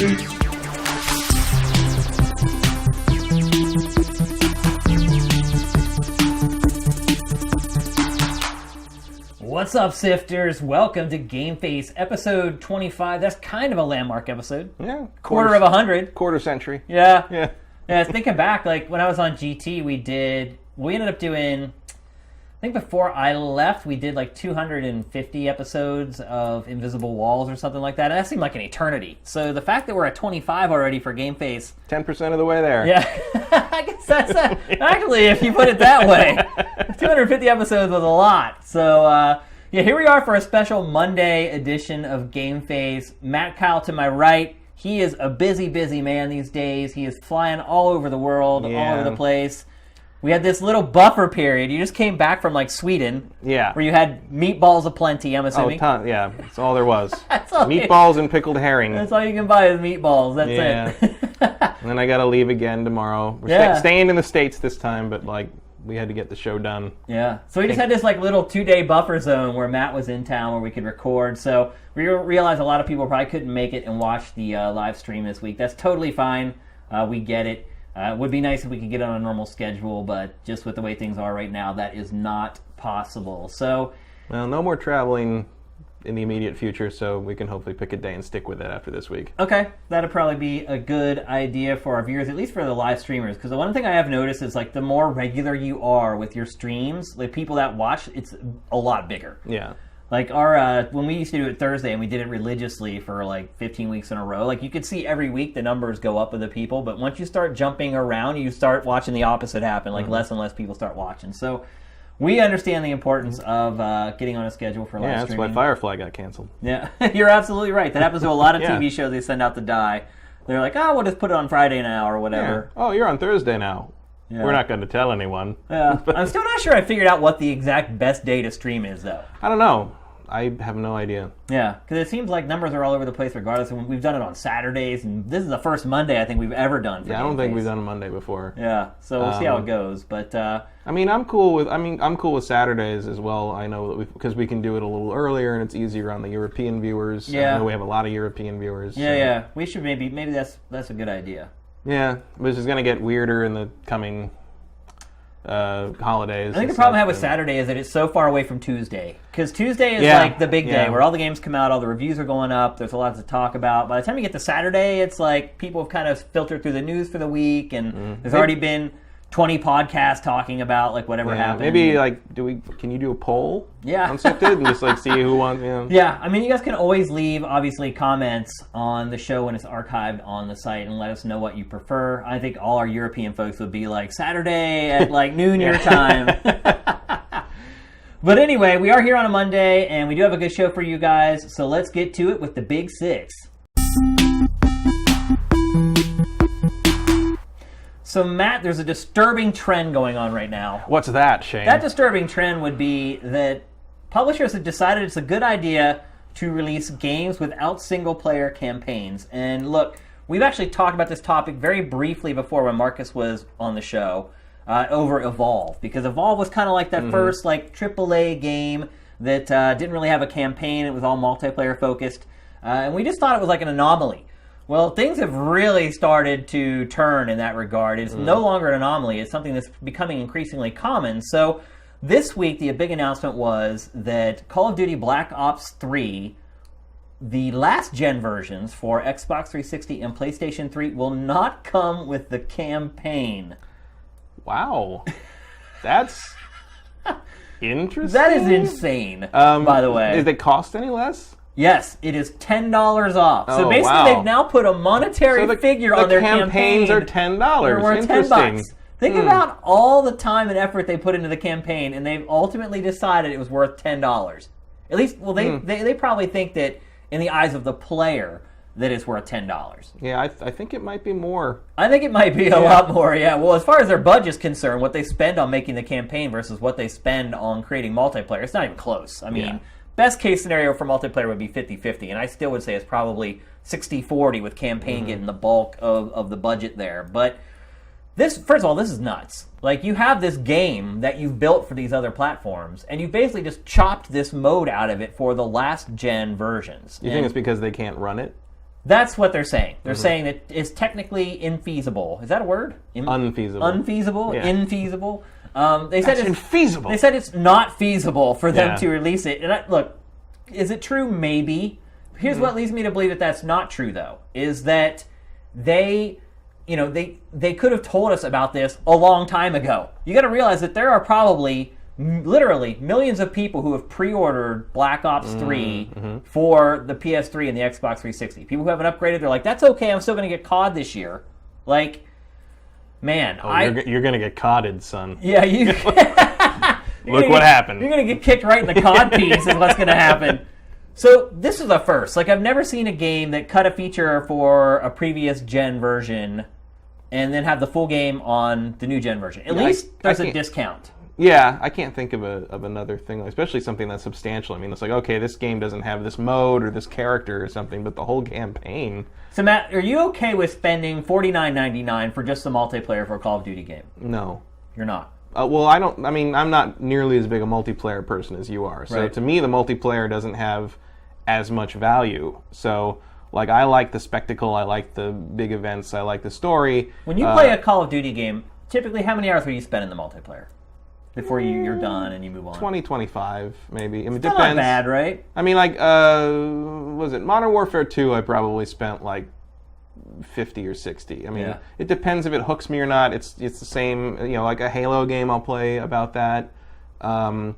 What's up, Sifters? Welcome to GameFace, episode 25. That's kind of a landmark episode. Yeah. Quarter of 100. Quarter century. Yeah. Thinking back, like when I was on GT, we ended up doing, I think before I left, we did like 250 episodes of Invisible Walls or something like that. And that seemed like an eternity. So the fact that we're at 25 already for GameFace. 10% of the way there. Yeah. I guess that's actually, if you put it that way, 250 episodes was a lot. So, here we are for a special Monday edition of GameFace. Matt Kyle to my right. He is a busy, busy man these days. He is flying all over the world, all over the place. We had this little buffer period. You just came back from, like, Sweden. Yeah. Where you had meatballs aplenty, I'm assuming. Yeah. That's all there was. All meatballs and pickled herring. That's all you can buy is meatballs. That's it. And then I got to leave again tomorrow. We're staying in the States this time, but, like, we had to get the show done. Yeah. So we just had this, like, little 2-day buffer zone where Matt was in town where we could record. So we realized a lot of people probably couldn't make it and watch the live stream this week. That's totally fine. We get it. It would be nice if we could get on a normal schedule, but just with the way things are right now, that is not possible. So, well, no more traveling in the immediate future, so we can hopefully pick a day and stick with it after this week. Okay, that'd probably be a good idea for our viewers, at least for the live streamers, because the one thing I have noticed is, like, the more regular you are with your streams, the people that watch, it's a lot bigger. Yeah. Like our when we used to do it Thursday and we did it religiously for like 15 weeks in a row, like you could see every week the numbers go up of the people, but once you start jumping around, you start watching the opposite happen, like less and less people start watching. So we understand the importance of getting on a schedule for live streaming. Yeah, that's why Firefly got canceled. Yeah, you're absolutely right. That happens to a lot of TV shows they send out to die. They're like, oh, we'll just put it on Friday now or whatever. Yeah. Oh, you're on Thursday now. Yeah. We're not going to tell anyone. Yeah. I'm still not sure I figured out what the exact best day to stream is, though. I don't know. I have no idea. Yeah, because it seems like numbers are all over the place regardless. And we've done it on Saturdays, and this is the first Monday I think we've ever done. I don't think we've done a Monday before. Yeah, so we'll see how it goes. But I'm cool with Saturdays as well. I know that because we can do it a little earlier and it's easier on the European viewers. Yeah, I know we have a lot of European viewers. Yeah. We should maybe that's a good idea. Yeah, but it's just gonna get weirder in the coming holidays. I think the problem I have with Saturday is that it's so far away from Tuesday. Because Tuesday is like the big day where all the games come out, all the reviews are going up, there's a lot to talk about. By the time you get to Saturday, it's like people have kind of filtered through the news for the week, and there's already been 20 podcasts talking about like whatever happened. Maybe like can you do a poll on SIFTD and just like see who wants, Yeah, I mean you guys can always leave obviously comments on the show when it's archived on the site and let us know what you prefer. I think all our European folks would be like Saturday at like noon your time. But anyway, we are here on a Monday and we do have a good show for you guys, so let's get to it with the Big Six. So, Matt, there's a disturbing trend going on right now. What's that, Shane? That disturbing trend would be that publishers have decided it's a good idea to release games without single-player campaigns. And look, we've actually talked about this topic very briefly before when Marcus was on the show over Evolve. Because Evolve was kind of like that first like AAA game that didn't really have a campaign. It was all multiplayer focused. And we just thought it was like an anomaly. Well, things have really started to turn in that regard. It's no longer an anomaly. It's something that's becoming increasingly common. So this week, the big announcement was that Call of Duty Black Ops 3, the last-gen versions for Xbox 360 and PlayStation 3, will not come with the campaign. Wow. That's interesting. That is insane, by the way. Does it cost any less? Yes, it is $10 off. So basically, they've now put a monetary figure on their campaign. The campaigns are $10. They're worth $10. Think about all the time and effort they put into the campaign, and they've ultimately decided it was worth $10. At least, well, they probably think that in the eyes of the player that it's worth $10. Yeah, I think it might be more. I think it might be a lot more, yeah. Well, as far as their budget's concerned, what they spend on making the campaign versus what they spend on creating multiplayer, it's not even close. I mean... Best case scenario for multiplayer would be 50-50, and I still would say it's probably 60-40 with campaign getting the bulk of the budget there. But this, first of all, this is nuts. Like, you have this game that you've built for these other platforms, and you basically just chopped this mode out of it for the last-gen versions. You think it's because they can't run it? That's what they're saying. They're saying that it's technically infeasible. Is that a word? Unfeasible. Unfeasible? Yeah. Infeasible? They said That's infeasible. They said it's not feasible for them Yeah. to release it. And look, is it true? Maybe. Here's what leads me to believe that that's not true, though, is that they could have told us about this a long time ago. You got to realize that there are probably literally millions of people who have pre-ordered Black Ops 3 for the PS3 and the Xbox 360. People who haven't upgraded, they're like, that's okay, I'm still going to get COD this year. Like, man, You're going to get CODed, son. Yeah, you... Look what happened. You're going to get kicked right in the COD piece is what's going to happen. So this is a first. Like, I've never seen a game that cut a feature for a previous gen version and then have the full game on the new gen version. At least there's a discount. Yeah, I can't think of another thing, especially something that's substantial. I mean, it's like, okay, this game doesn't have this mode or this character or something, but the whole campaign. So, Matt, are you okay with spending $49.99 for just the multiplayer for a Call of Duty game? No. You're not? Well, I'm not nearly as big a multiplayer person as you are. So to me, the multiplayer doesn't have as much value. So, like, I like the spectacle, I like the big events, I like the story. When you play a Call of Duty game, typically how many hours will you spend in the multiplayer before you're done and you move on? 20, 25, maybe. I mean, it Still depends. not bad, right? I mean, like, was it Modern Warfare 2? I probably spent like 50 or 60. I mean, It depends if it hooks me or not. It's the same, like a Halo game I'll play about that. A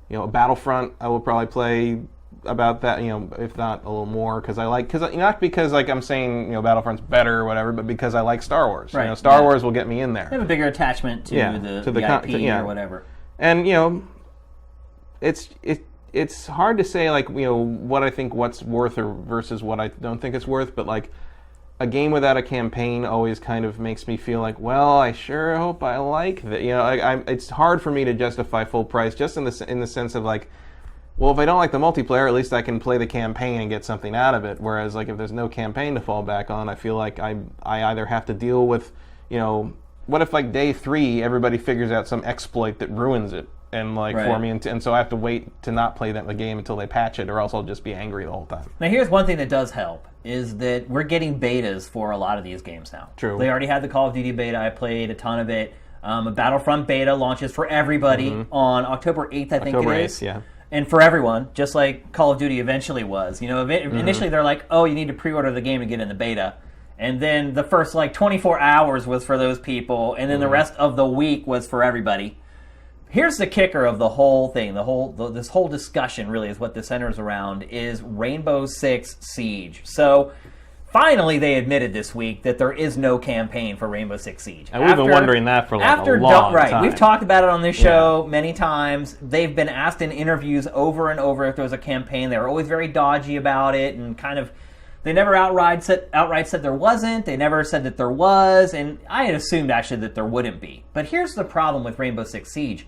Battlefront I will probably play about that, if not a little more, not because like I'm saying, Battlefront's better or whatever, but because I like Star Wars. Right. Star Wars will get me in there. I have a bigger attachment to the IP or whatever. And it's hard to say like what I think what's worth or versus what I don't think it's worth, but like a game without a campaign always kind of makes me feel like, well, I sure hope I like that. It's hard for me to justify full price just in the sense of like, well, if I don't like the multiplayer, at least I can play the campaign and get something out of it. Whereas, like, if there's no campaign to fall back on, I feel like I either have to deal with, what if, like, day 3, everybody figures out some exploit that ruins it and for me, and so I have to wait to not play the game until they patch it, or else I'll just be angry the whole time. Now, here's one thing that does help, is that we're getting betas for a lot of these games now. True. They already had the Call of Duty beta. I played a ton of it. A Battlefront beta launches for everybody on October 8th, I think it is. 8th, yeah. And for everyone, just like Call of Duty eventually was. Initially they're like, oh, you need to pre-order the game to get in the beta. And then the first, 24 hours was for those people, and then the rest of the week was for everybody. Here's the kicker of the whole thing. This whole discussion really is what this centers around, is Rainbow Six Siege. So, finally, they admitted this week that there is no campaign for Rainbow Six Siege. And we've been wondering that for a long time. We've talked about it on this show many times. They've been asked in interviews over and over if there was a campaign. They were always very dodgy about it, and kind of, they never outright said there wasn't. They never said that there was, and I had assumed actually that there wouldn't be. But here's the problem with Rainbow Six Siege.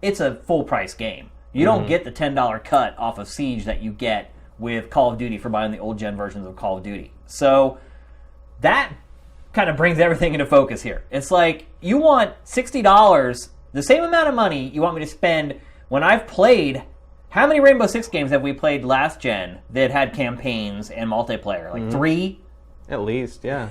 It's a full price game. You don't get the $10 cut off of Siege that you get with Call of Duty for buying the old gen versions of Call of Duty. So that kind of brings everything into focus here. It's like, you want $60, the same amount of money you want me to spend when I've played. How many Rainbow Six games have we played last gen that had campaigns and multiplayer? Like 3? At least, yeah.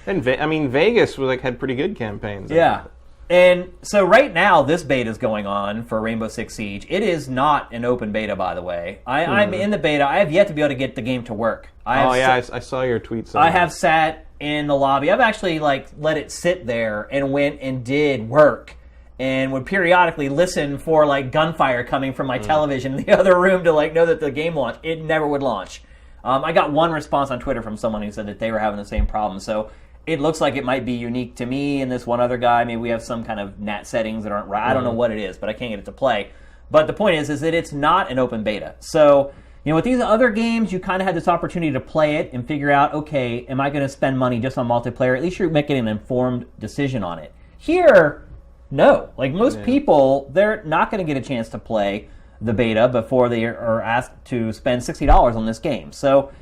And Vegas had pretty good campaigns. Yeah. And so right now, this beta is going on for Rainbow Six Siege. It is not an open beta, by the way. I'm in the beta. I have yet to be able to get the game to work. I saw your tweets. I have sat in the lobby. I've actually let it sit there and went and did work, and would periodically listen for gunfire coming from my television in the other room to know that the game launched. It never would launch. I got one response on Twitter from someone who said that they were having the same problem. So it looks like it might be unique to me and this one other guy. Maybe we have some kind of NAT settings that aren't right. I don't know what it is, but I can't get it to play. But the point is that it's not an open beta. So, with these other games, you kind of had this opportunity to play it and figure out, okay, am I going to spend money just on multiplayer? At least you're making an informed decision on it. Here, no. Most people, they're not going to get a chance to play the beta before they are asked to spend $60 on this game. So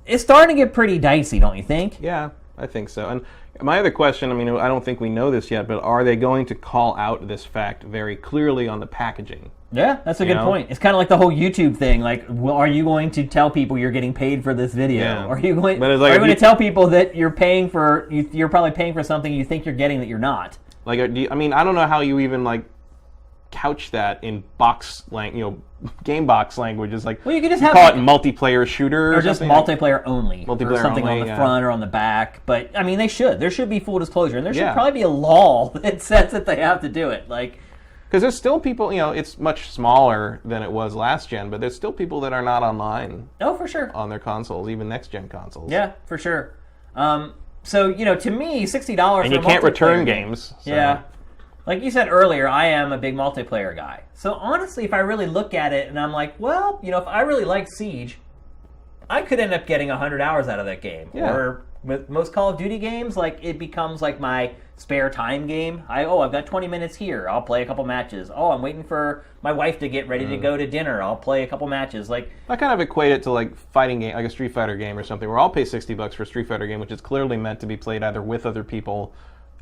it's starting to get pretty dicey, don't you think? Yeah, I think so. And my other question, I don't think we know this yet, but are they going to call out this fact very clearly on the packaging? Yeah, that's a good point. It's kind of like the whole YouTube thing. Like, well, are you going to tell people you're getting paid for this video? Yeah. Are you going? But it's like, are you going to tell people that you're paying for? You're probably paying for something you think you're getting that you're not. Like, I don't know how you even like couch that in game box language. It's like, well, you could just call it multiplayer shooter or just multiplayer only, multiplayer or something only, on the front or on the back. But I mean, there should be full disclosure, and there should probably be a law that says that they have to do it. Like, because there's still people, it's much smaller than it was last gen, but there's still people that are not online. Oh, for sure. On their consoles, even next gen consoles. Yeah, for sure. So to me, $60 and you can't return games. So. Yeah. Like you said earlier, I am a big multiplayer guy. So honestly, if I really look at it and I'm like, well, if I really like Siege, I could end up getting 100 hours out of that game. Yeah. Or with most Call of Duty games, like it becomes like my spare time game. I've got 20 minutes here. I'll play a couple matches. Oh, I'm waiting for my wife to get ready to go to dinner. I'll play a couple matches. Like, I kind of equate it to like fighting game, like a Street Fighter game or something, where I'll pay $60 for a Street Fighter game, which is clearly meant to be played either with other people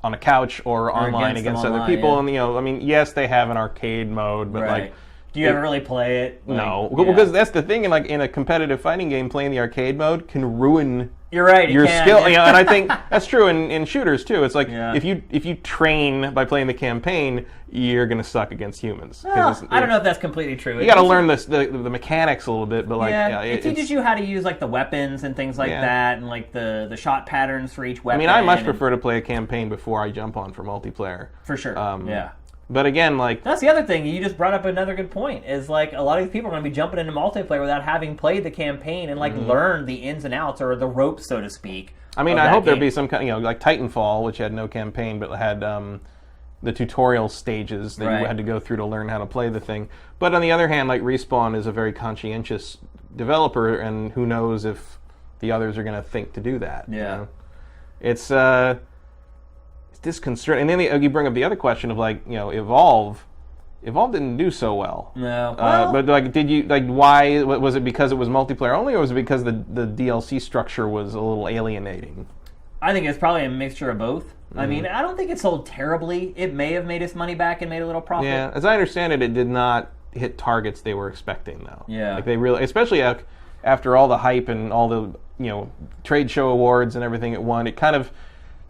on a couch or online against other people. Yeah. And yes, they have an arcade mode, but like, do you ever really play it? Like, no, because that's the thing. In a competitive fighting game, playing the arcade mode can ruin. You're right. Your skill, and I think that's true in shooters too. It's like if you train by playing the campaign, you're gonna suck against humans. Well, I don't know if that's completely true. You got to learn the mechanics a little bit, but it teaches you how to use like the weapons and things like that, and like the shot patterns for each weapon. I mean, I much prefer to play a campaign before I jump on for multiplayer. For sure. But again, like... That's the other thing. You just brought up another good point, is like a lot of these people are going to be jumping into multiplayer without having played the campaign and like learned the ins and outs, or the ropes, so to speak. I mean, I hope there'd be some kind, like Titanfall, which had no campaign, but had the tutorial stages that you had to go through to learn how to play the thing. But on the other hand, like Respawn is a very conscientious developer, and who knows if the others are going to think to do that. Yeah. It's disconcerting. And then you bring up the other question of like, Evolve didn't do so well. No. But like, why was it? Because it was multiplayer only, or was it because the DLC structure was a little alienating? I think it's probably a mixture of both. I mean, I don't think it sold terribly. It may have made its money back and made a little profit. Yeah, as I understand it did not hit targets they were expecting, though. Yeah. Like they really, especially after all the hype and all the trade show awards and everything it won, it kind of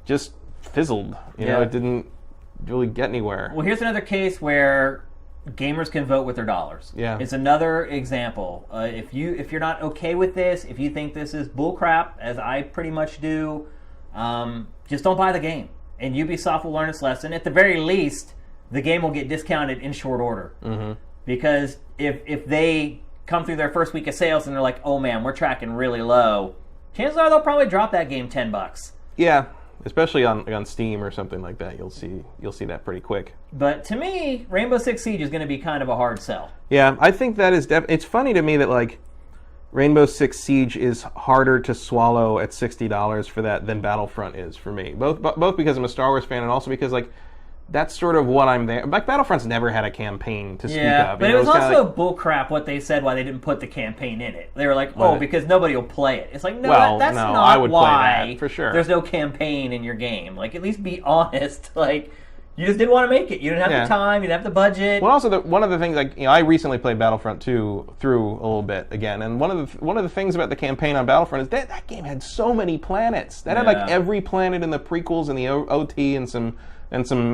just fizzled. It didn't really get anywhere. Well, here's another case where gamers can vote with their dollars. Yeah. It's another example. If you're not okay with this, if you think this is bullcrap, as I pretty much do, just don't buy the game. And Ubisoft will learn its lesson. At the very least, the game will get discounted in short order. Mm-hmm. Because if they come through their first week of sales and they're like, oh man, we're tracking really low, chances are they'll probably drop that game $10. Yeah. Especially on Steam or something like that, you'll see that pretty quick. But to me, Rainbow Six Siege is going to be kind of a hard sell. Yeah, I think that is it's funny to me that like Rainbow Six Siege is harder to swallow at $60 for that than Battlefront is for me. Both because I'm a Star Wars fan and also because like that's sort of what I'm there. Like Battlefront's never had a campaign to speak of. Yeah, but it was also bullcrap what they said why they didn't put the campaign in it. They were like, because nobody will play it. It's like, no, that's not I would why play that, for sure. There's no campaign in your game. Like, at least be honest. Like, you just didn't want to make it. You didn't have the time. You didn't have the budget. Well, also one of the things, like I recently played Battlefront 2 through a little bit again, and one of the things about the campaign on Battlefront is that game had so many planets. That had like every planet in the prequels and the OT and some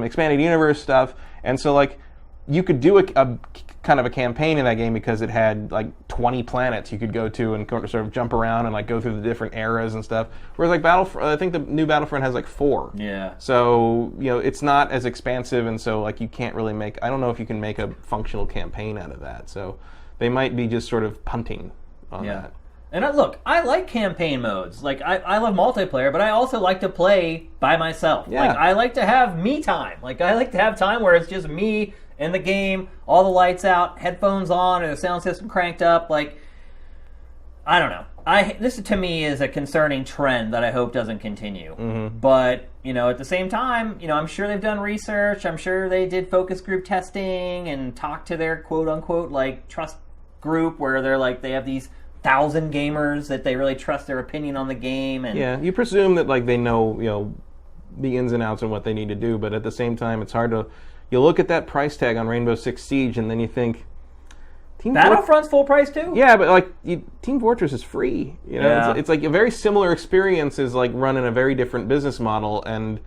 expanded universe stuff, and so like you could do a kind of a campaign in that game because it had like 20 planets you could go to and sort of jump around and like go through the different eras and stuff. Whereas like Battlefront, I think the new Battlefront has like 4. Yeah. So it's not as expansive, and so like you can't really make. I don't know if you can make a functional campaign out of that. So they might be just sort of punting on that. And look, I like campaign modes. Like, I love multiplayer, but I also like to play by myself. Yeah. Like, I like to have me time. Like, I like to have time where it's just me in the game, all the lights out, headphones on, and the sound system cranked up. Like, I don't know. This, to me, is a concerning trend that I hope doesn't continue. Mm-hmm. But, at the same time, I'm sure they've done research. I'm sure they did focus group testing and talked to their quote-unquote, like, trust group where they're like, they have these 1,000 gamers that they really trust their opinion on the game. And you presume that like they know the ins and outs and what they need to do, but at the same time it's hard to you look at that price tag on Rainbow Six Siege and then you think Battlefront's full price too? Yeah, but like Team Fortress is free. You know, Yeah. it's like a very similar experience as like running a very different business model, and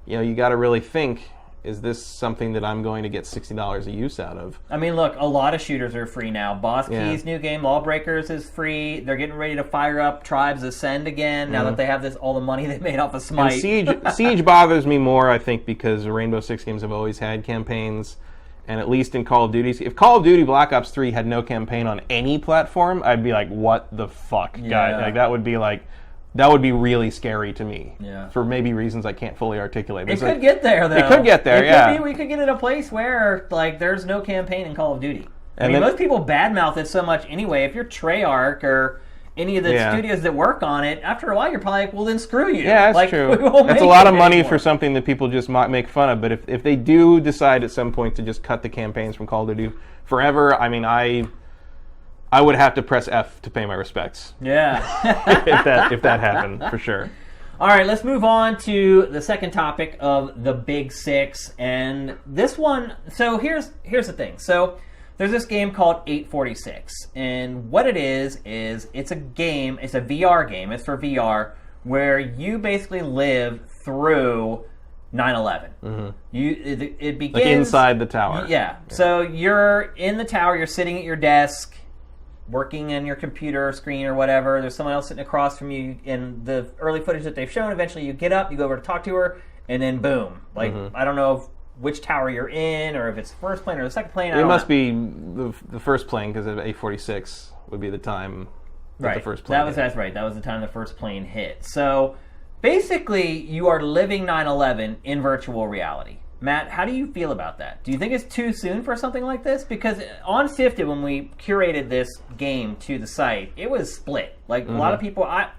you know, you got to really think: is this something that I'm going to get $60 a use out of? I mean, look, a lot of shooters are free now. Boss Key's new game, Lawbreakers, is free. They're getting ready to fire up Tribes Ascend again now that they have all the money they made off of Smite. And Siege bothers me more, I think, because Rainbow Six games have always had campaigns. And at least in Call of Duty, if Call of Duty Black Ops 3 had no campaign on any platform, I'd be like, what the fuck, guys? Like, that would be really scary to me. Yeah. For maybe reasons I can't fully articulate. It could get there, though. It could get there, yeah. We could get in a place where, like, there's no campaign in Call of Duty. And most people badmouth it so much anyway. If you're Treyarch or any of the studios that work on it, after a while you're probably like, well, then screw you. Yeah, that's like, true. That's a lot of money for something that people just might make fun of. But if they do decide at some point to just cut the campaigns from Call of Duty forever, I mean, I would have to press F to pay my respects. Yeah. if that happened, for sure. All right, let's move on to the second topic of the Big Six. And this one, so here's the thing. So there's this game called 846, and what it is it's a game, it's a VR game, it's for VR, where you basically live through 9/11. Mm-hmm. It begins... Like inside the tower. Yeah, so you're in the tower, you're sitting at your desk, working on your computer screen or whatever, there's someone else sitting across from you, in the early footage that they've shown, eventually you get up, you go over to talk to her, and then boom. Like, I don't know which tower you're in, or if it's the first plane or the second plane. It must be the first plane, because 846 would be the time that the first plane hit. That's right. That was the time the first plane hit. So basically, you are living 9/11 in virtual reality. Matt, how do you feel about that? Do you think it's too soon for something like this? Because on SIFTD, when we curated this game to the site, it was split. Like, a lot of people, I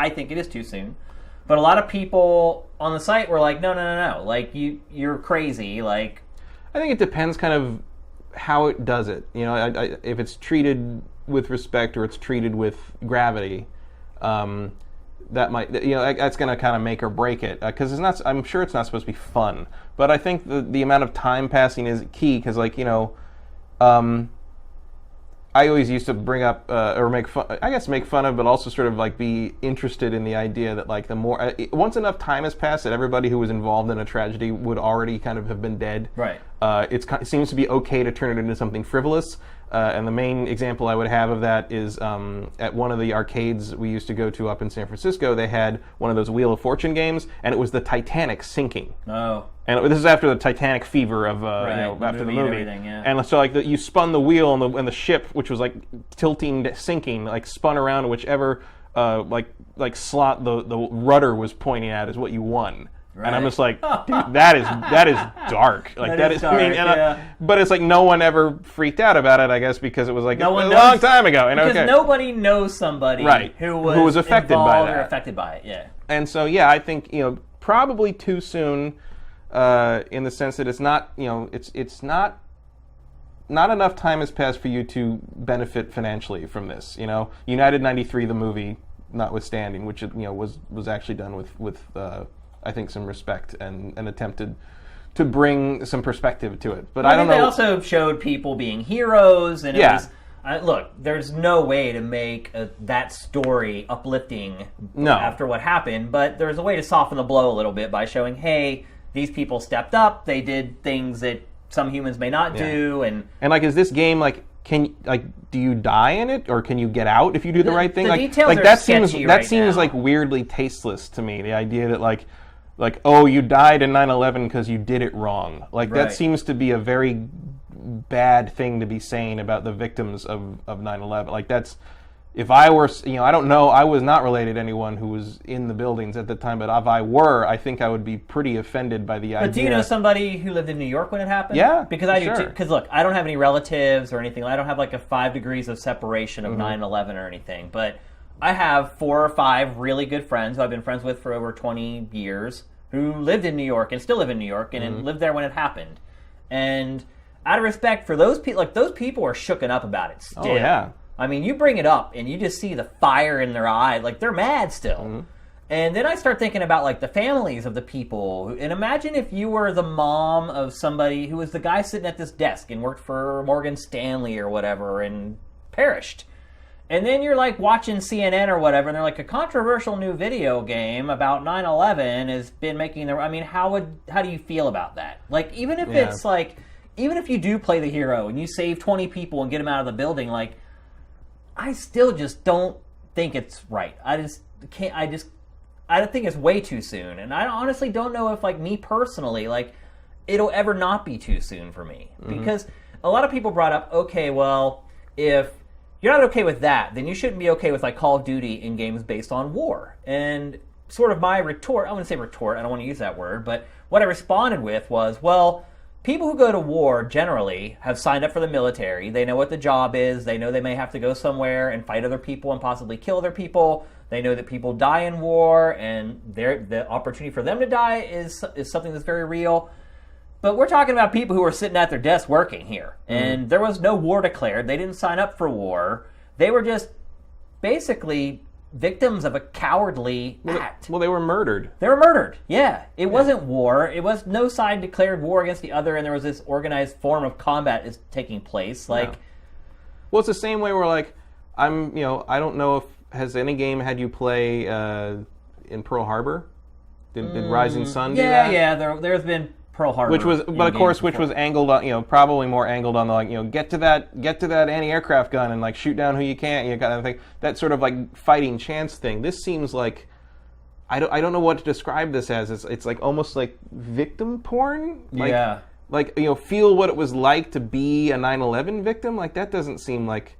think it is too soon. But a lot of people on the site were like, no. Like, you're crazy. Like, I think it depends kind of how it does it. You know, if it's treated with respect or it's treated with gravity, that might, that's going to kind of make or break it. Because I'm sure it's not supposed to be fun. But I think the amount of time passing is key. Because, like, I always used to bring up or make fun of, but also sort of like be interested in the idea that, like, the more once enough time has passed, that everybody who was involved in a tragedy would already kind of have been dead. Right. It seems to be okay to turn it into something frivolous. And the main example I would have of that is at one of the arcades we used to go to up in San Francisco, they had one of those Wheel of Fortune games, and it was the Titanic sinking. Oh. And this is after the Titanic fever of after the movie. And so, like, you spun the wheel, and the ship, which was like tilting, sinking, like spun around whichever like slot the rudder was pointing at is what you won. Right. And I'm just like, dude, that is dark. Like, that is dark, but it's like no one ever freaked out about it, I guess, because it was like a long time ago. And because nobody knows somebody who was affected by that. Or affected by it. Yeah. And so, I think probably too soon. In the sense that it's not, it's not enough time has passed for you to benefit financially from this. United 93, the movie, notwithstanding, which was actually done with I think some respect and attempted to bring some perspective to it. But I don't know. They also showed people being heroes, and it was. Look, there's no way to make that story uplifting after what happened, but there's a way to soften the blow a little bit by showing, hey, these people stepped up. They did things that some humans may not do, and like, is this game like? Do you die in it, or can you get out if you do the right thing? The details are sketchy that seems like weirdly tasteless to me. The idea that like, oh, you died in 9/11 because you did it wrong. Like, that seems to be a very bad thing to be saying about the victims of 9/11. Like, that's. If I were, I don't know, I was not related to anyone who was in the buildings at the time, but if I were, I think I would be pretty offended by the idea. But do you know somebody who lived in New York when it happened? Yeah, because I do too. Because look, I don't have any relatives or anything. I don't have like a 5 degrees of separation of 9/11 or anything. But I have 4 or 5 really good friends who I've been friends with for over 20 years who lived in New York and still live in New York and lived there when it happened. And out of respect for those people, like, those people are shooken up about it still. Oh, yeah. I mean, you bring it up, and you just see the fire in their eye. Like, they're mad still. And then I start thinking about like the families of the people. And imagine if you were the mom of somebody who was the guy sitting at this desk and worked for Morgan Stanley or whatever and perished. And then you're like watching CNN or whatever, and they're like, a controversial new video game about 9/11 has been making the. I mean, how do you feel about that? Like, even if it's like, even if you do play the hero and you save 20 people and get them out of the building, like, I still just don't think it's right. I just can't. I think it's way too soon, and I honestly don't know if, like, me personally, like, it'll ever not be too soon for me, because a lot of people brought up, okay, well, if you're not okay with that, then you shouldn't be okay with, like, Call of Duty in games based on war. And sort of my retort, I wouldn't say retort, I don't want to use that word, but what I responded with was, well, people who go to war generally have signed up for the military. They know what the job is. They know they may have to go somewhere and fight other people and possibly kill other people. They know that people die in war, and the opportunity for them to die is something that's very real. But we're talking about people who are sitting at their desk working here. And there was no war declared. They didn't sign up for war. They were just basically victims of a cowardly act. Well, they were murdered. They were murdered, yeah. It wasn't war. It was no side declared war against the other, and there was this organized form of combat is taking place. Like, well, it's the same way where, like, I don't know if, has any game had you play in Pearl Harbor? Did Rising Sun do that? Yeah, there's been Pearl Harbor. Which was, but of course, which was angled on, probably more angled on the, like, get to that anti-aircraft gun and, like, shoot down who you can, kind of thing. That sort of, like, fighting chance thing. This seems like, I don't know what to describe this as. It's like almost like victim porn. Like, like, feel what it was like to be a 9/11 victim. Like, that doesn't seem like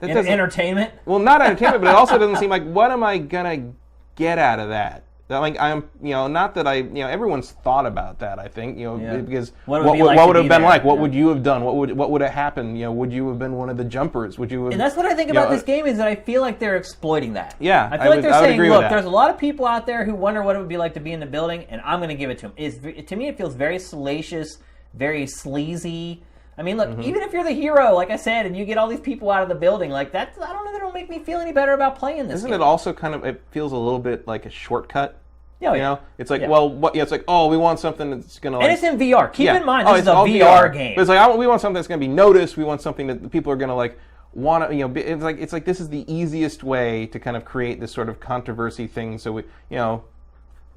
that. Entertainment. Well, not entertainment, but it also doesn't seem like, what am I gonna get out of that? Like, I'm, not that I, everyone's thought about that, I think, because what would it have been like? What would you have done? What would have happened? Would you have been one of the jumpers? Would you have? And that's what I think about this game, is that I feel like they're exploiting that. Yeah, I feel like they're saying, look, there's a lot of people out there who wonder what it would be like to be in the building, and I'm going to give it to them. To me, it feels very salacious, very sleazy. I mean, look, even if you're the hero, like I said, and you get all these people out of the building, like, that's, I don't know, that don't make me feel any better about playing this game. It also kind of, it feels a little bit like a shortcut? Yeah, it's like, it's like, oh, we want something that's going to, like... And it's in VR. Keep in mind, this is a VR game. But it's like, we want something that's going to be noticed. We want something that people are going to, like, want to, it's like this is the easiest way to kind of create this sort of controversy thing. So,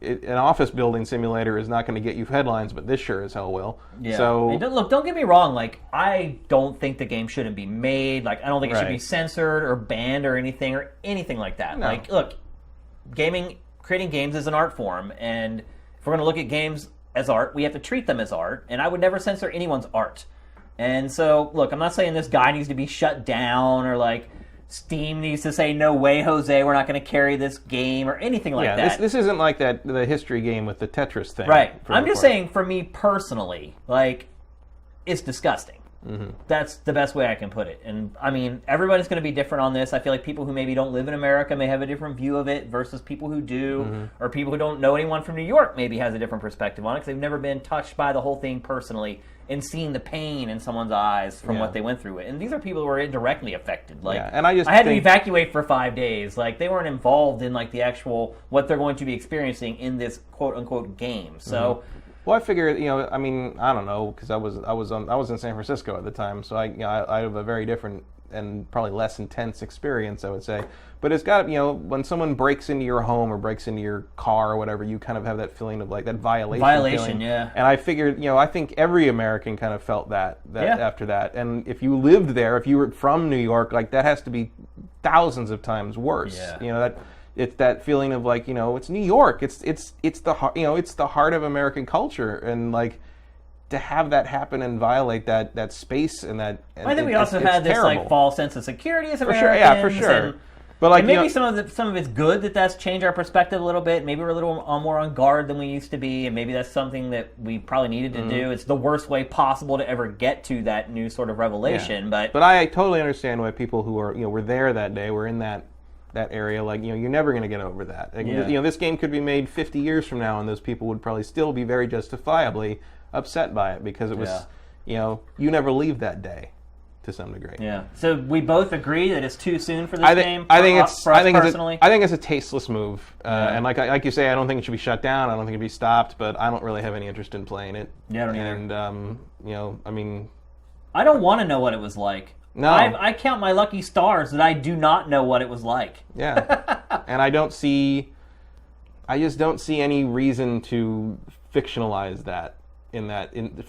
an office building simulator is not going to get you headlines, but this sure as hell will. Yeah. So, and don't get me wrong. Like, I don't think the game shouldn't be made. Like, I don't think it should be censored or banned or anything like that. No. Like, look, creating games is an art form, and if we're going to look at games as art, we have to treat them as art, and I would never censor anyone's art. And so, look, I'm not saying this guy needs to be shut down, or, like, Steam needs to say, no way, Jose, we're not going to carry this game, or anything like that. This isn't like the history game with the Tetris thing. Right. I'm just saying, for me personally, like, it's disgusting. That's the best way I can put it. And, I mean, everybody's going to be different on this. I feel like people who maybe don't live in America may have a different view of it versus people who do, or people who don't know anyone from New York maybe has a different perspective on it because they've never been touched by the whole thing personally and seen the pain in someone's eyes from what they went through it. And these are people who are directly affected. Like, and I had to evacuate for 5 days. Like, they weren't involved in, like, the actual, what they're going to be experiencing in this quote-unquote game. So... Well, I figured, I mean, I don't know, because I was in San Francisco at the time, so I have a very different and probably less intense experience, I would say. But it's got, when someone breaks into your home or breaks into your car or whatever, you kind of have that feeling of, like, that violation feeling. Yeah. And I figured, I think every American kind of felt that after that. And if you lived there, if you were from New York, like, that has to be thousands of times worse. Yeah. It's that feeling of, like, it's New York. It's the it's the heart of American culture, and, like, to have that happen and violate that space and that. And I think we also had this terrible, like, false sense of security as Americans. For sure, yeah, for sure. But, like, and maybe some of it's good that's changed our perspective a little bit. Maybe we're a little more on guard than we used to be, and maybe that's something that we probably needed to do. It's the worst way possible to ever get to that new sort of revelation. Yeah. But I totally understand why people who are were there that day, were in that area, like, you're never going to get over that. Like, this game could be made 50 years from now, and those people would probably still be very justifiably upset by it because it was, you never leave that day. to some degree. Yeah. So we both agree that it's too soon for this game. I think personally. I think it's a tasteless move. And like you say, I don't think it should be shut down. I don't think it should be stopped. But I don't really have any interest in playing it. Yeah, I don't either. And I mean, I don't want to know what it was like. No. I count my lucky stars that I do not know what it was like. Yeah. And I just don't see any reason to fictionalize that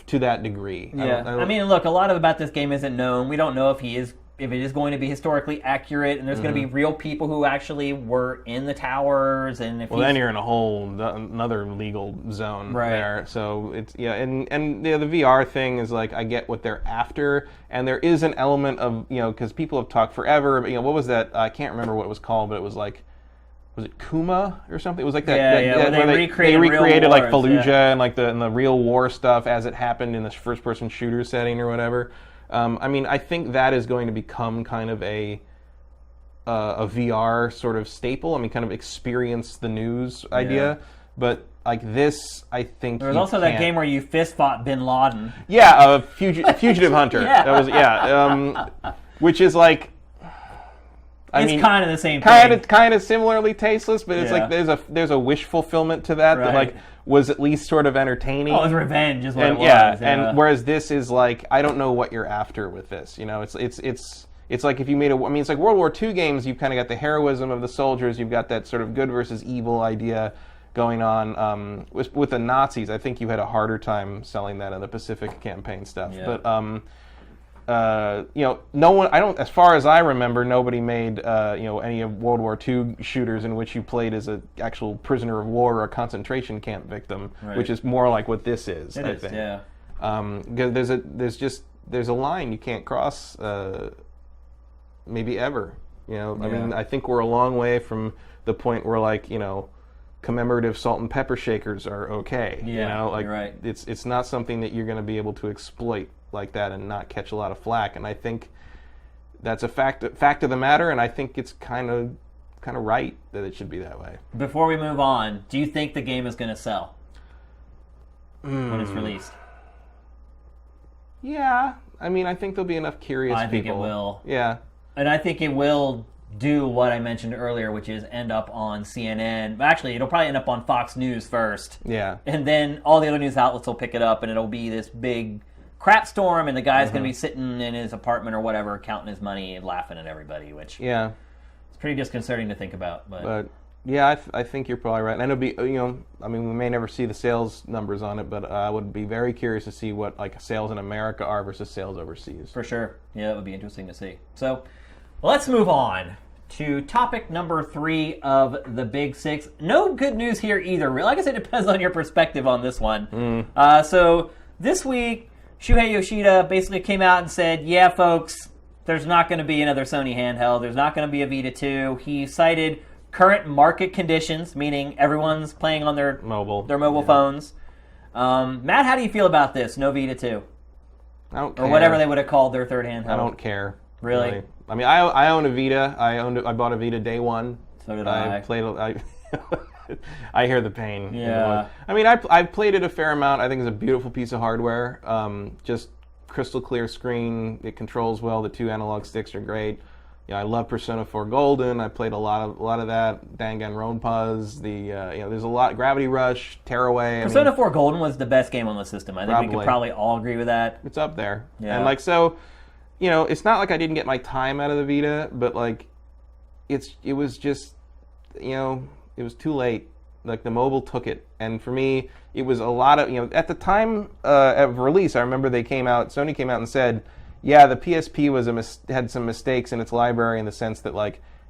to that degree. Yeah. I mean, look, a lot about this game isn't known. We don't know if it is going to be historically accurate, and there's going to be real people who actually were in the towers, and if then you're in a whole another legal zone there. So it's and the VR thing is like, I get what they're after, and there is an element of because people have talked forever. But, what was that? I can't remember what it was called, but it was like. Was it Kuma or something? It was like that. Where they recreated like Fallujah and like the real war stuff as it happened in this first-person shooter setting or whatever. I mean, I think that is going to become kind of a VR sort of staple. I mean, kind of experience the news idea. But like this, I think there was also that game where you fist fought Bin Laden. Yeah, Fugitive Hunter. That was which is like. It's kind of the same thing. Kind of similarly tasteless, but it's like there's a wish fulfillment to that that like was at least sort of entertaining. Oh, it was revenge, is what it was. Yeah, and whereas this is like, I don't know what you're after with this. It's like if you made it's like World War II games. You've kind of got the heroism of the soldiers. You've got that sort of good versus evil idea going on. With the Nazis, I think you had a harder time selling that in the Pacific campaign stuff. Yeah. But no one. As far as I remember, nobody made any of World War II shooters in which you played as an actual prisoner of war or a concentration camp victim, which is more like what this is. I think. Yeah. Because there's a line you can't cross, maybe ever. I mean, I think we're a long way from the point where like commemorative salt and pepper shakers are okay. Yeah, like you're right. It's not something that you're going to be able to exploit like that and not catch a lot of flack, and I think that's a fact of the matter, and I think it's kind of right that it should be that way. Before we move on, do you think the game is going to sell when it's released? Yeah, I mean, I think there'll be enough curious people. I think it will. Yeah, and I think it will do what I mentioned earlier, which is end up on CNN. Actually, it'll probably end up on Fox News first. Yeah, and then all the other news outlets will pick it up, and it'll be this big crap storm, and the guy's going to be sitting in his apartment or whatever, counting his money and laughing at everybody, which it's pretty disconcerting to think about. But yeah, I think you're probably right. And it'll be, I mean, we may never see the sales numbers on it, but I would be very curious to see what like sales in America are versus sales overseas. For sure. Yeah, that would be interesting to see. So let's move on to topic number 3 of the Big Six. No good news here either. Like I said, it depends on your perspective on this one. So this week, Shuhei Yoshida basically came out and said, yeah, folks, there's not going to be another Sony handheld. There's not going to be a Vita 2. He cited current market conditions, meaning everyone's playing on their mobile phones. Matt, how do you feel about this? No Vita 2? I don't care. Or whatever they would have called their third handheld. I don't care. Really? I mean, I own a Vita. I bought a Vita day one. So did I. I hear the pain. Yeah. I mean, I've played it a fair amount. I think it's a beautiful piece of hardware. Just crystal clear screen. It controls well. The 2 analog sticks are great. I love Persona 4 Golden. I played a lot of that. Danganronpas. There's a lot. Gravity Rush, Tearaway. Persona 4 Golden was the best game on the system. I think we could probably all agree with that. It's up there. Yeah. And it's not like I didn't get my time out of the Vita, but like, it was just, it was too late. Like the mobile took it, and for me, it was a lot of at the time of release. I remember Sony came out and said, yeah, the PSP had some mistakes in its library in the sense that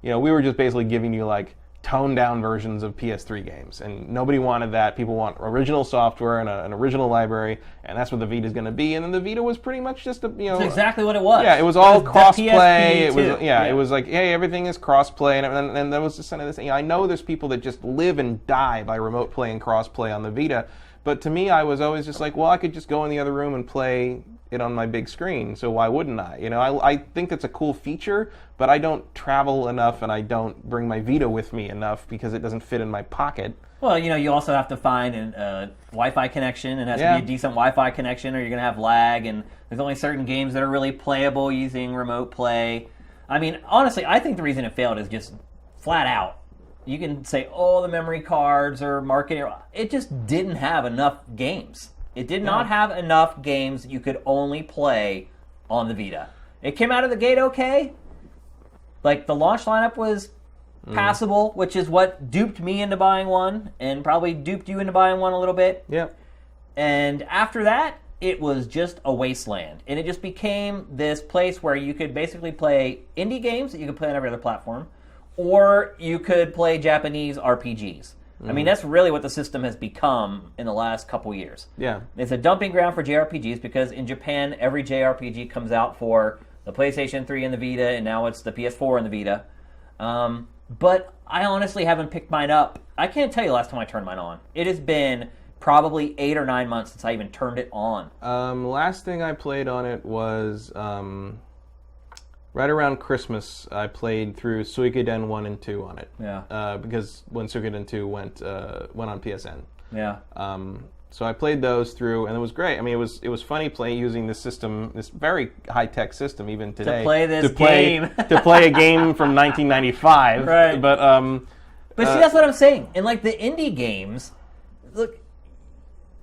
we were just basically giving you like toned down versions of PS3 games, and nobody wanted that. People want original software and an original library, and that's what the Vita's going to be. And then the Vita was pretty much just That's exactly what it was. Yeah, it was all cross-play. It was like, hey, everything is cross-play, and that was just kind of this. I know there's people that just live and die by remote play and cross-play on the Vita, But to me, I was always just like, well, I could just go in the other room and play it on my big screen, so why wouldn't I? I think that's a cool feature, but I don't travel enough and I don't bring my Vita with me enough because it doesn't fit in my pocket. Well, you also have to find a Wi-Fi connection. It has to be a decent Wi-Fi connection or you're going to have lag, and there's only certain games that are really playable using remote play. I mean, honestly, I think the reason it failed is just flat out. You can say, the memory cards or marketing. It just didn't have enough games. It did not have enough games you could only play on the Vita. It came out of the gate okay. Like, the launch lineup was passable, which is what duped me into buying one, and probably duped you into buying one a little bit. Yep. And after that, it was just a wasteland. And it just became this place where you could basically play indie games that you could play on every other platform, or you could play Japanese RPGs. I mean, that's really what the system has become in the last couple years. Yeah. It's a dumping ground for JRPGs because in Japan, every JRPG comes out for the PlayStation 3 and the Vita, and now it's the PS4 and the Vita. But I honestly haven't picked mine up. I can't tell you the last time I turned mine on. It has been probably 8 or 9 months since I even turned it on. Last thing I played on it was right around Christmas. I played through Suikoden 1 and 2 on it. Yeah. Because when Suikoden 2 went on PSN. Yeah. So I played those through, and it was great. I mean, it was funny playing using this system, this very high-tech system, even today. To play this game. To play a game from 1995. Right. But see, that's what I'm saying. And like the indie games, look,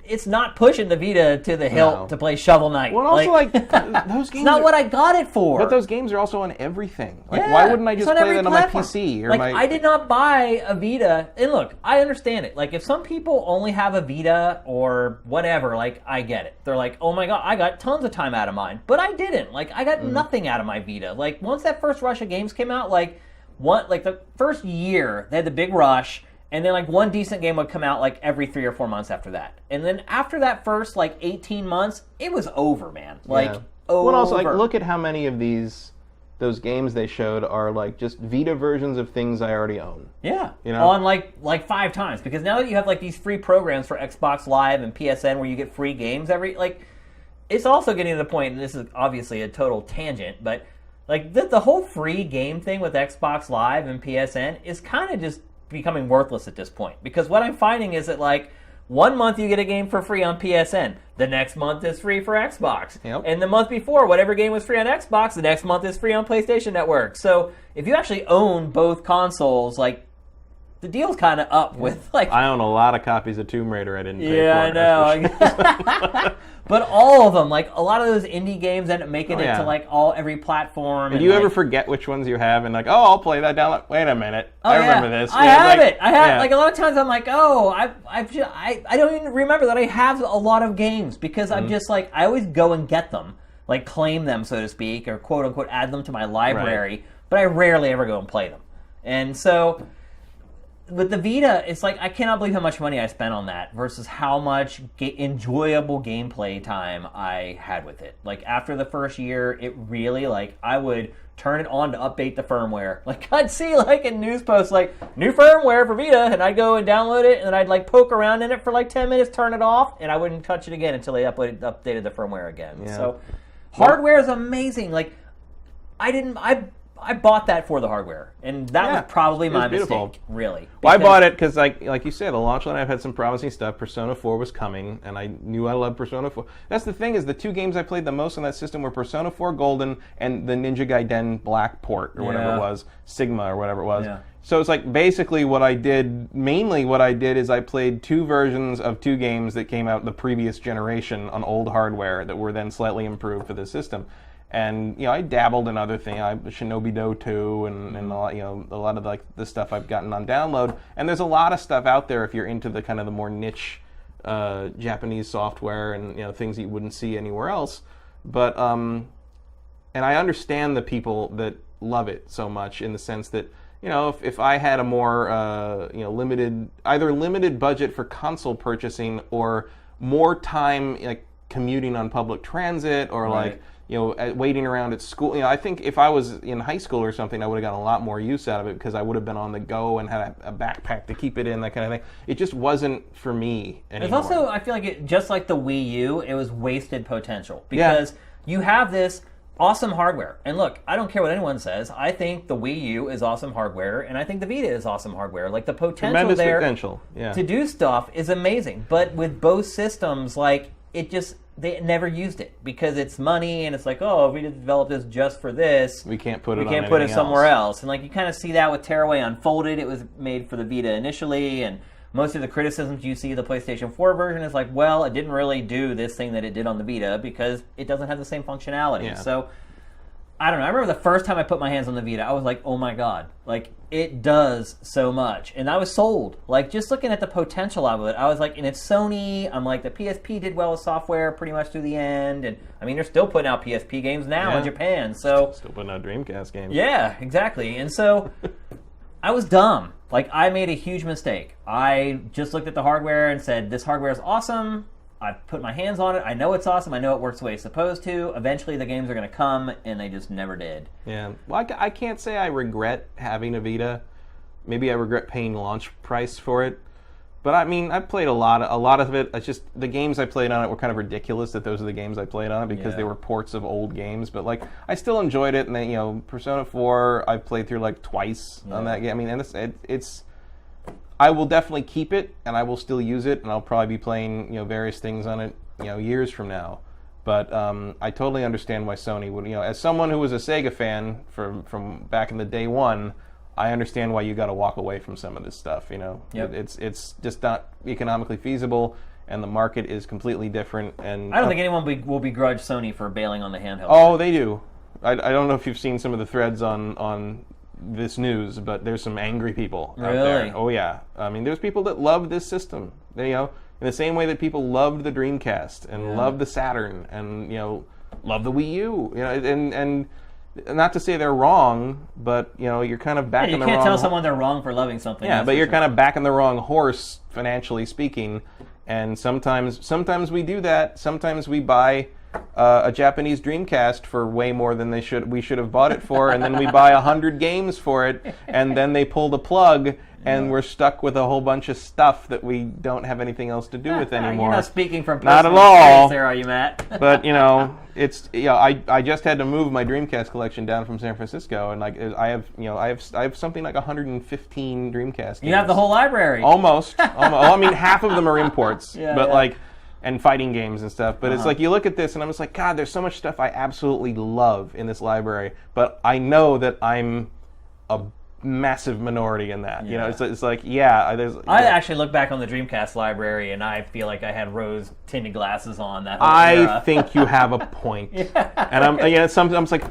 it's not pushing the Vita to the hilt to play Shovel Knight. Well, also, those games. It's not what I got it for. But those games are also on everything. Why wouldn't I just play that on my PC? Or I did not buy a Vita. And look, I understand it. Like, if some people only have a Vita or whatever, I get it. They're like, oh my God, I got tons of time out of mine. But I didn't. I got nothing out of my Vita. Once that first rush of games came out, the first year, they had the big rush. And then, one decent game would come out, every 3 or 4 months after that. And then after that first, 18 months, it was over, man. Over. Well, also, look at how many of those games they showed are, just Vita versions of things I already own. Yeah. On, 5 times. Because now that you have, these free programs for Xbox Live and PSN where you get free games it's also getting to the point, and this is obviously a total tangent, but, the whole free game thing with Xbox Live and PSN is kind of just becoming worthless at this point, because what I'm finding is that 1 month you get a game for free on PSN, the next month is free for Xbox, and the month before, whatever game was free on Xbox, the next month is free on PlayStation Network. So if you actually own both consoles, the deal's kind of up with I own a lot of copies of Tomb Raider I didn't pay for. Yeah, I know. But all of them, a lot of those indie games end up making it to every platform. Do you ever forget which ones you have and I'll play that down? Wait a minute, I remember this. I have it. I have a lot of times I'm I don't even remember that I have a lot of games because I'm just I always go and get them, claim them, so to speak, or quote unquote add them to my library, but I rarely ever go and play them. And so with the Vita, it's I cannot believe how much money I spent on that versus how much enjoyable gameplay time I had with it. After the first year, it really, I would turn it on to update the firmware. I'd see, in news posts, new firmware for Vita, and I'd go and download it, and then I'd, poke around in it for, 10 minutes, turn it off, and I wouldn't touch it again until they updated the firmware again. Yeah. So, hardware is amazing. I bought that for the hardware, and that was probably my mistake, really. Well, I bought it because, like you said, the launch lineup had some promising stuff. Persona 4 was coming, and I knew I loved Persona 4. That's the thing, is the 2 games I played the most on that system were Persona 4 Golden and the Ninja Gaiden Black port, or whatever it was, Sigma, or whatever it was. Yeah. So it's basically what I did is I played 2 versions of 2 games that came out the previous generation on old hardware that were then slightly improved for the system. And I dabbled in other things, Shinobi Do 2, and a lot of the stuff I've gotten on download. And there's a lot of stuff out there if you're into the kind of the more niche Japanese software and things that you wouldn't see anywhere else. But and I understand the people that love it so much, in the sense that if I had a more limited budget for console purchasing, or more time commuting on public transit, or waiting around at school. I think if I was in high school or something, I would have gotten a lot more use out of it because I would have been on the go and had a backpack to keep it in, that kind of thing. It just wasn't for me anymore. It's also, I feel like just like the Wii U, it was wasted potential because you have this awesome hardware. And look, I don't care what anyone says. I think the Wii U is awesome hardware, and I think the Vita is awesome hardware. Like the potential Tremendous there potential. to do stuff is amazing. But with both systems, like they never used it because it's money, and it's like, oh, if we just developed this just for this, we can't put it somewhere else. And like you kind of see that with Tearaway Unfolded. It was made for the Vita initially, and most of the criticisms you see of the PlayStation 4 version is like, well, it didn't really do this thing that it did on the Vita because it doesn't have the same functionality. Yeah. So I don't know. I remember the first time I put my hands on the Vita, I was like, oh my God, like it does so much. And I was sold. Like just looking at the potential of it, I was like, and it's Sony. I'm like, the PSP did well with software pretty much through the end. And I mean, they're still putting out PSP games now in Japan. So still putting out Dreamcast games. Yeah, exactly. And so I was dumb. Like I made a huge mistake. I just looked at the hardware and said, this hardware is awesome. I put my hands on it. I know it's awesome. I know it works the way it's supposed to. Eventually, the games are going to come, and they just never did. Yeah. Well, I can't say I regret having a Vita. Maybe I regret paying launch price for it. But I mean, I played a lot of it. It's just the games I played on it were kind of ridiculous that those are the games I played on it because they were ports of old games. But like, I still enjoyed it. And then, Persona 4, I played through like twice on that game. I mean, and it's I will definitely keep it, and I will still use it, and I'll probably be playing, various things on it, years from now. But I totally understand why Sony would, as someone who was a Sega fan from back in the day one, I understand why you got to walk away from some of this stuff. Yep. It's just not economically feasible, and the market is completely different. And I don't think anyone will begrudge Sony for bailing on the handheld. Oh, they do. I don't know if you've seen some of the threads on this news, but there's some angry people out there. Oh yeah, I mean, there's people that love this system. They, in the same way that people loved the Dreamcast and loved the Saturn and love the Wii U. And not to say they're wrong, but you're kind of back in the wrong. You can't tell someone they're wrong for loving something. Yeah, but you're kind of back in the wrong horse financially speaking. And sometimes we do that. Sometimes we buy a Japanese Dreamcast for way more than we should have bought it for, and then we buy 100 games for it, and then they pull the plug, and we're stuck with a whole bunch of stuff that we don't have anything else to do with anymore. You're not speaking from not personal at all. experience there, are you, Matt? But it's I just had to move my Dreamcast collection down from San Francisco, and like I have something like 115 Dreamcast games. You have the whole library. Almost. I mean, half of them are imports, and fighting games and stuff. But it's like you look at this, and I'm just like, God, there's so much stuff I absolutely love in this library, but I know that I'm a massive minority in that. It's like, I actually look back on the Dreamcast library, and I feel like I had rose tinted glasses on that whole I era. think you have a point. And I'm like,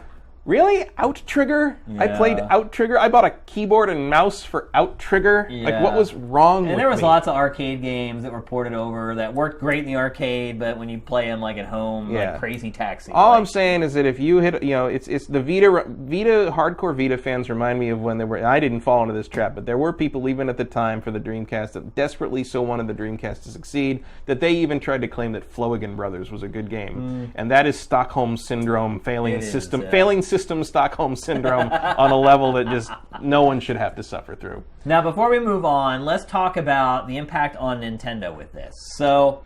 really? Outrigger? Yeah. I played Outrigger? I bought a keyboard and mouse for Outrigger? Yeah. Like, what was wrong with me? And there was lots of arcade games that were ported over that worked great in the arcade, but when you play them like at home, like Crazy Taxi. All I'm saying is that if you hit, it's the Vita, hardcore Vita fans remind me of when there were, I didn't fall into this trap, but there were people even at the time for the Dreamcast that desperately so wanted the Dreamcast to succeed that they even tried to claim that Flanagan Brothers was a good game. And that is Stockholm Syndrome, failing system Stockholm Syndrome on a level that just no one should have to suffer through. Now, before we move on, let's talk about the impact on Nintendo with this. So,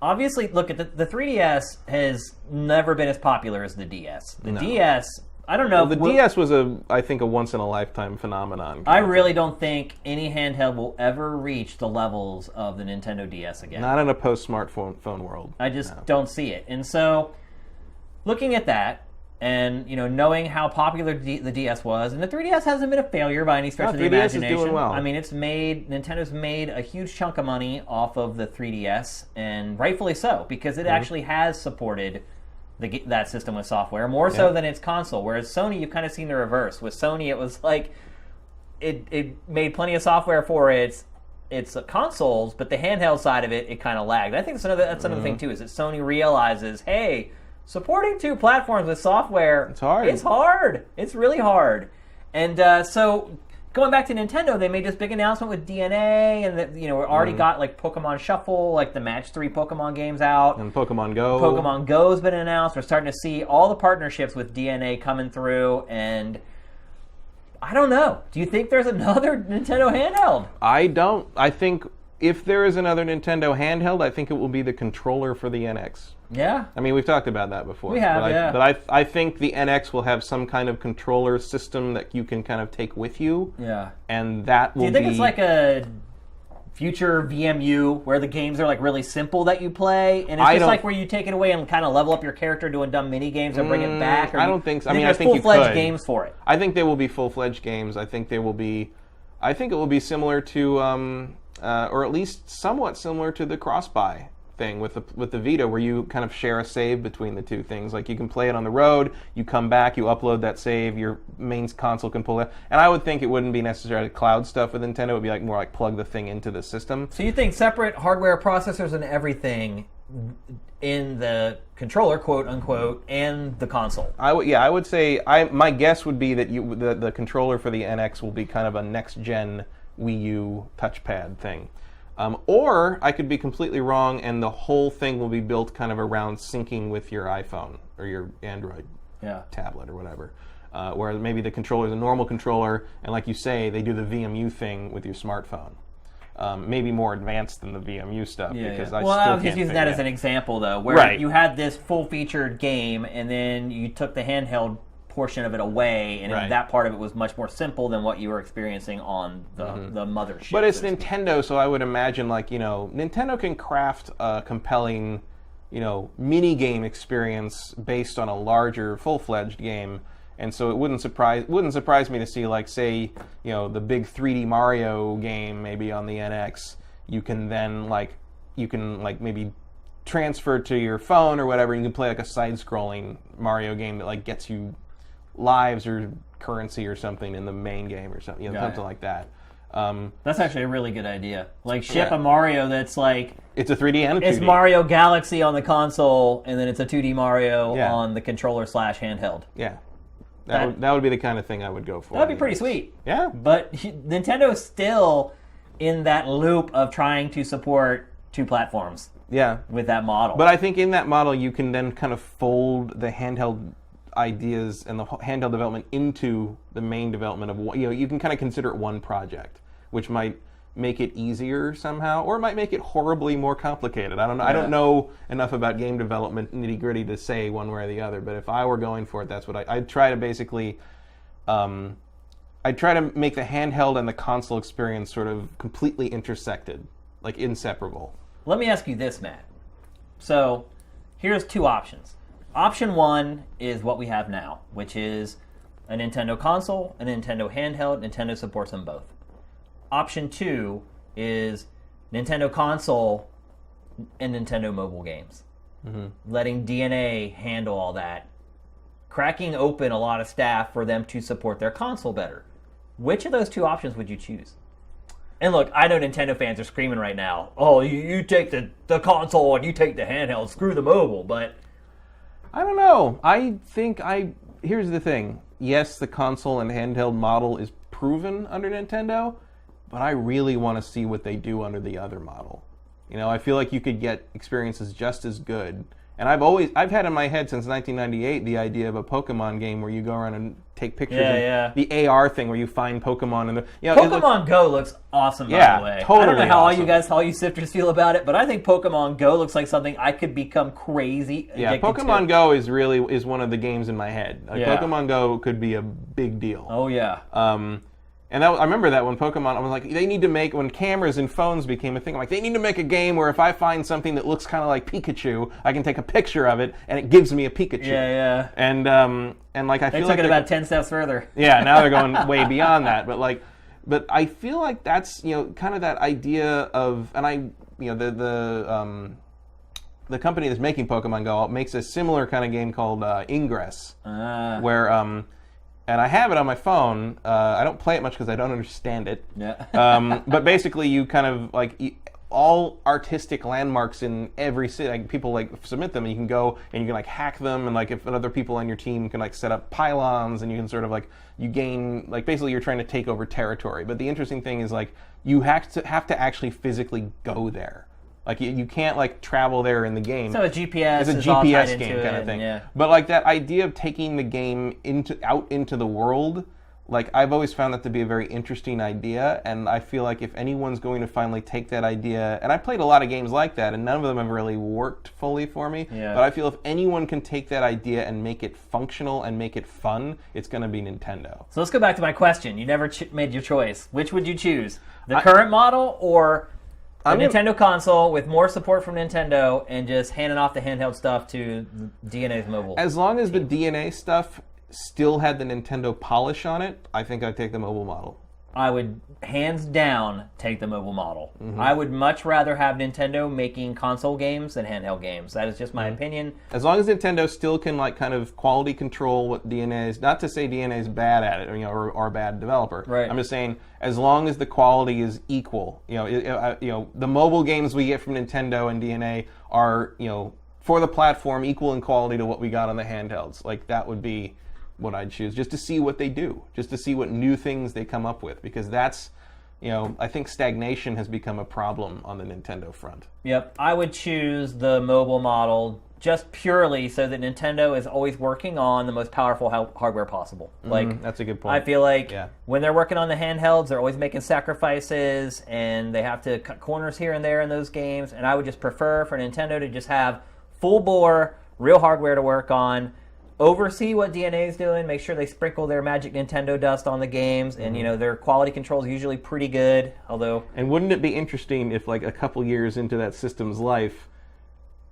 obviously, look, at the 3DS has never been as popular as the DS. The DS, I don't know. Well, the DS was, I think, a once-in-a-lifetime phenomenon. I really don't think any handheld will ever reach the levels of the Nintendo DS again. Not in a post-smartphone world. I just don't see it. And so, looking at that, and knowing how popular the DS was, and the 3DS hasn't been a failure by any stretch of the imagination. 3DS is doing well. I mean, Nintendo's made a huge chunk of money off of the 3DS, and rightfully so, because it actually has supported that system with software more so than its console. Whereas Sony, you've kind of seen the reverse. With Sony, it was like it made plenty of software for its consoles, but the handheld side of it kind of lagged. I think that's another thing too, is that Sony realizes, hey, supporting two platforms with software, it's hard. It's hard. It's really hard. And so, going back to Nintendo, they made this big announcement with DNA, and that we already got like Pokemon Shuffle, like the Match 3 Pokemon games out. And Pokemon Go. Pokemon Go's been announced. We're starting to see all the partnerships with DNA coming through, and I don't know. Do you think there's another Nintendo handheld? I don't. I think if there is another Nintendo handheld, I think it will be the controller for the NX. Yeah. I mean, we've talked about that before. We have, But I think the NX will have some kind of controller system that you can kind of take with you. Yeah. And that will be... Do you think it's like a future VMU where the games are like really simple that you play, and it's just like where you take it away and kind of level up your character doing dumb mini games and bring it back? I don't think so. I think full-fledged games for it. I think they will be full-fledged games. I think it will be similar to, or at least somewhat similar to the cross-buy thing with the Vita, where you kind of share a save between the two things. Like you can play it on the road, you come back, you upload that save, your main console can pull it. And I would think it wouldn't be necessarily cloud stuff with Nintendo. It would be like more like plug the thing into the system. So you think separate hardware, processors, and everything in the controller, quote unquote, and the console? I would say my guess would be that the controller for the NX will be kind of a next gen Wii U touchpad thing. Or I could be completely wrong, and the whole thing will be built kind of around syncing with your iPhone or your Android tablet or whatever. Where maybe the controller is a normal controller, and like you say, they do the VMU thing with your smartphone. Maybe more advanced than the VMU stuff. Because I was just using that as an example, though, where you had this full-featured game, and then you took the handheld portion of it away, and that part of it was much more simple than what you were experiencing on the mothership. But it's Nintendo, so I would imagine Nintendo can craft a compelling, mini game experience based on a larger, full-fledged game, and so it wouldn't surprise me to see the big 3D Mario game maybe on the NX. You can then maybe transfer to your phone or whatever. You can play like a side-scrolling Mario game that gets you lives or currency or something in the main game or something, something like that. That's actually a really good idea. Ship a Mario that's it's a 3D and a 2D. It's Mario Galaxy on the console, and then it's a 2D Mario on the controller / handheld. Yeah. That would be the kind of thing I would go for. That would be pretty sweet. Yeah. But Nintendo's still in that loop of trying to support two platforms. Yeah. With that model. But I think in that model you can then kind of fold the handheld ideas and the handheld development into the main development of you can kind of consider it one project, which might make it easier somehow, or it might make it horribly more complicated. I don't know. I don't know enough about game development nitty gritty to say one way or the other. But if I were going for it, that's what I'd try to basically. I'd try to make the handheld and the console experience sort of completely intersected, like inseparable. Let me ask you this, Matt. So, here's two options. Option one is what we have now, which is a Nintendo console, a Nintendo handheld. Nintendo supports them both. Option two is Nintendo console and Nintendo mobile games. Mm-hmm. Letting DNA handle all that. Cracking open a lot of staff for them to support their console better. Which of those two options would you choose? And look, I know Nintendo fans are screaming right now, oh, you take the console and you take the handheld, screw the mobile, but... I don't know. Here's the thing. Yes, the console and handheld model is proven under Nintendo, but I really want to see what they do under the other model. I feel like you could get experiences just as good. And I've had in my head since 1998 the idea of a Pokemon game where you go around and take pictures. The AR thing where you find Pokemon and Pokemon Go looks awesome. By the way, totally. I don't know how awesome. all you sifters feel about it, but I think Pokemon Go looks like something I could become crazy addicted Pokemon to. Go is one of the games in my head. Pokemon Go could be a big deal. Oh yeah. And I remember that when Pokemon, I was like, when cameras and phones became a thing, I'm like, they need to make a game where if I find something that looks kind of like Pikachu, I can take a picture of it and it gives me a Pikachu. Yeah. And I feel like they took it about 10 steps further. Yeah, now they're going way beyond that. But I feel like that's kind of that idea of, and the company that's making Pokemon Go makes a similar kind of game called Ingress, where. And I have it on my phone. I don't play it much because I don't understand it. Yeah. But basically, you kind of all artistic landmarks in every city. Like, people like submit them, and you can go and you can like hack them, and like if other people on your team can like set up pylons, and you can sort of like you gain like basically you're trying to take over territory. But the interesting thing is like you have to actually physically go there. Like you can't like travel there in the game. So a GPS it's a is all tied GPS into game it, kind of thing. yeah. But like that idea of taking the game out into the world, like I've always found that to be a very interesting idea, and I feel like if anyone's going to finally take that idea, and I played a lot of games like that, and none of them have really worked fully for me. Yeah. But I feel if anyone can take that idea and make it functional and make it fun, it's going to be Nintendo. So let's go back to my question. You never made your choice. Which would you choose? The current model or the Nintendo console with more support from Nintendo and just handing off the handheld stuff to DNA's mobile? As long as the DNA stuff still had the Nintendo polish on it, I think I'd take the mobile model. I would hands down take the mobile model. I would much rather have Nintendo making console games than handheld games. That is just my opinion. As long as Nintendo still can like kind of quality control what DNA is, not to say DNA is bad at it, or a bad developer. Right. I'm just saying as long as the quality is equal. The mobile games we get from Nintendo and DNA are for the platform equal in quality to what we got on the handhelds. Like that would be what I'd choose, just to see what they do, just to see what new things they come up with, because that's, I think stagnation has become a problem on the Nintendo front. Yep, I would choose the mobile model just purely so that Nintendo is always working on the most powerful hardware possible. Like that's a good point. I feel like when they're working on the handhelds, they're always making sacrifices, and they have to cut corners here and there in those games, and I would just prefer for Nintendo to just have full bore, real hardware to work on, oversee what DNA is doing, make sure they sprinkle their magic Nintendo dust on the games, and their quality control is usually pretty good. Although, and wouldn't it be interesting if, like, a couple years into that system's life,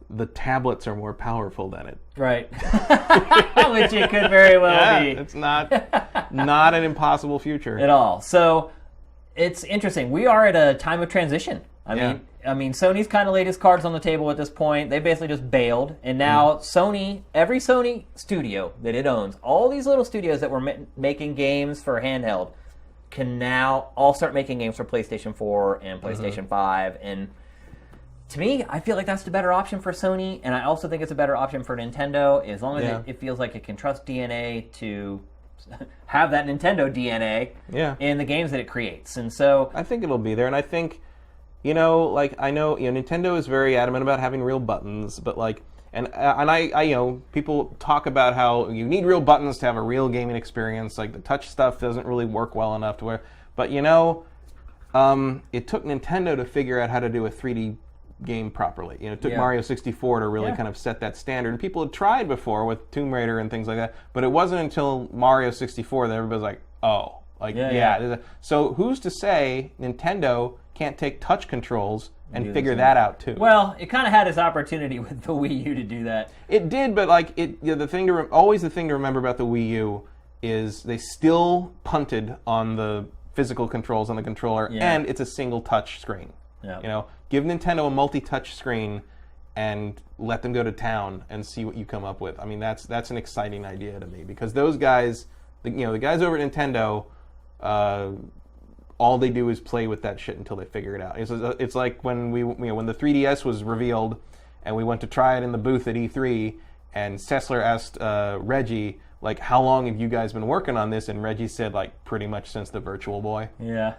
the tablets are more powerful than it? Right, which it could very well be. It's not an impossible future at all. So it's interesting. We are at a time of transition. I mean, Sony's kind of laid its cards on the table at this point. They basically just bailed, and now Sony, every Sony studio that it owns, all these little studios that were making games for handheld, can now all start making games for PlayStation 4 and PlayStation 5. And to me, I feel like that's the better option for Sony, and I also think it's a better option for Nintendo, as long as it feels like it can trust DNA to have that Nintendo DNA in the games that it creates. And so I think it'll be there, and I think, I know, Nintendo is very adamant about having real buttons, but and I people talk about how you need real buttons to have a real gaming experience. Like the touch stuff doesn't really work well enough to where, but it took Nintendo to figure out how to do a 3D game properly. It took Mario 64 to really kind of set that standard. And people had tried before with Tomb Raider and things like that, but it wasn't until Mario 64 that everybody's like, oh, So who's to say Nintendo can't take touch controls and figure that out too? Well, it kind of had its opportunity with the Wii U to do that. It did, but the thing to remember about the Wii U is they still punted on the physical controls on the controller, and it's a single touch screen. Yeah. Give Nintendo a multi-touch screen and let them go to town and see what you come up with. I mean, that's an exciting idea to me, because those guys, the guys over at Nintendo, all they do is play with that shit until they figure it out. It's like when when the 3DS was revealed, and we went to try it in the booth at E3, and Sessler asked Reggie, like, how long have you guys been working on this? And Reggie said, like, pretty much since the Virtual Boy. Yeah.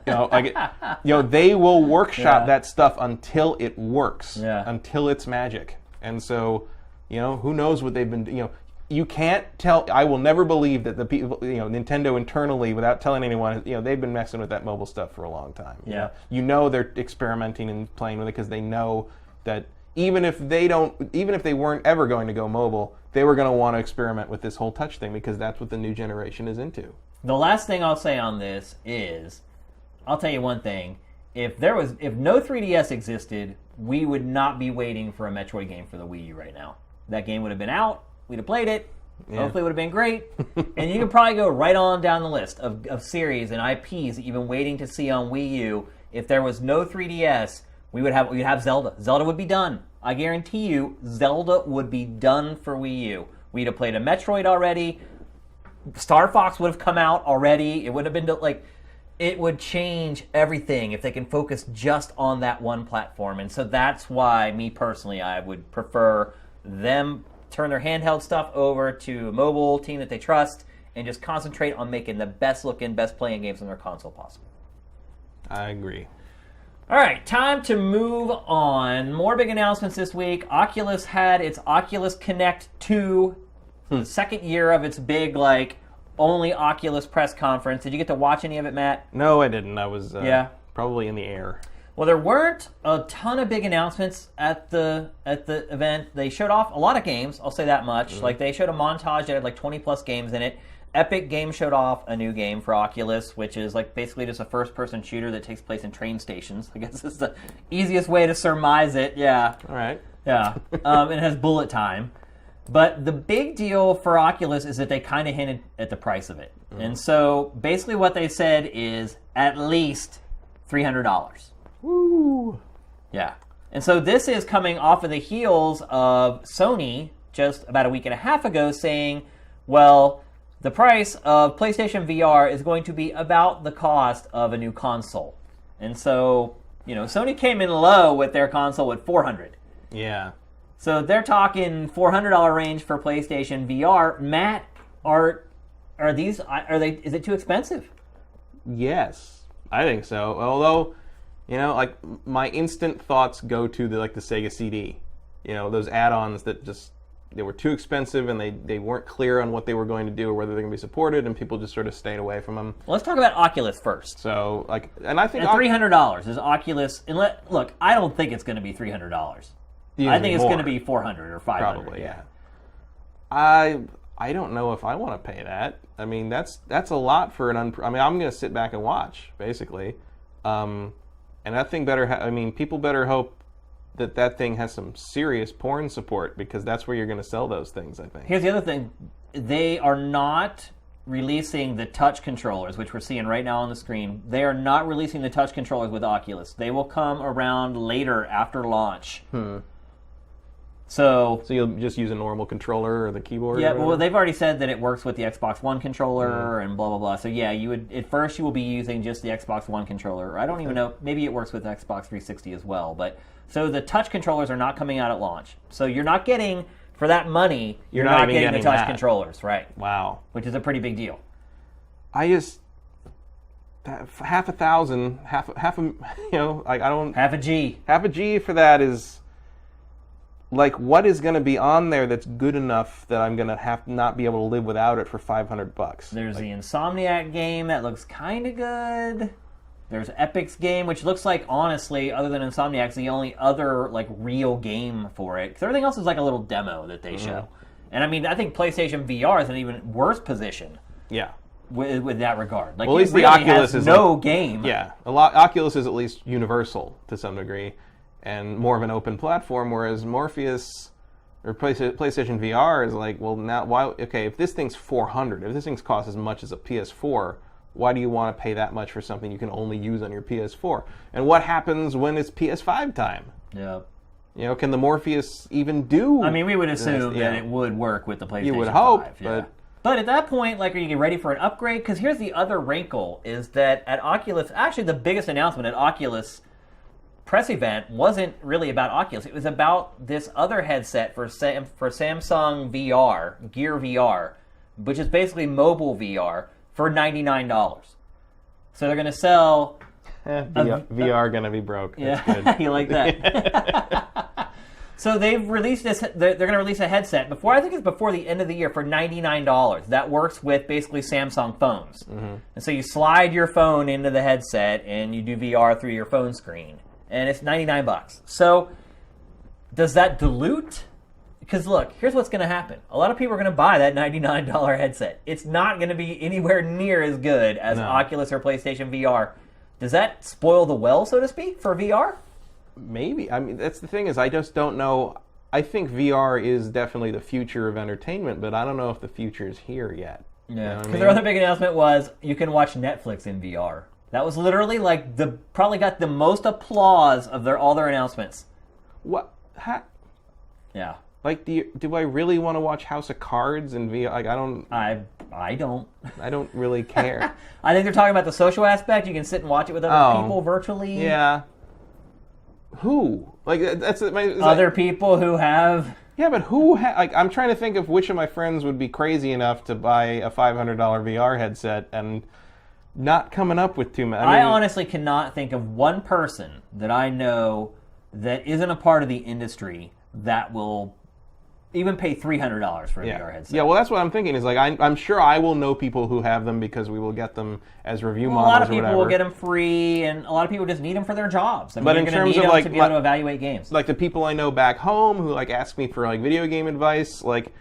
They will workshop that stuff until it works, until it's magic. And so, who knows what they've been, you can't tell. I will never believe that the people, Nintendo internally, without telling anyone, they've been messing with that mobile stuff for a long time. Yeah. They're experimenting and playing with it because they know that even if they weren't ever going to go mobile, they were going to want to experiment with this whole touch thing, because that's what the new generation is into. The last thing I'll say on this is, I'll tell you one thing. If no 3DS existed, we would not be waiting for a Metroid game for the Wii U right now. That game would have been out. We'd have played it. Hopefully it would have been great. And you could probably go right on down the list of series and IPs that you've been waiting to see on Wii U. If there was no 3DS, we'd have Zelda. Zelda would be done. I guarantee you, Zelda would be done for Wii U. We'd have played a Metroid already. Star Fox would have come out already. It would have been it would change everything if they can focus just on that one platform. And so that's why, me personally, I would prefer them turn their handheld stuff over to a mobile team that they trust and just concentrate on making the best looking, best playing games on their console possible. I agree. All right, time to move on. More big announcements this week. Oculus had its Oculus Connect 2, the second year of its big, only Oculus press conference. Did you get to watch any of it, Matt? No, I didn't. I was probably in the air. Well, there weren't a ton of big announcements at the event. They showed off a lot of games, I'll say that much. Mm-hmm. They showed a montage that had 20-plus games in it. Epic Games showed off a new game for Oculus, which is basically just a first-person shooter that takes place in train stations. I guess it's the easiest way to surmise it, yeah. All right. Yeah. It has bullet time. But the big deal for Oculus is that they kind of hinted at the price of it. And so basically what they said is at least $300. Woo! Yeah. And so this is coming off of the heels of Sony just about a week and a half ago saying, well, the price of PlayStation VR is going to be about the cost of a new console. And so, Sony came in low with their console at $400. Yeah. So they're talking $400 range for PlayStation VR. Matt, is it too expensive? Yes, I think so. Although, my instant thoughts go to the Sega CD. Those add-ons that they were too expensive and they weren't clear on what they were going to do or whether they're going to be supported, and people just sort of stayed away from them. Well, let's talk about Oculus first. So, and I think $300 is Oculus. And look, I don't think it's going to be $300. I think it's going to be $400 or $500. Probably, yeah. I don't know if I want to pay that. I mean, that's a lot for I'm going to sit back and watch, basically. And that thing people better hope that thing has some serious porn support, because that's where you're going to sell those things, I think. Here's the other thing. They are not releasing the touch controllers, which we're seeing right now on the screen. They are not releasing the touch controllers with Oculus. They will come around later after launch. So you'll just use a normal controller or the keyboard? Yeah, well, they've already said that it works with the Xbox One controller and blah, blah, blah. So yeah, at first you will be using just the Xbox One controller. I don't even know, maybe it works with Xbox 360 as well. But so the touch controllers are not coming out at launch. So you're not getting, for that money, you're not getting the touch controllers, right? Wow. Which is a pretty big deal. Half a G for that is... what is going to be on there that's good enough that I'm going to not be able to live without it for $500? There's the Insomniac game that looks kind of good. There's Epic's game, which looks like, honestly, other than Insomniac's, the only other real game for it. Because everything else is a little demo that they show. And I think PlayStation VR is in an even worse position. Yeah. With that regard. Well, at least the Oculus is no game. Yeah. Oculus is at least universal to some degree, and more of an open platform, whereas Morpheus or PlayStation VR is now why? Okay, if this thing's $400, if this thing costs as much as a PS4, why do you want to pay that much for something you can only use on your PS4? And what happens when it's PS5 time? Yeah. Can the Morpheus even do? We would assume that it would work with the PlayStation 5. You would hope, yeah. But at that point, are you getting ready for an upgrade? Because here's the other wrinkle, is that at Oculus, actually the biggest announcement at Oculus press event wasn't really about Oculus. It was about this other headset for Samsung VR, Gear VR, which is basically mobile VR, for $99. So they're going to sell... VR going to be broke. That's good. You like that? So they've released this. They're going to release a headset before the end of the year for $99. That works with basically Samsung phones. And so you slide your phone into the headset and you do VR through your phone screen, and it's $99. So does that dilute? Because look, here's what's going to happen. A lot of people are going to buy that $99 headset. It's not going to be anywhere near as good as Oculus or PlayStation VR. Does that spoil the well, so to speak, for VR? Maybe. That's the thing, is I just don't know. I think VR is definitely the future of entertainment, but I don't know if the future is here yet. Yeah. Because their other big announcement was you can watch Netflix in VR. That was literally probably got the most applause of all their announcements. What? Yeah. Like, do I really want to watch House of Cards in VR? Like, I don't. I don't really care. I think they're talking about the social aspect. You can sit and watch it with other people virtually. Yeah. Who? Like, that's other people who have. Yeah, but who? Like, I'm trying to think of which of my friends would be crazy enough to buy a $500 VR headset and not coming up with too many. I honestly cannot think of one person that I know that isn't a part of the industry that will even pay $300 for a VR headset. Yeah, well, that's what I'm thinking. Is like I'm sure I will know people who have them because we will get them as review models. A lot of or people whatever. will get them free, and a lot of people just need them for their jobs. I mean, but you're in going to terms need of them like to be able to evaluate games. Like the people I know back home who like ask me for like video game advice, like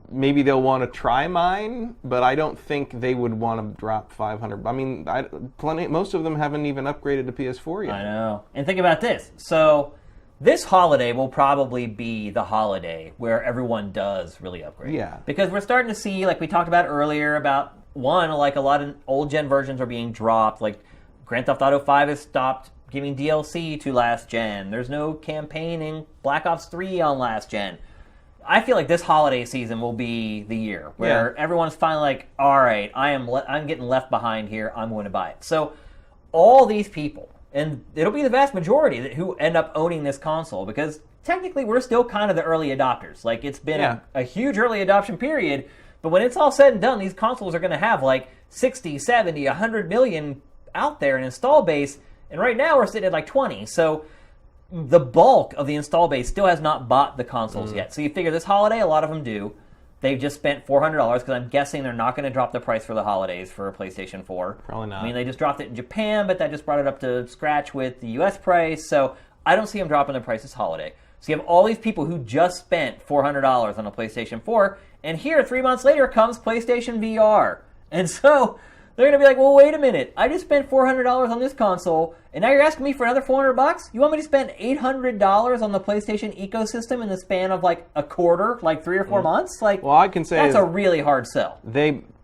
maybe they'll want to try mine, but I don't think they would want to drop $500. I mean, most of them haven't even upgraded to PS4 yet. I know. And think about this. So this holiday will probably be the holiday where everyone does really upgrade. Yeah. Because we're starting to see, like we talked about earlier, about like a lot of old gen versions are being dropped. Like Grand Theft Auto 5 has stopped giving DLC to last gen. There's no campaigning Black Ops 3 on last gen. I feel like this holiday season will be the year where everyone's finally like, all right, I'm getting left behind here. I'm going to buy it. So all these people, and it'll be the vast majority who end up owning this console, because technically we're still kind of the early adopters. Like, it's been a huge early adoption period, but when it's all said and done, these consoles are going to have like 60, 70, 100 million out there in install base, and right now we're sitting at like 20. So the bulk of the install base still has not bought the consoles yet. So you figure this holiday, a lot of them do. They've just spent $400 because I'm guessing they're not going to drop the price for the holidays for a PlayStation 4. Probably not. I mean, they just dropped it in Japan, but that just brought it up to scratch with the US price. So I don't see them dropping the price this holiday. So you have all these people who just spent $400 on a PlayStation 4, and here 3 months later comes PlayStation VR. And so they're going to be like, well, wait a minute. I just spent $400 on this console, and now you're asking me for another $400? You want me to spend $800 on the PlayStation ecosystem in the span of like a quarter, like 3 or 4 months? Like, well, I can say that's a really hard sell.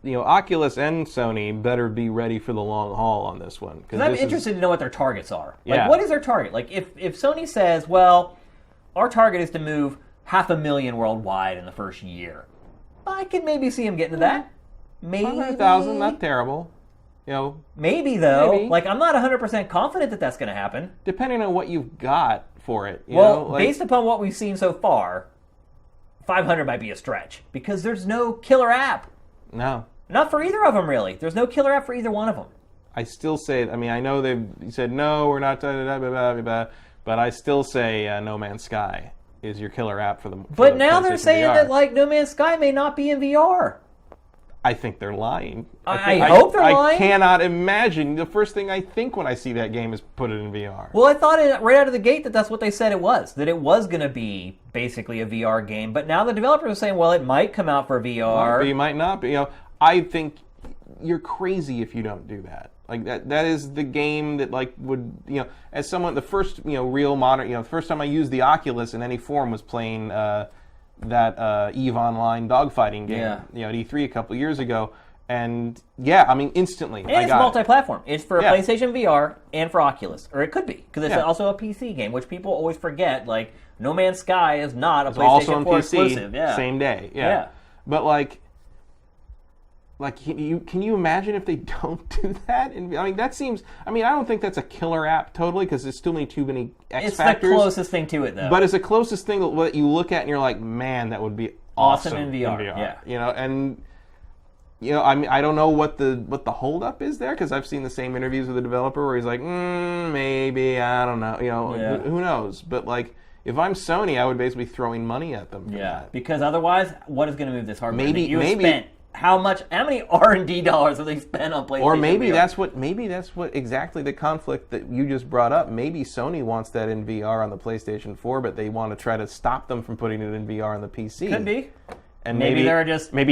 Oculus and Sony better be ready for the long haul on this one. Because I'm interested to know what their targets are. Like, Yeah. what is their target? Like, if Sony says, well, our target is to move 500,000 worldwide in the first year, I could maybe see them getting to that. Maybe 500,000, not terrible. Maybe though. Maybe. Like, I'm not 100% confident that that's going to happen. Depending on what you've got for it. Based upon what we've seen so far, 500 might be a stretch because there's no killer app. No. Not for either of them, really. There's no killer app for either one of them. I still say, I mean, I know they've said, no, we're not, but I still say No Man's Sky is your killer app for the But now they're saying VR. that, like, No Man's Sky may not be in VR. I think they're lying. I hope they're lying. I cannot imagine. The first thing I think when I see that game is put it in VR. Well, I thought right out of the gate that that's what they said it was. That it was going to be basically a VR game. But now the developers are saying, well, it might come out for VR. It might not be. I think you're crazy if you don't do that. Like that is the game that like would, as someone, the first, real modern, the first time I used the Oculus in any form was playing that EVE Online dogfighting game, at E3 a couple years ago. And I mean, instantly. And it's multi-platform. It's for PlayStation VR and for Oculus. Or it could be, because it's also a PC game, which people always forget. Like, No Man's Sky is not a PlayStation 4 exclusive. Same day. Yeah. But can you imagine if they don't do that? And I mean, that seems. I mean, I don't think that's a killer app totally because there's still too many X factors. It's the closest thing to it, though. But it's the closest thing that you look at and you're like, man, that would be awesome in VR. Yeah. I mean, I don't know what the holdup is there because I've seen the same interviews with the developer where he's like, maybe, I don't know, who knows? But like, if I'm Sony, I would basically be throwing money at them. For that. Because otherwise, what is going to move this hardware? Maybe spent how many R&D dollars have they spent on PlayStation? Or maybe VR? that's what exactly the conflict that you just brought up. Maybe Sony wants that in VR on the PlayStation 4, but they want to try to stop them from putting it in VR on the PC. Could be. And maybe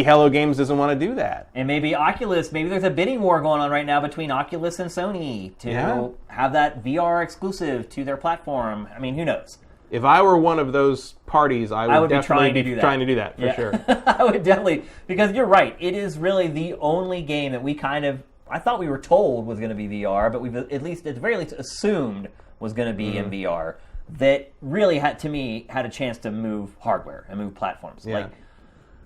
Hello Games doesn't want to do that. And maybe Oculus, maybe there's a bidding war going on right now between Oculus and Sony to have that VR exclusive to their platform. I mean, who knows? If I were one of those parties, I would definitely be trying to do that, for sure. I would definitely, because you're right, it is really the only game that I thought we were told was going to be VR, but we've at the very least assumed was going to be in VR. that really had a chance to move hardware and move platforms. Yeah. Like,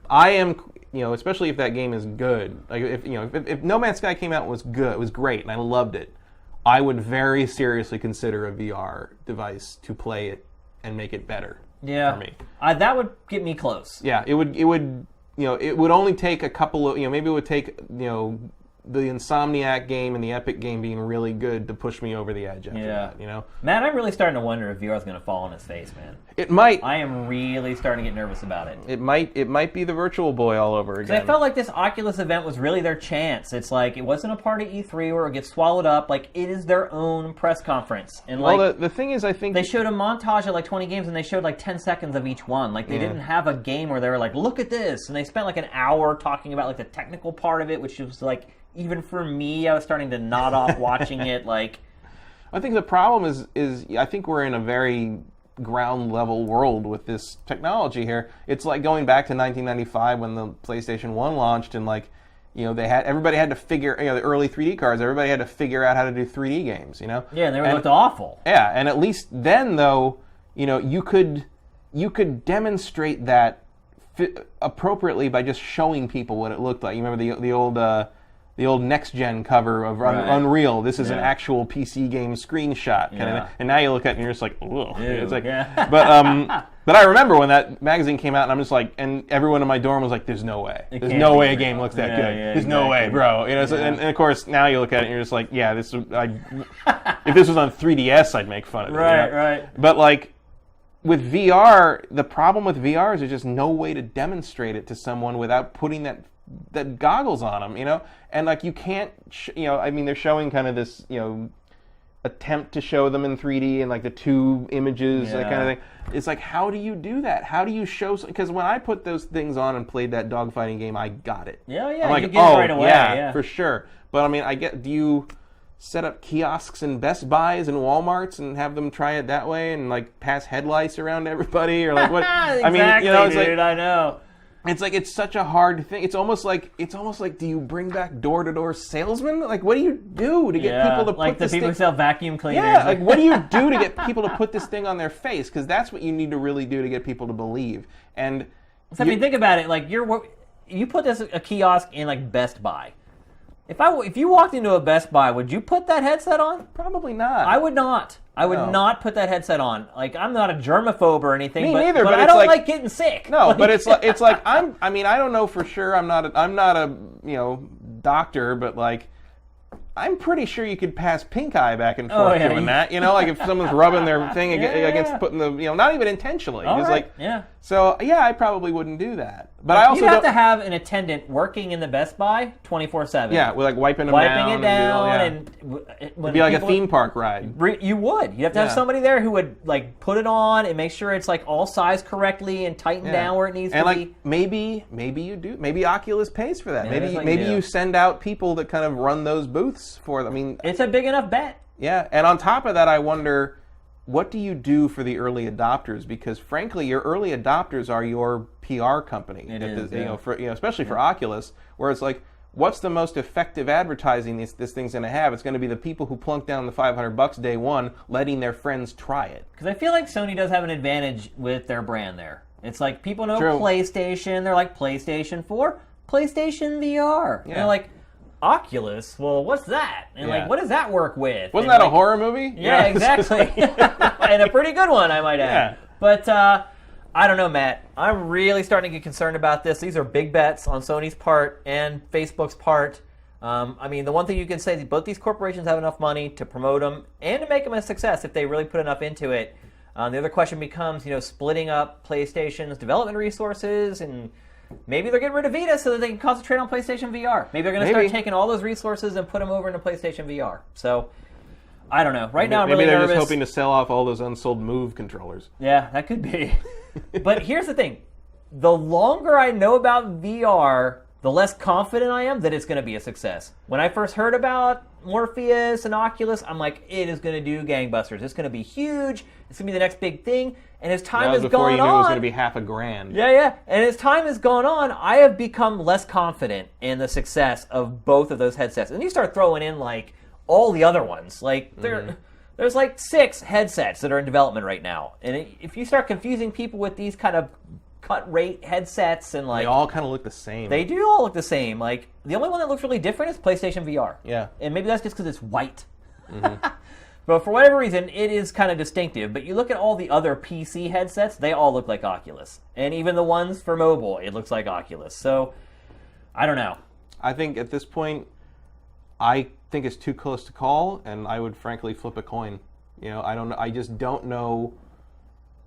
I am, especially if that game is good. Like if No Man's Sky came out and was good, it was great, and I loved it, I would very seriously consider a VR device to play it and make it better. Yeah, for me. That would get me close. Yeah, it would. It would only take a couple of. Maybe it would take. The Insomniac game and the Epic game being really good to push me over the edge after that. Matt, I'm really starting to wonder if VR is going to fall on its face, man. It might. I am really starting to get nervous about it. It might be the Virtual Boy all over again. I felt like this Oculus event was really their chance. It's like, it wasn't a part of E3 where it gets swallowed up. Like, it is their own press conference. And the thing is, I think they showed a montage of like 20 games, and they showed like 10 seconds of each one. Like, they didn't have a game where they were like, look at this. And they spent like an hour talking about like the technical part of it, which was like, even for me, I was starting to nod off watching it. Like, I think the problem is I think we're in a very ground level world with this technology here. It's like going back to 1995 when the PlayStation 1 launched, and everybody had to figure, the early 3D cards, everybody had to figure out how to do 3D games, Yeah, and they looked awful. Yeah, and at least then though, you could demonstrate that appropriately by just showing people what it looked like. You remember the old next-gen cover of Unreal. This is an actual PC game screenshot. And now you look at it and you're just like, ugh. It's like, but I remember when that magazine came out, and I'm just like, and everyone in my dorm was like, there's no way. There's no way a game looks that good. There's no way, bro. And of course, now you look at it and you're just like, yeah, if this was on 3DS, I'd make fun of it. Right. But like, with VR, the problem with VR is there's just no way to demonstrate it to someone without putting that goggles on them, and like you can't, they're showing kind of this, attempt to show them in 3D and like the two images, that kind of thing. It's like, how do you do that? How do you show? Because when I put those things on and played that dogfighting game, I got it. Yeah, I'm like, you get it right away. Yeah, for sure. But I mean, do you set up kiosks in Best Buys and Walmarts and have them try it that way and like pass headlights around everybody, or like what? Exactly, it's dude, like, I know. It's like, it's such a hard thing. It's almost like, do you bring back door-to-door salesmen? Like, what do you do to get people to put like the people who sell vacuum cleaners. Yeah, like what do you do to get people to put this thing on their face? Because that's what you need to really do to get people to believe. And so, think about it. Like, you put a kiosk in like Best Buy. If you walked into a Best Buy, would you put that headset on? Probably not. I would not. I would not put that headset on. Like, I'm not a germaphobe or anything. Me neither. But I don't like getting sick. No, but it's like I don't know for sure. I'm not a doctor, but like, I'm pretty sure you could pass pink eye back and forth doing that. Like if someone's rubbing their thing against putting the, not even intentionally. So I probably wouldn't do that. But I also you'd have to have an attendant working in the Best Buy 24/7. Yeah, with like wiping it down, and it'd be like a theme park ride. You would. You'd have to have somebody there who would like put it on and make sure it's like all sized correctly and tighten down where it needs to be. Maybe you do. Maybe Oculus pays for that. Yeah, maybe you send out people that kind of run those booths for them. I mean, it's a big enough bet. Yeah, and on top of that, I wonder, what do you do for the early adopters? Because frankly, your early adopters are your PR company. Especially for Oculus, where it's like, what's the most effective advertising this thing's going to have? It's going to be the people who plunk down the $500 day one, letting their friends try it. Because I feel like Sony does have an advantage with their brand there. It's like, people know True. PlayStation. They're like, PlayStation 4, PlayStation VR. Yeah. They're like, Oculus? Well, what's that? And like, what does that work with? Wasn't that a horror movie? Yeah, exactly. And a pretty good one, I might add. Yeah. But I don't know, Matt. I'm really starting to get concerned about this. These are big bets on Sony's part and Facebook's part. The one thing you can say is both these corporations have enough money to promote them and to make them a success if they really put enough into it. The other question becomes, splitting up PlayStation's development resources, and maybe they're getting rid of Vita so that they can concentrate on PlayStation VR. Maybe they're going to start taking all those resources and put them over into PlayStation VR. So, I don't know. Right now, I'm really nervous. Maybe they're just hoping to sell off all those unsold Move controllers. Yeah, that could be. But here's the thing. The longer I know about VR, the less confident I am that it's going to be a success. When I first heard about Morpheus and Oculus, I'm like, it is going to do gangbusters. It's going to be huge. It's going to be the next big thing. And as time has gone on... before you knew it was going to be $500,000. Yeah. And as time has gone on, I have become less confident in the success of both of those headsets. And you start throwing in, like, all the other ones. Like, There's like 6 headsets that are in development right now. And if you start confusing people with these kind of cut rate headsets and like... They all kind of look the same. They do all look the same. Like, the only one that looks really different is PlayStation VR. Yeah. And maybe that's just because it's white. But for whatever reason, it is kind of distinctive. But you look at all the other PC headsets, they all look like Oculus. And even the ones for mobile, it looks like Oculus. So, I don't know. I think at this point, I think it's too close to call, and I would frankly flip a coin. You know, I don't know. I just don't know.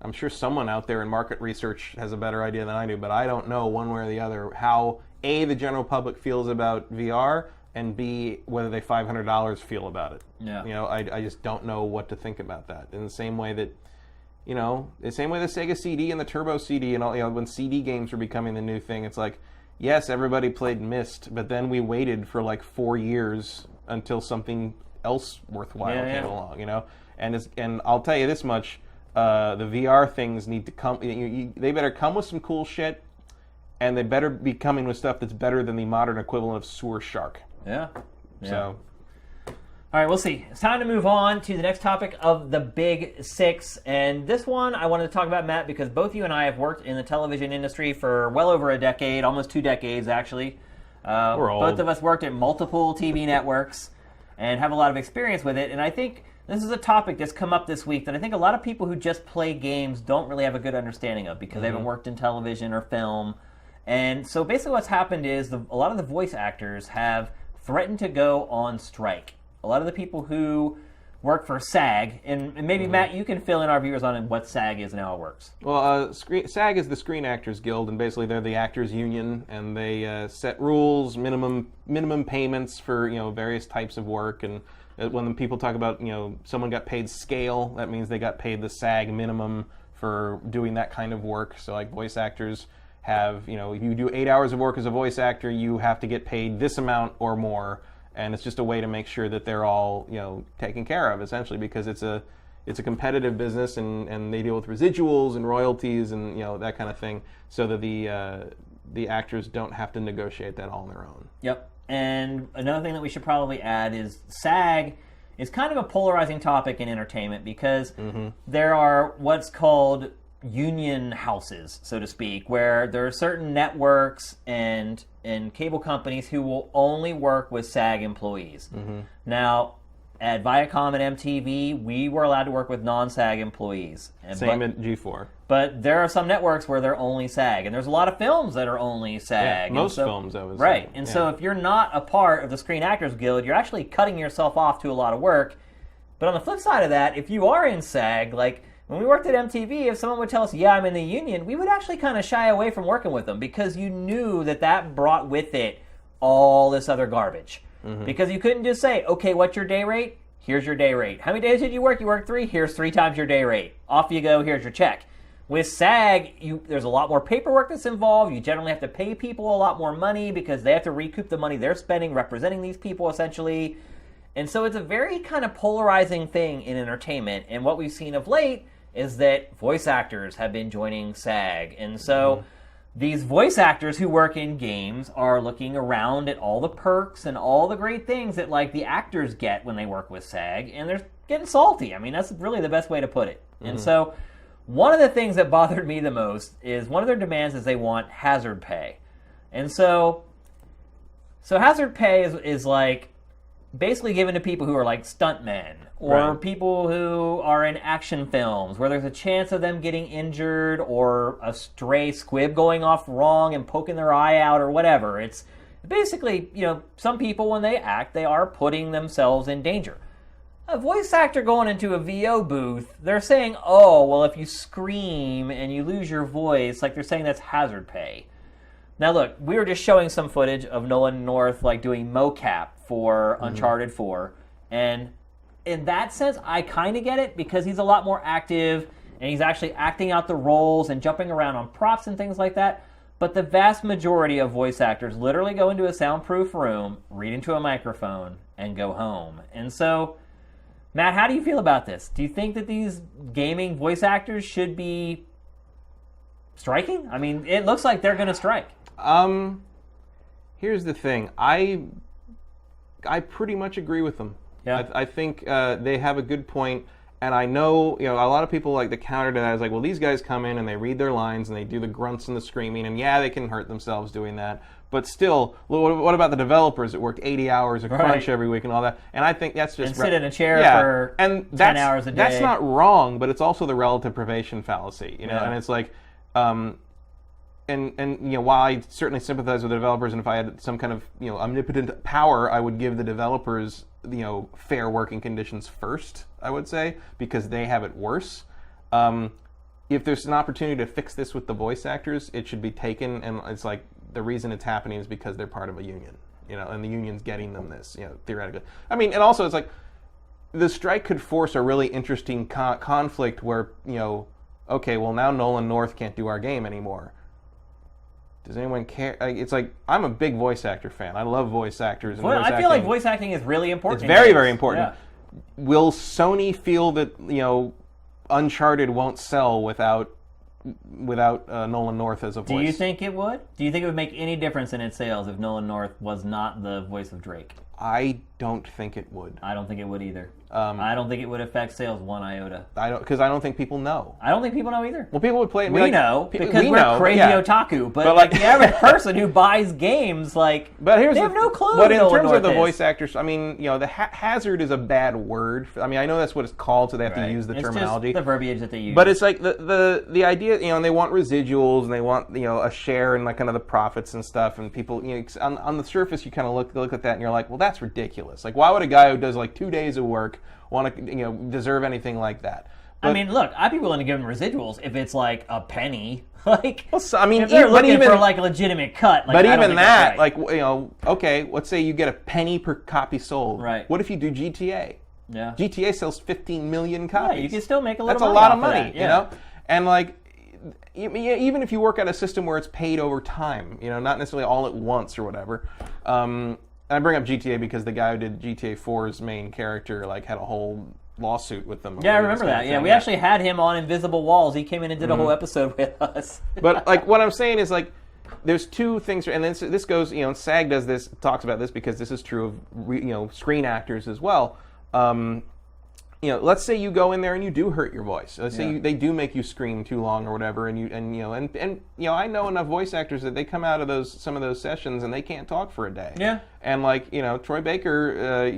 I'm sure someone out there in market research has a better idea than I do, but I don't know one way or the other how A, the general public feels about VR, and B, whether they $500 feel about it. Yeah. You know, I just don't know what to think about that. In the same way that, you know, the same way the Sega CD and the Turbo CD and all, you know, when CD games were becoming the new thing, it's like, yes, everybody played Myst, but then we waited for like 4 years until something else worthwhile came along, you know? And I'll tell you this much, the VR things need to come, they better come with some cool shit, and they better be coming with stuff that's better than the modern equivalent of Sewer Shark. Yeah. So, all right, we'll see. It's time to move on to the next topic of the Big Six. And this one I wanted to talk about, Matt, because both you and I have worked in the television industry for well over a decade, almost 2 decades, actually. We're old. Both of us worked at multiple TV networks and have a lot of experience with it. And I think this is a topic that's come up this week that I think a lot of people who just play games don't really have a good understanding of because they haven't worked in television or film. And so basically what's happened is a lot of the voice actors have threatened to go on strike. A lot of the people who work for SAG, and maybe, Matt, you can fill in our viewers on what SAG is and how it works. well, SAG is the Screen Actors Guild, and basically they're the actors union, and they set rules, minimum payments for, you know, various types of work. And when people talk about, you know, someone got paid scale, that means they got paid the SAG minimum for doing that kind of work. So like voice actors have, you know, if you do 8 hours of work as a voice actor, you have to get paid this amount or more. And it's just a way to make sure that they're all, you know, taken care of, essentially, because it's a competitive business, and they deal with residuals and royalties and, you know, that kind of thing, so that the actors don't have to negotiate that all on their own. Yep. And another thing that we should probably add is SAG is kind of a polarizing topic in entertainment because there are what's called union houses, so to speak, where there are certain networks and cable companies who will only work with SAG employees. Now, at Viacom and MTV, we were allowed to work with non-SAG employees. Same at G4. But there are some networks where they're only SAG, and there's a lot of films that are only SAG. Yeah, most films, I would say. Right, and so if you're not a part of the Screen Actors Guild, you're actually cutting yourself off to a lot of work. But on the flip side of that, if you are in SAG, like when we worked at MTV, if someone would tell us, yeah, I'm in the union, we would actually kind of shy away from working with them because you knew that brought with it all this other garbage. Because you couldn't just say, okay, what's your day rate? Here's your day rate. How many days did you work? You worked 3? Here's 3 times your day rate. Off you go. Here's your check. With SAG, there's a lot more paperwork that's involved. You generally have to pay people a lot more money because they have to recoup the money they're spending representing these people, essentially. And so it's a very kind of polarizing thing in entertainment. And what we've seen of late is that voice actors have been joining SAG. And so these voice actors who work in games are looking around at all the perks and all the great things that, like, the actors get when they work with SAG, and they're getting salty. I mean, that's really the best way to put it. And so one of the things that bothered me the most is one of their demands is they want hazard pay. And so hazard pay is like basically given to people who are like stuntmen or people who are in action films where there's a chance of them getting injured or a stray squib going off wrong and poking their eye out or whatever. It's basically, you know, some people when they act, they are putting themselves in danger. A voice actor going into a VO booth, they're saying, oh, well, if you scream and you lose your voice, like they're saying that's hazard pay. Now, look, we were just showing some footage of Nolan North, like, doing mocap for Uncharted 4, and in that sense, I kind of get it, because he's a lot more active, and he's actually acting out the roles and jumping around on props and things like that, but the vast majority of voice actors literally go into a soundproof room, read into a microphone, and go home. And so, Matt, how do you feel about this? Do you think that these gaming voice actors should be striking? I mean, it looks like they're going to strike. Here's the thing. I pretty much agree with them. Yeah. I think they have a good point. And I know, a lot of people like the counter to that is like, well, these guys come in and they read their lines and they do the grunts and the screaming, and yeah, they can hurt themselves doing that. But still, what about the developers that worked 80 hours of crunch every week and all that? And I think that's just... And sit in a chair for 10 hours a day. That's not wrong, but it's also the relative privation fallacy, And it's like... And while I certainly sympathize with the developers, and if I had some kind of omnipotent power, I would give the developers fair working conditions first, I would say, because they have it worse. If there's an opportunity to fix this with the voice actors, it should be taken, and it's like the reason it's happening is because they're part of a union, and the union's getting them this, theoretically. I mean, and also it's like the strike could force a really interesting conflict where, okay, well now Nolan North can't do our game anymore. Does anyone care? It's like, I'm a big voice actor fan. I love voice actors. And I feel like voice acting is really important. It's very, very important. Yeah. Will Sony feel that, Uncharted won't sell without Nolan North as a voice? Do you think it would? Do you think it would make any difference in its sales if Nolan North was not the voice of Drake? I don't think it would. I don't think it would either. I don't think it would affect sales one iota. Because I don't think people know. I don't think people know either. Well, people would play it. We know because we're crazy otaku. But like the average person who buys games, they have no clue. But in terms of the voice actors, I mean, the hazard is a bad word. I mean, I know that's what it's called, so they have to use the terminology. It's just the verbiage that they use. But it's like the idea, and they want residuals, and they want a share in like kind of the profits and stuff. And people, on the surface, you kind of look at that, and you're like, well, that's ridiculous. Like, why would a guy who does like 2 days of work want to deserve anything like that? But, I mean, look, I'd be willing to give them residuals if it's like a penny. Like, well, so, I mean, if they're looking for like a legitimate cut. Like, but even that, right. Like, okay, let's say you get a penny per copy sold. Right. What if you do GTA? Yeah. GTA sells 15 million copies. Yeah, you can still make a little. That's a lot of money, And like, even if you work out a system where it's paid over time, not necessarily all at once or whatever. I bring up GTA because the guy who did GTA 4's main character had a whole lawsuit with them. Yeah, I remember that. Yeah, we actually had him on Invisible Walls. He came in and did a whole episode with us. But like, what I'm saying is like, there's two things, and then this goes. SAG does this, talks about this because this is true of screen actors as well. Let's say you go in there and you do hurt your voice. Let's say they do make you scream too long or whatever, and I know enough voice actors that they come out of some of those sessions and they can't talk for a day. Yeah. And like Troy Baker,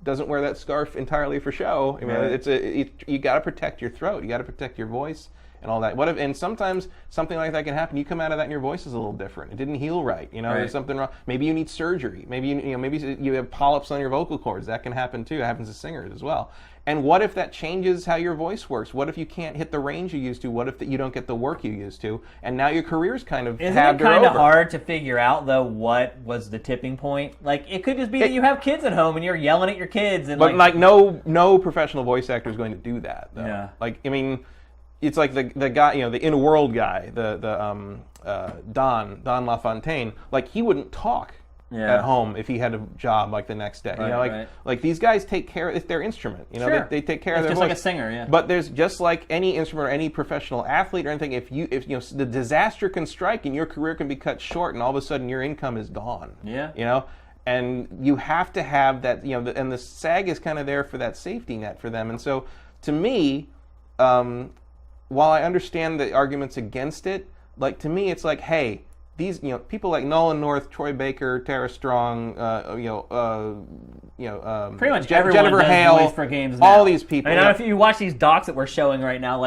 doesn't wear that scarf entirely for show. I mean, you got to protect your throat, you got to protect your voice and all that. And sometimes something like that can happen. You come out of that and your voice is a little different. It didn't heal right. There's something wrong. Maybe you need surgery. Maybe maybe you have polyps on your vocal cords. That can happen too. It happens to singers as well. And what if that changes how your voice works? What if you can't hit the range you used to? What if you don't get the work you used to? And now your career's kind of Isn't it kind of hard to figure out, though, what was the tipping point? Like, it could just be that you have kids at home and you're yelling at your kids. But no professional voice actor is going to do that, though. Yeah. Like, I mean, it's like the guy, the in-world guy, Don LaFontaine, like, he wouldn't talk. At home if he had a job like the next day. Right, like these guys take care of their instrument. Sure. They take care of their voice. It's just like a singer, yeah. But there's just like any instrument or any professional athlete or anything, if the disaster can strike and your career can be cut short and all of a sudden your income is gone. Yeah. And you have to have that, and the SAG is kind of there for that safety net for them. And so to me, while I understand the arguments against it, like to me it's like, hey, these people like Nolan North, Troy Baker, Tara Strong, pretty much everyone Jennifer does Hale, voice for games now. All these people. I mean, if you watch these docs that we're showing right now,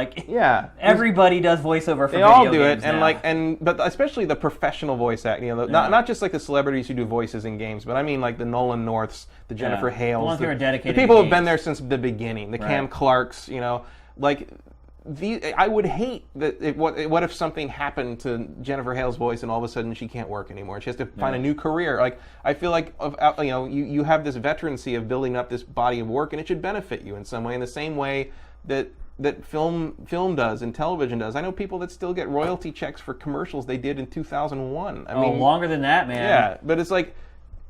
everybody does voiceover for they video all do games it, now. But especially the professional voice acting, not just like the celebrities who do voices in games, but I mean like the Nolan Norths, the Jennifer Hales, the ones who are dedicated the people to who've been there since the beginning, the Cam Clarks, like. I would hate that. What if something happened to Jennifer Hale's voice and all of a sudden she can't work anymore? She has to find a new career. Like I feel like you have this veterancy of building up this body of work, and it should benefit you in some way, in the same way that film does and television does. I know people that still get royalty checks for commercials they did in 2001. I mean, longer than that, man. Yeah, but it's like,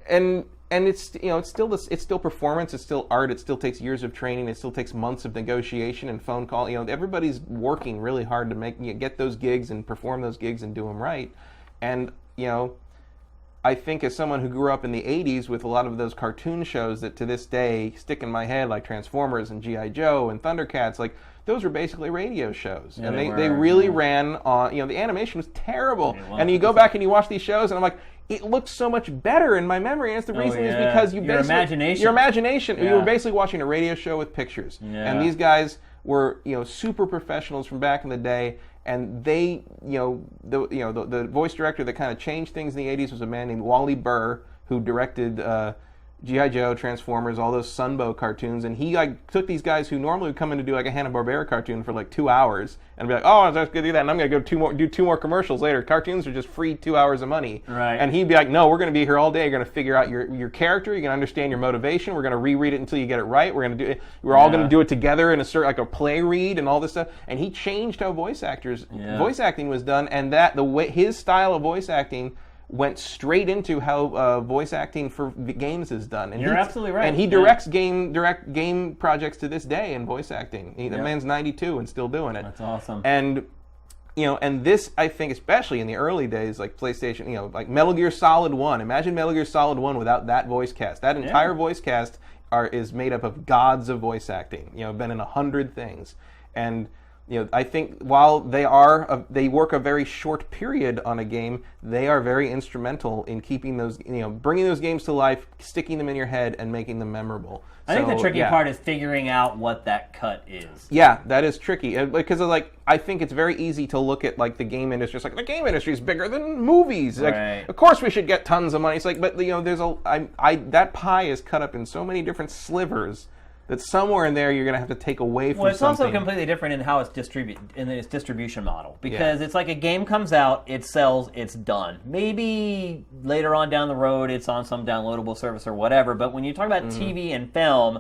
and it's it's still performance, it's still art, it still takes years of training, it still takes months of negotiation and phone call. Everybody's working really hard to get those gigs and perform those gigs and do them right. And I think as someone who grew up in the 80s with a lot of those cartoon shows that to this day stick in my head, like Transformers and G.I. Joe and Thundercats, like those were basically radio shows. Yeah, and they they were, really yeah. ran on, the animation was terrible. It was. And you go back and you watch these shows and I'm like, it looks so much better in my memory. And it's the reason is because Your imagination. Your imagination. Yeah. You were basically watching a radio show with pictures. Yeah. And these guys were, super professionals from back in the day. And they, the voice director that kind of changed things in the 80s was a man named Wally Burr, who directed G.I. Joe, Transformers, all those Sunbow cartoons. And he took these guys who normally would come in to do like a Hanna-Barbera cartoon for like 2 hours and be like, oh, I was going to do that, and I'm going to go do two more commercials later. Cartoons are just free 2 hours of money. Right. And he'd be like, no, we're going to be here all day. You're going to figure out your character. You're going to understand your motivation. We're going to reread it until you get it right. We're all going to do it together in like a play read and all this stuff. And he changed how voice acting was done, and his style of voice acting went straight into how voice acting for games is done. And You're absolutely right. And he directs game projects to this day in voice acting. The man's 92 and still doing it. That's awesome. And and this, I think, especially in the early days, like PlayStation, like Metal Gear Solid 1. Imagine Metal Gear Solid 1 without that voice cast. That entire voice cast is made up of gods of voice acting. Been in 100 things. And I think while they work a very short period on a game, they are very instrumental in keeping those, bringing those games to life, sticking them in your head, and making them memorable. I think the tricky part is figuring out what that cut is. Yeah, that is tricky because I think it's very easy to look at like the game industry. It's like the game industry is bigger than movies. Right. Like, of course we should get tons of money. It's like, but there's that pie is cut up in so many different slivers that somewhere in there you're going to have to take away from something. Well, it's also completely different in how it's distributed, in its distribution model. Because it's like a game comes out, it sells, it's done. Maybe later on down the road it's on some downloadable service or whatever, but when you talk about TV and film,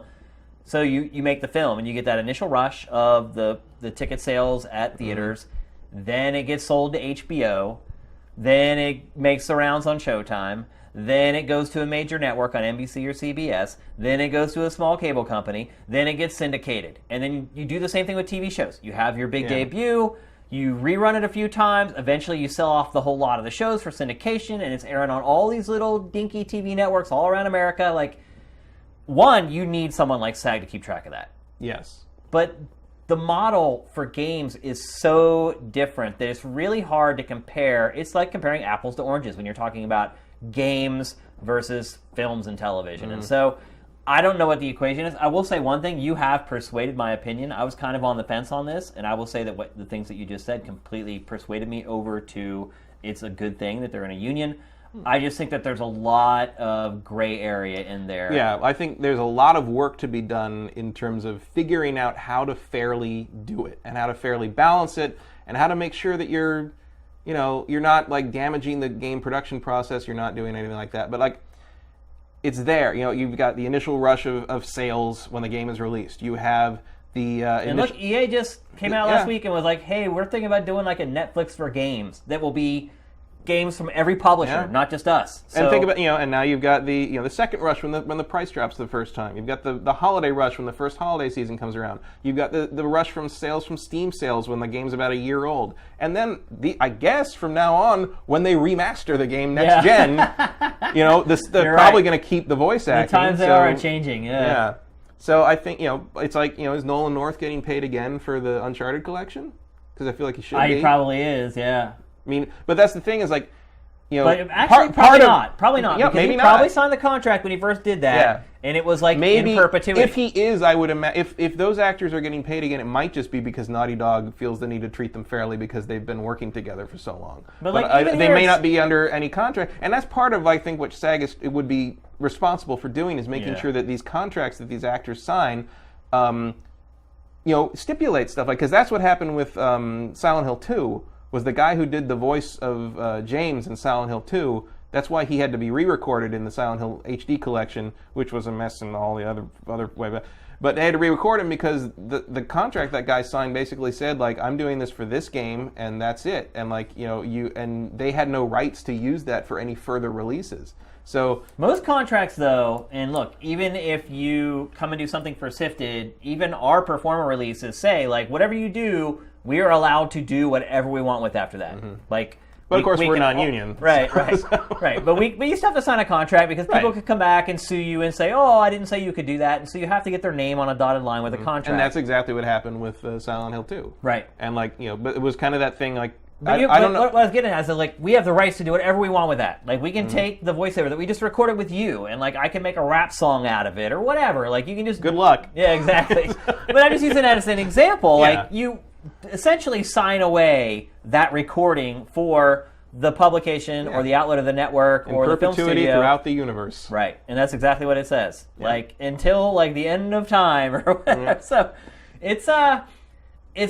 so you make the film and you get that initial rush of the ticket sales at theaters, then it gets sold to HBO, then it makes the rounds on Showtime, then it goes to a major network on NBC or CBS, then it goes to a small cable company, then it gets syndicated. And then you do the same thing with TV shows. You have your big debut, you rerun it a few times, eventually you sell off the whole lot of the shows for syndication, and it's airing on all these little dinky TV networks all around America. Like, one, you need someone like SAG to keep track of that. Yes. But the model for games is so different that it's really hard to compare. It's like comparing apples to oranges when you're talking about games versus films and television. And so I don't know what the equation is. I will say one thing. You have persuaded my opinion. I was kind of on the fence on this, and I will say that the things that you just said completely persuaded me over to it's a good thing that they're in a union. I just think that there's a lot of gray area in there. Yeah, I think there's a lot of work to be done in terms of figuring out how to fairly do it and how to fairly balance it and how to make sure that you're not like damaging the game production process. You're not doing anything like that. But like, it's there. You've got the initial rush of sales when the game is released. You have the and look, EA just came out last week and was like, "Hey, we're thinking about doing like a Netflix for games that will be games from every publisher, not just us." So, and think about and now you've got the the second rush when the price drops the first time. You've got the holiday rush when the first holiday season comes around. You've got the rush from sales from Steam sales when the game's about a year old, and then I guess from now on when they remaster the game next gen, they're probably going to keep the voice acting. The times they are changing. Yeah. So I think it's like is Nolan North getting paid again for the Uncharted collection? Because I feel like he should be. He probably is. Yeah. I mean, but that's the thing is like, but actually, probably not. Yeah, because maybe he not. Probably signed the contract when he first did that, and it was like maybe in perpetuity. If he is, I would imagine if those actors are getting paid again, it might just be because Naughty Dog feels the need to treat them fairly because they've been working together for so long. But they may not be under any contract, and that's part of I think what SAG would be responsible for doing is making sure that these contracts that these actors sign. Stipulate stuff because that's what happened with Silent Hill 2. Was the guy who did the voice of James in Silent Hill 2. That's why he had to be re-recorded in the Silent Hill HD collection, which was a mess in all the other way. But they had to re-record him because the contract that guy signed basically said like, I'm doing this for this game and that's it. And like and they had no rights to use that for any further releases. So most contracts, though, and look, even if you come and do something for SIFTD, even our performer releases say, like, whatever you do, we are allowed to do whatever we want with after that. Like, But of course, we we're can non-union. Right. Right. But we used to have to sign a contract because people could come back and sue you and say, oh, I didn't say you could do that. And so you have to get their name on a dotted line with a contract. And that's exactly what happened with Silent Hill 2. Right. And but it was kind of that thing I don't know. What I was getting at is that, we have the rights to do whatever we want with that. We can take the voiceover that we just recorded with you, and I can make a rap song out of it or whatever. You can just good luck. Yeah, exactly. But I'm just using that as an example. Yeah. You essentially sign away that recording for the publication or the outlet of the network or the film studio throughout the universe. Right, and that's exactly what it says. Yeah. Until the end of time or whatever. Yeah. So it's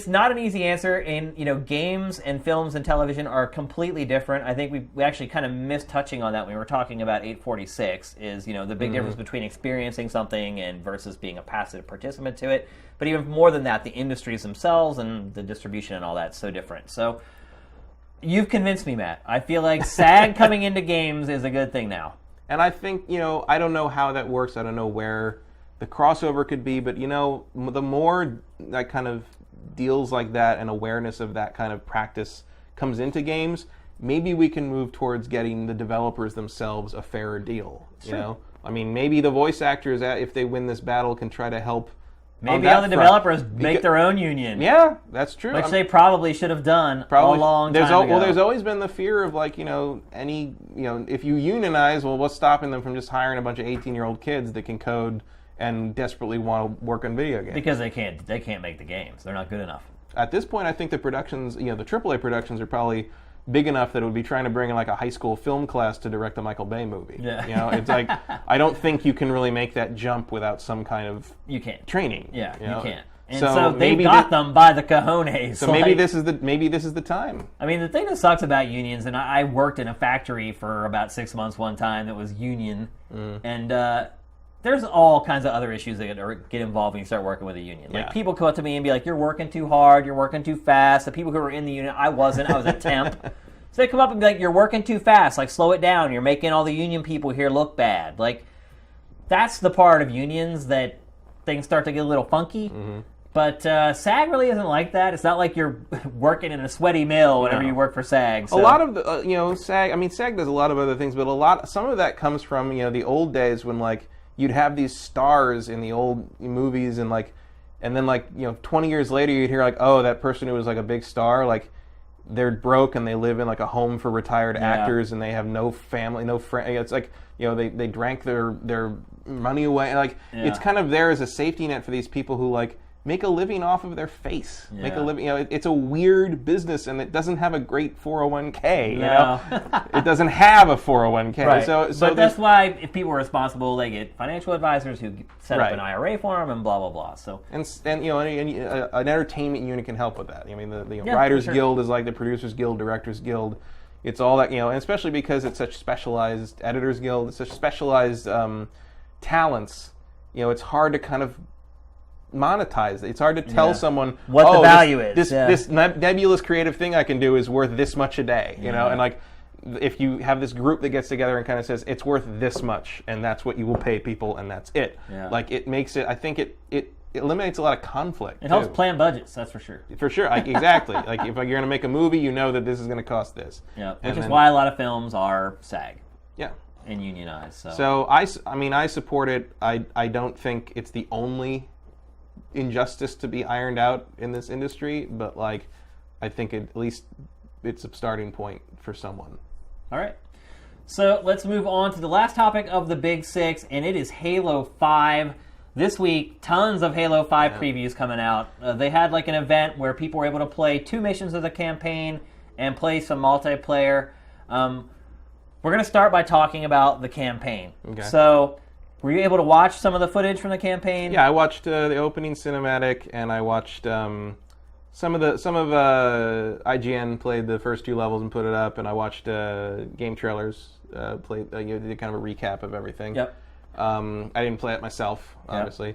not an easy answer, and games and films and television are completely different. I think we actually kind of missed touching on that when we were talking about 846. Is the big difference between experiencing something and versus being a passive participant to it. But even more than that, the industries themselves and the distribution and all that's so different. So you've convinced me, Matt. I feel like SAG coming into games is a good thing now. And I think I don't know how that works. I don't know where the crossover could be, but the more that kind of deals like that and awareness of that kind of practice comes into games, maybe we can move towards getting the developers themselves a fairer deal. Sure. Maybe the voice actors, if they win this battle, can try to help. Maybe all the developers make their own union. Yeah, that's true. Which they probably should have done a long time ago. Well, there's always been the fear of if you unionize, well, what's stopping them from just hiring a bunch of 18-year-old kids that can code and desperately want to work on video games? Because they can't make the games. They're not good enough. At this point, I think the productions, the AAA productions are probably big enough that it would be trying to bring in a high school film class to direct a Michael Bay movie. Yeah. It's I don't think you can really make that jump without some kind of training. Yeah, you can't. And so they got them by the cojones. So maybe this is the time. The thing that sucks about unions, and I worked in a factory for about 6 months one time that was union, and there's all kinds of other issues that get involved when you start working with a union. People come up to me and be like, you're working too hard, you're working too fast. The people who were in the union, I wasn't, I was a temp. So they come up and be like, you're working too fast, slow it down, you're making all the union people here look bad. That's the part of unions that things start to get a little funky. Mm-hmm. But SAG really isn't like that. It's not like you're working in a sweaty mill whenever you work for SAG. So. A lot of the, SAG, SAG does a lot of other things, but some of that comes from, the old days when, you'd have these stars in the old movies and then 20 years later you'd hear oh, that person who was a big star, they're broke and they live in a home for retired actors and they have no family, no friend. It's they drank their money away. It's kind of there as a safety net for these people who make a living off of their face. Yeah. Make a living. It's a weird business, and it doesn't have a great 401k. No. It doesn't have a 401k. Right. So but that's why if people are responsible, they get financial advisors who set up an IRA for them and blah blah blah. So and an entertainment unit can help with that. The Writers Guild is like the Producers Guild, Directors Guild. It's all that and especially because it's such specialized Editors Guild. It's such specialized talents. It's hard to kind of monetize. It's hard to tell someone what the value is. This nebulous creative thing I can do is worth this much a day, and if you have this group that gets together and kind of says it's worth this much and that's what you will pay people and that's it. Yeah. It makes it. I think it eliminates a lot of conflict. It helps plan budgets. That's for sure. For sure, exactly. If you're going to make a movie, you know that this is going to cost this. Yeah, which is why a lot of films are SAG. Yeah. And unionized. So I support it. I don't think it's the only injustice to be ironed out in this industry, but I think at least it's a starting point for someone. All right. So let's move on to the last topic of the Big Six, and it is Halo 5. This week, tons of Halo 5 previews coming out. They had an event where people were able to play 2 missions of the campaign and play some multiplayer. We're going to start by talking about the campaign. Okay. So were you able to watch some of the footage from the campaign? Yeah, I watched the opening cinematic, and I watched some of IGN played the first 2 levels and put it up, and I watched game trailers did kind of a recap of everything. Yep. I didn't play it myself, obviously,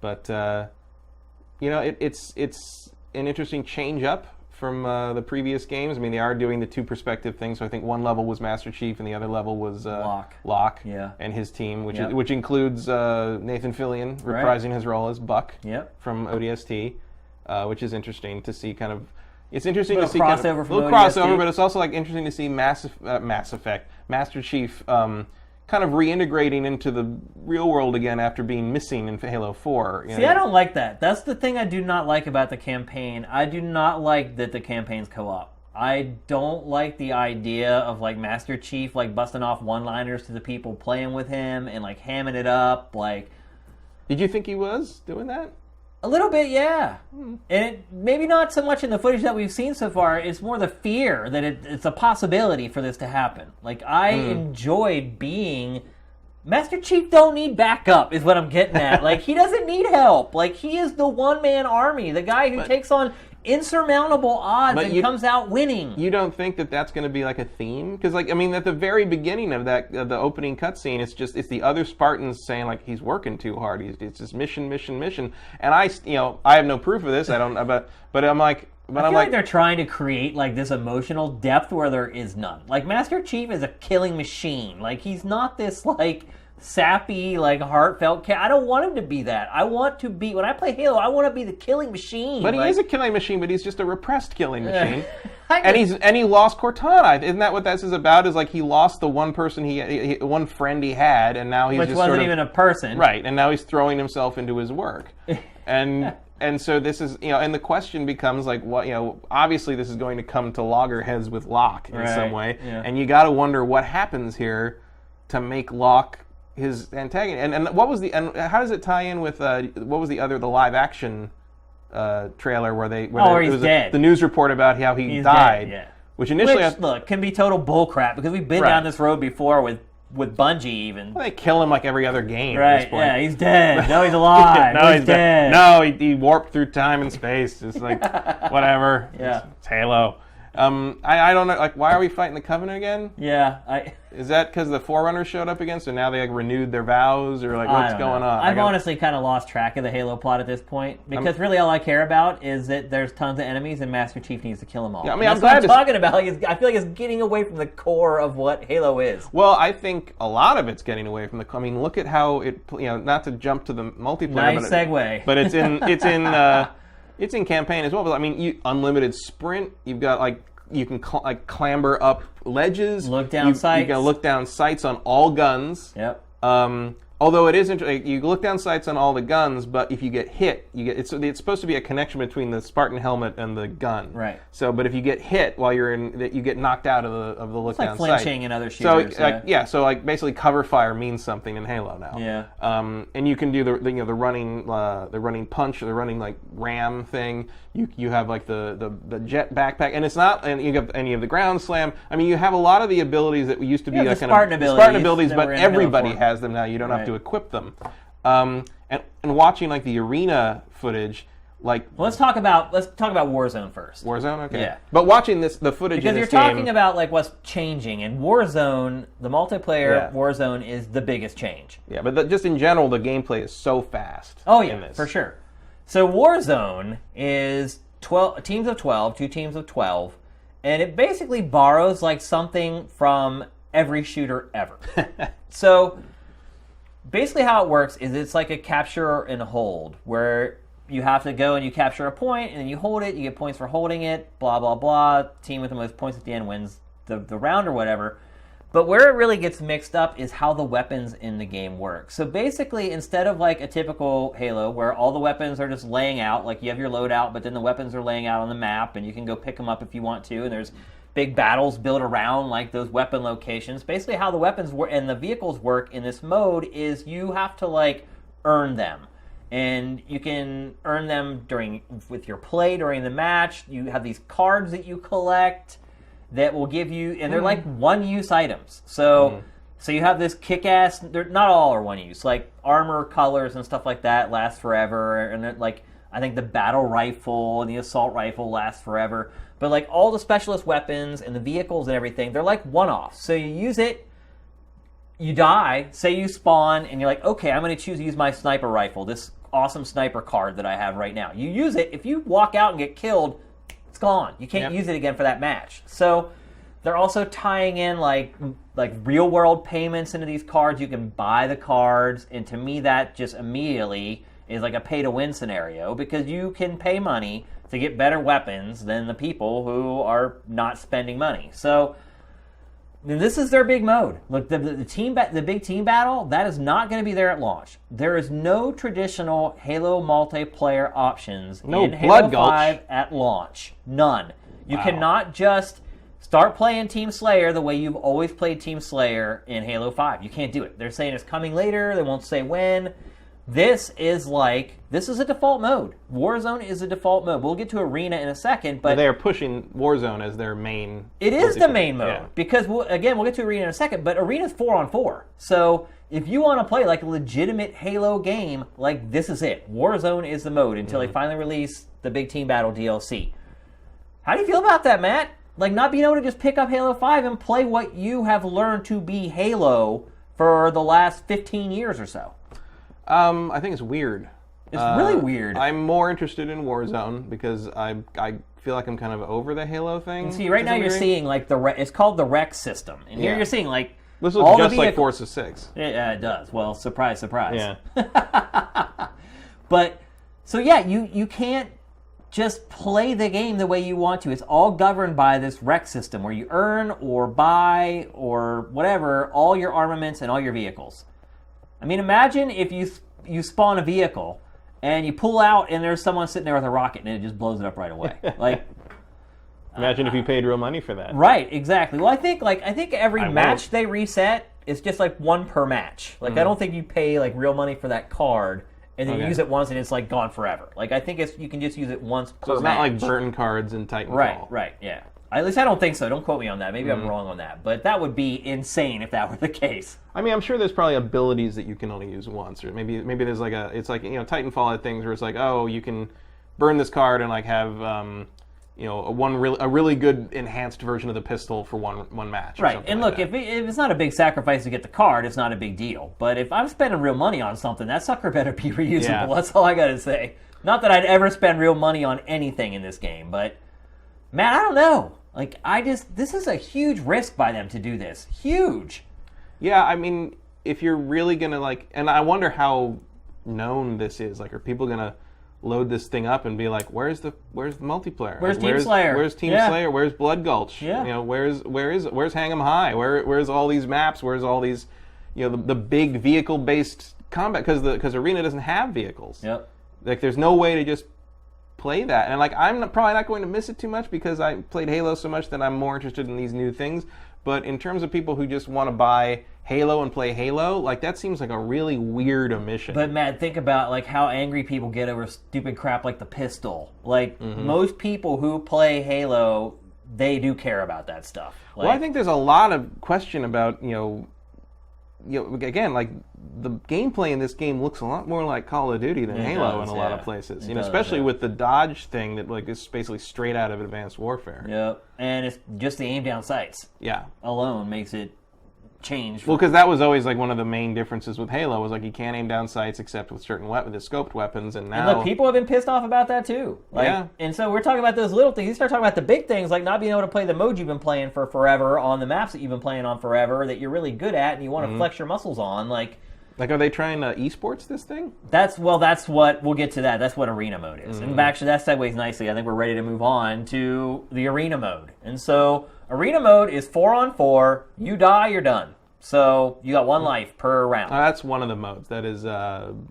but it's an interesting change up from the previous games. They are doing the 2 perspective thing, so I think one level was Master Chief and the other level was Locke and his team, which includes Nathan Fillion reprising his role as Buck from ODST, which is interesting to see kind of It's interesting to see crossover from a little ODST. crossover, but it's also like interesting to see Mass Effect, Master Chief, kind of reintegrating into the real world again after being missing in Halo 4. See, I don't like that. That's the thing I do not like about the campaign. I do not like that the campaign's co-op. I don't like the idea of like Master Chief like busting off one-liners to the people playing with him and like hamming it up. Like, did you think he was doing that? A little bit, yeah. And maybe not so much in the footage that we've seen so far. It's more the fear that it's a possibility for this to happen. Like, I enjoyed being... Master Chief don't need backup, is what I'm getting at. Like, he doesn't need help. Like, he is the one-man army. The guy who takes on insurmountable odds and comes out winning. You don't think that that's going to be like a theme? Because, like, I mean, at the very beginning of that, the opening cutscene, it's the other Spartans saying like he's working too hard. It's just mission, and I have no proof of this. I don't, but I'm like. But I feel like they're trying to create like this emotional depth where there is none. Like Master Chief is a killing machine. Like he's not this like sappy, like heartfelt I don't want him to be that. I want to be, when I play Halo, I want to be the killing machine. But he is a killing machine, but he's just a repressed killing machine. And he lost Cortana. Isn't that what this is about? Is like he lost the one person one friend he had, and now he's which just wasn't even a person, right? And now he's throwing himself into his work, and so this is and the question becomes like what obviously this is going to come to loggerheads with Locke in some way, and you got to wonder what happens here to make Locke his antagonist. And what was and how does it tie in with what was the live action trailer where he's dead. The news report about how he's died, dead, which initially look can be total bullcrap because we've been down this road before with Bungie even. Well, they kill him like every other game right, at this point. Yeah, he's dead. No, he's alive. No, he's dead. No, he warped through time and space. It's like, whatever. Yeah. It's Halo. I don't know, like, why are we fighting the Covenant again? Yeah, Is that because the Forerunners showed up again, so now they like renewed their vows, or like what's going on? I've honestly kind of lost track of the Halo plot at this point, because really all I care about is that there's tons of enemies and Master Chief needs to kill them all. Yeah, I mean, that's what I'm talking about. I feel like it's getting away from the core of what Halo is. Well, I think a lot of it's getting away from the. I mean, look at how it. Not to jump to the multiplayer. Nice segue. But it's in campaign as well. But I mean, unlimited sprint. You've got like. You can clamber up ledges. Look down sights. You can look down sights on all guns. Yep. Although it is interesting, you look down sights on all the guns, but if you get hit, it's supposed to be a connection between the Spartan helmet and the gun. Right. So, but if you get hit while you're you get knocked out of the look down sight. It's like flinching in other shooters. So, so basically cover fire means something in Halo now. Yeah. And you can do the running punch or the running like ram thing. You have like the jet backpack, and it's not, and you have any of the ground slam. I mean, you have a lot of the abilities that used to be like Spartan abilities, but everybody has them now. You don't have to equip them. And watching like the arena footage, like let's talk about Warzone first. Warzone, okay. Yeah. But watching the footage because in you're this talking game, about like what's changing, and Warzone, the multiplayer Warzone is the biggest change. Yeah, but just in general, the gameplay is so fast. Oh yeah, for sure. So Warzone is 12 teams of 12, 2 teams of 12, and it basically borrows like something from every shooter ever. So basically how it works is it's like a capture and hold, where you have to go and you capture a point, and then you hold it, you get points for holding it, blah, blah, blah. Team with the most points at the end wins the round or whatever. But where it really gets mixed up is how the weapons in the game work. So basically, instead of like a typical Halo where all the weapons are just laying out, like you have your loadout, but then the weapons are laying out on the map, and you can go pick them up if you want to, and there's big battles built around like those weapon locations. Basically how the weapons work and the vehicles work in this mode is you have to like earn them. And you can earn them with your play during the match. You have these cards that you collect that will give you, and they're like one-use items. So you have this kick-ass, they're not all are one-use, like armor colors and stuff like that last forever, and like I think the battle rifle and the assault rifle last forever. But like all the specialist weapons and the vehicles and everything, they're like one-offs. So you use it, you die, say you spawn, and you're like, okay, I'm going to choose to use my sniper rifle, this awesome sniper card that I have right now. You use it, if you walk out and get killed, it's gone. You can't use it again for that match. So they're also tying in like real-world payments into these cards. You can buy the cards, and to me that just immediately is like a pay-to-win scenario because you can pay money to get better weapons than the people who are not spending money. So this is their big mode. Look, the big team battle, that is not going to be there at launch. There is no traditional Halo multiplayer options in Halo 5 at launch. None. You cannot just start playing Team Slayer the way you've always played Team Slayer in Halo 5. You can't do it. They're saying it's coming later. They won't say when. This is a default mode. Warzone is a default mode. We'll get to Arena in a second, but they're pushing Warzone as their main. It is the main mode because we'll get to Arena in a second, but Arena's 4-on-4. So if you want to play like a legitimate Halo game, like this is it. Warzone is the mode until they finally release the big team battle DLC. How do you feel about that, Matt? Like not being able to just pick up Halo 5 and play what you have learned to be Halo for the last 15 years or so. I think it's weird. It's really weird. I'm more interested in Warzone because I feel like I'm kind of over the Halo thing. And see, right now you're seeing like it's called the Rec system, and here you're seeing like this looks just like Forza 6. It does. Well, surprise, surprise. Yeah. But so yeah, you can't just play the game the way you want to. It's all governed by this Rec system where you earn or buy or whatever all your armaments and all your vehicles. I mean, imagine if you spawn a vehicle and you pull out and there's someone sitting there with a rocket and it just blows it up right away. Like, imagine if you paid real money for that. Right, exactly. Well, I think every match they reset is just like one per match. Like, I don't think you pay like real money for that card and then you use it once and it's like gone forever. Like, I think you can just use it once per match. So it's not like burn cards in Titanfall. Right, yeah. At least I don't think so. Don't quote me on that. Maybe I'm wrong on that. But that would be insane if that were the case. I mean, I'm sure there's probably abilities that you can only use once, or maybe there's like it's like Titanfall had things where it's like, oh, you can burn this card and like have a really good enhanced version of the pistol for one match. Right, and look, if it's not a big sacrifice to get the card, it's not a big deal. But if I'm spending real money on something, that sucker better be reusable. Yeah. That's all I gotta say. Not that I'd ever spend real money on anything in this game, but man, I don't know. Like, this is a huge risk by them to do this. Huge. Yeah, I mean, if you're really going to, and I wonder how known this is. Like, are people going to load this thing up and be like, where's the multiplayer? Where's Team Slayer? Where's Team Slayer? Where's Blood Gulch? Yeah. Where's Hang 'em High? Where's all these maps? Where's all these, the big vehicle-based combat? Because Arena doesn't have vehicles. Yep. Like, there's no way to just play that, and I'm probably not going to miss it too much because I played Halo so much that I'm more interested in these new things. But in terms of people who just want to buy Halo and play Halo, like that seems like a really weird omission. But Matt, think about like how angry people get over stupid crap like the pistol. Like most people who play Halo, they do care about that stuff. Like, well, I think there's a lot of question about again, like the gameplay in this game looks a lot more like Call of Duty than Halo in a lot of places. Especially with the dodge thing that like is basically straight out of Advanced Warfare. Yep, and it's just the aim down sights. Yeah, alone makes it change. Well, because that was always like one of the main differences with Halo was like you can't aim down sights except with certain the scoped weapons, and now look, people have been pissed off about that too. Like, and so we're talking about those little things. You start talking about the big things, like not being able to play the mode you've been playing for forever on the maps that you've been playing on forever that you're really good at and you want to flex your muscles on. Like, are they trying to esports this thing? That's what we'll get to that. That's what arena mode is. And actually, that segues nicely. I think we're ready to move on to the arena mode. And so, arena mode is 4-on-4. You die, you're done. So you got one life per round. That's one of the modes. That is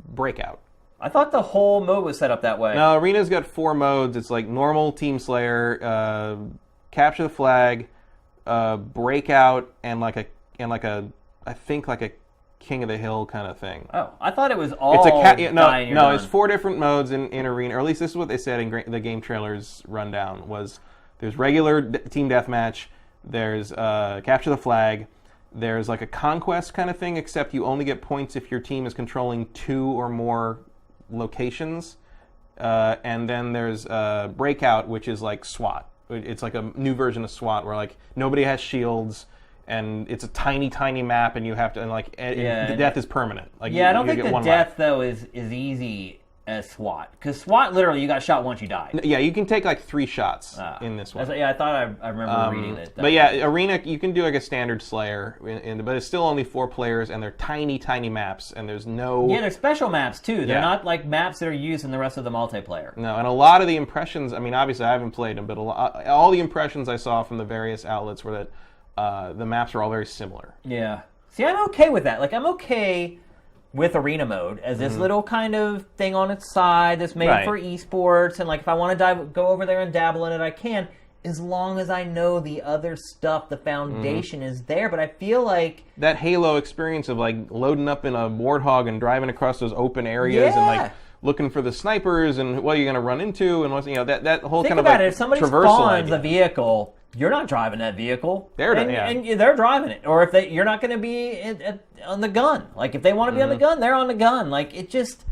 Breakout. I thought the whole mode was set up that way. No, Arena's got 4 modes. It's like normal, Team Slayer, Capture the Flag, Breakout, and like a I think like a King of the Hill kind of thing. Oh, I thought it was all. No, it's 4 different modes in Arena, or at least this is what they said in the game trailer's rundown. Was there's regular team deathmatch, there's Capture the Flag. There's like a conquest kind of thing, except you only get points if your team is controlling 2 or more locations. And then there's Breakout, which is like SWAT. It's like a new version of SWAT where like nobody has shields and it's a tiny, tiny map and you have to, and like the death is permanent. Like I don't think the death though is easy as SWAT? Because SWAT, literally, you got shot once you died. Yeah, you can take like 3 shots in this one. I thought I remember reading it. But yeah, Arena, you can do like a standard Slayer, but it's still only 4 players, and they're tiny, tiny maps, and there's no... Yeah, they're special maps, too. They're not like maps that are used in the rest of the multiplayer. No, and a lot of the impressions, I mean, obviously I haven't played them, but all the impressions I saw from the various outlets were that the maps are all very similar. Yeah. See, I'm okay with that. Like, I'm okay with arena mode as this little kind of thing on its side that's made for esports, and like if I want to go over there and dabble in it, I can, as long as I know the other stuff, the foundation is there. But I feel like that Halo experience of like loading up in a Warthog and driving across those open areas and like looking for the snipers and what you're going to run into and what's, you know, that whole think kind of about like it. If somebody traversal spawns idea. a vehicle, you're not driving that vehicle. They're and they're driving it. Or if you're not going to be on the gun. Like if they want to be on the gun, they're on the gun. Like it just,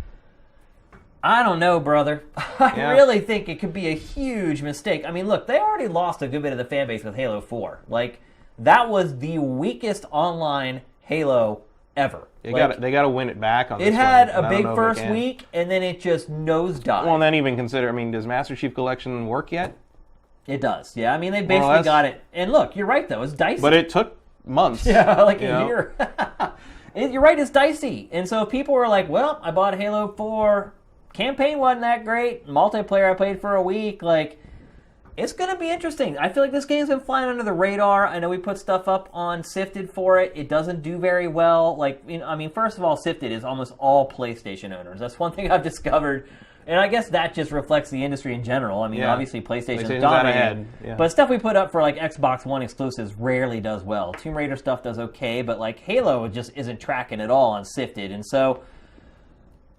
I don't know, brother. I really think it could be a huge mistake. I mean, look, they already lost a good bit of the fan base with Halo 4. Like that was the weakest online Halo ever. They got to win it back on this one. It had a big first week, and then it just nosedived. Well, and then even consider, I mean, does Master Chief Collection work yet? It does, yeah. I mean, they basically got it. And look, you're right, though. It's dicey. But it took months. Yeah, like a year. You're right, it's dicey. And so if people were like, well, I bought Halo 4. Campaign wasn't that great. Multiplayer I played for a week. Like, it's going to be interesting. I feel like this game's been flying under the radar. I know we put stuff up on SIFTD for it. It doesn't do very well. Like, you know, I mean, first of all, SIFTD is almost all PlayStation owners. That's one thing I've discovered. And I guess that just reflects the industry in general. I mean, obviously PlayStation's dominating. But stuff we put up for like Xbox One exclusives rarely does well. Tomb Raider stuff does okay, but like Halo just isn't tracking at all on SIFTD. And so,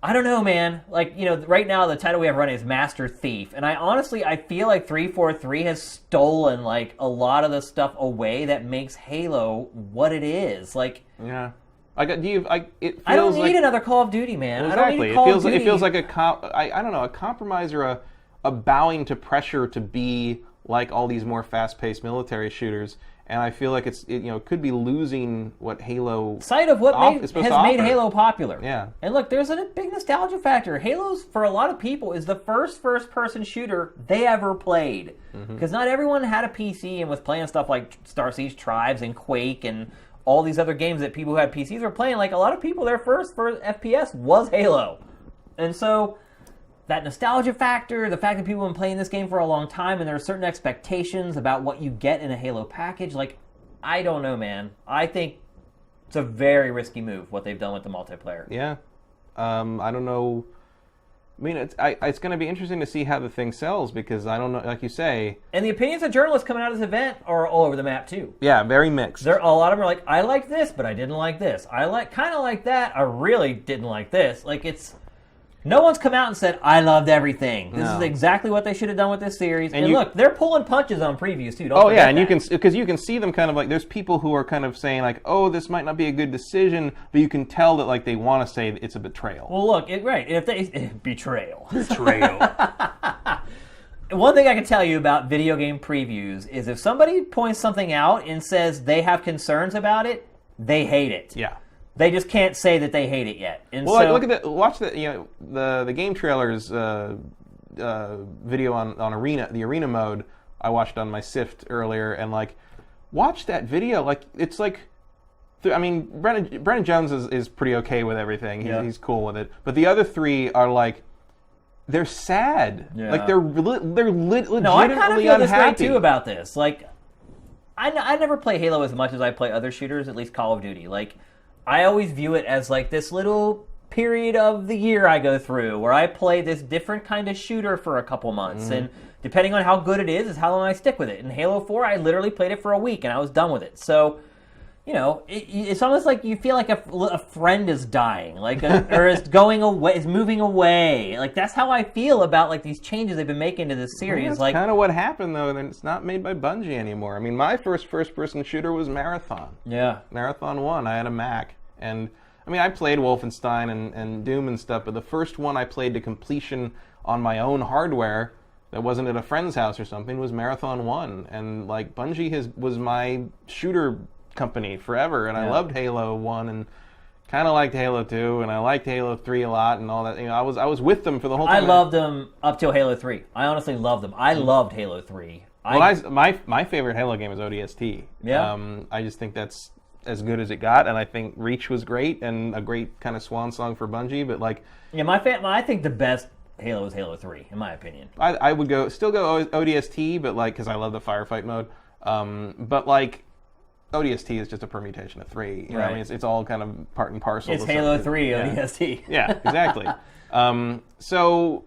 I don't know, man. Like, you know, right now the title we have running is Master Thief. And I feel like 343 has stolen like a lot of the stuff away that makes Halo what it is. Like, yeah. I don't need another Call of Duty, man. Exactly. I don't need Call of Duty. It feels like I don't know, a compromise or a bowing to pressure to be like all these more fast-paced military shooters. And I feel like it could be losing what Halo... Sight of what has made Halo popular. Yeah. And look, there's a big nostalgia factor. Halo's, for a lot of people, is the first-person shooter they ever played. Because not everyone had a PC and was playing stuff like Star Siege Tribes and Quake and all these other games that people who had PCs were playing. Like, a lot of people, their first FPS was Halo. And so, that nostalgia factor, the fact that people have been playing this game for a long time and there are certain expectations about what you get in a Halo package, like, I don't know, man. I think it's a very risky move, what they've done with the multiplayer. Yeah. I don't know. I mean, it's going to be interesting to see how the thing sells because I don't know, like you say. And the opinions of journalists coming out of this event are all over the map, too. Yeah, very mixed. A lot of them are like, I like this, but I didn't like this. I kind of like that. I really didn't like this. Like, it's... No one's come out and said, I loved everything. This is exactly what they should have done with this series. And look, they're pulling punches on previews, too. Don't forget that. You can see them kind of like, there's people who are kind of saying like, oh, this might not be a good decision, but you can tell that like they want to say it's a betrayal. Well, look, if they... Betrayal. One thing I can tell you about video game previews is if somebody points something out and says they have concerns about it, they hate it. Yeah. They just can't say that they hate it yet. And look at watch the game trailers video on Arena, the Arena mode. I watched on my SIFT earlier, and like, watch that video. Like, it's like, I mean, Brennan Jones is pretty okay with everything. He's cool with it. But the other 3 are like, they're sad. Yeah. Like they're legitimately no, I kind of feel unhappy. this way too about this. Like, I never play Halo as much as I play other shooters, at least Call of Duty. Like, I always view it as like this little period of the year I go through where I play this different kind of shooter for a couple months. And depending on how good it is how long I stick with it. In Halo 4, I literally played it for a week and I was done with it. So, you know, it's almost like you feel like a friend is dying, like or is going away, is moving away. Like, that's how I feel about like these changes they've been making to this series. That's like, kind of what happened though. Then it's not made by Bungie anymore. I mean, my first-person shooter was Marathon. Yeah, Marathon 1. I had a Mac, and I mean, I played Wolfenstein and Doom and stuff, but the first one I played to completion on my own hardware that wasn't at a friend's house or something was Marathon 1, and like Bungie was my shooter company forever, and I loved Halo 1, and kind of liked Halo 2, and I liked Halo 3 a lot, and all that. I was with them for the whole time. I loved them up till Halo 3. I honestly loved them. I loved Halo 3. My favorite Halo game is ODST. Yeah. I just think that's as good as it got, and I think Reach was great and a great kind of swan song for Bungie. But I think the best Halo is Halo 3, in my opinion. I would still go ODST, but because I love the firefight mode. But ODST is just a permutation of 3. You know, I mean, it's all kind of part and parcel. It's Halo 3 ODST. Yeah, exactly. So,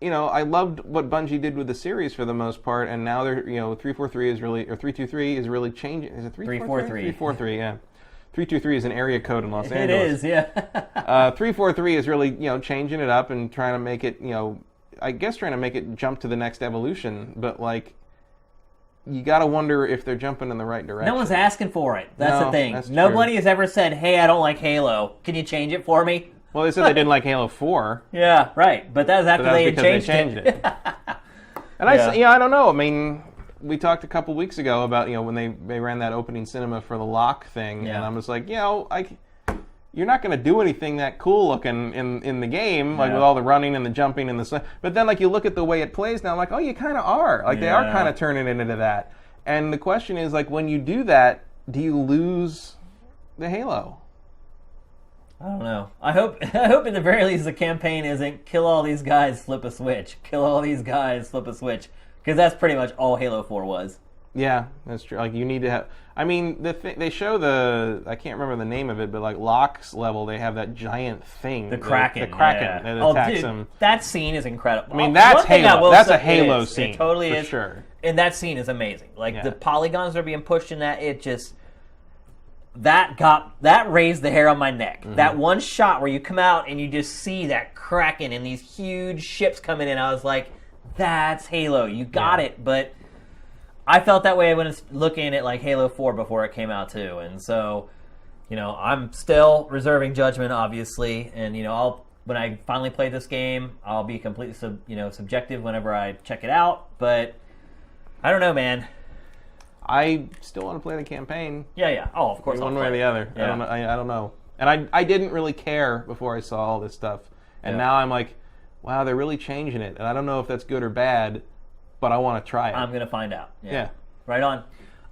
I loved what Bungie did with the series for the most part, and now they're, 343 is really, or 323 is really changing. Is it 343? 343, yeah. 323 is an area code in Los Angeles. It is, yeah. 343 is really, changing it up and trying to make it, I guess trying to make it jump to the next evolution, but you got to wonder if they're jumping in the right direction. No one's asking for it. That's the thing. That's Nobody true. has ever said, hey, I don't like Halo. Can you change it for me? Well, they said they didn't like Halo 4. Yeah, right. But that was after they had changed it. And I don't know. I mean, we talked a couple weeks ago about, when they ran that opening cinema for the Lock thing, and I'm just like, you're not going to do anything that cool looking in the game, with all the running and the jumping and the stuff. But then, you look at the way it plays now, oh, you kind of are. They are kind of turning it into that. And the question is, when you do that, do you lose the Halo? I don't know. I hope at the very least the campaign isn't kill all these guys, flip a switch. Kill all these guys, flip a switch. Because that's pretty much all Halo 4 was. Yeah, that's true. You need to have... I mean, they show I can't remember the name of it, but Locke's level, they have that giant thing. The Kraken. The Kraken that attacks him. That scene is incredible. I mean, that's Halo. That's a Halo scene. It totally is. Sure. And that scene is amazing. The polygons that are being pushed in that, it just... That raised the hair on my neck. Mm-hmm. That one shot where you come out and you just see that Kraken and these huge ships coming in, I was like, that's Halo. You got it. But I felt that way when I was looking at Halo 4 before it came out too. And so, I'm still reserving judgment, obviously. And, when I finally play this game, I'll be completely subjective whenever I check it out. But I don't know, man. I still want to play the campaign. Yeah. Oh, of course. One way or the other. Yeah. I don't know. And I didn't really care before I saw all this stuff. And now I'm like, wow, they're really changing it. And I don't know if that's good or bad, but I want to try it. I'm going to find out. Yeah. Right on.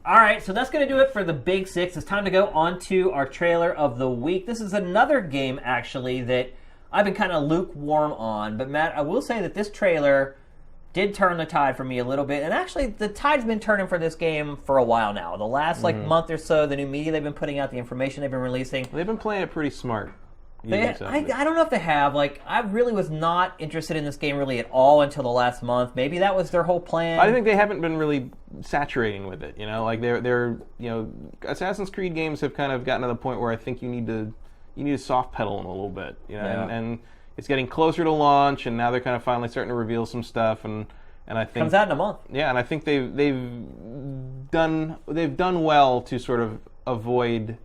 All right, so that's going to do it for the Big Six. It's time to go on to our trailer of the week. This is another game, actually, that I've been kind of lukewarm on. But, Matt, I will say that this trailer did turn the tide for me a little bit. And actually, the tide's been turning for this game for a while now. The last month or so, the new media they've been putting out, the information they've been releasing. They've been playing it pretty smart. I don't know if they have. I really was not interested in this game really at all until the last month. Maybe that was their whole plan. I think they haven't been really saturating with it. They're Assassin's Creed games have kind of gotten to the point where I think you need to soft pedal them a little bit. And it's getting closer to launch, and now they're kind of finally starting to reveal some stuff, and I think comes out in a month. Yeah, and I think they've done well to sort of avoid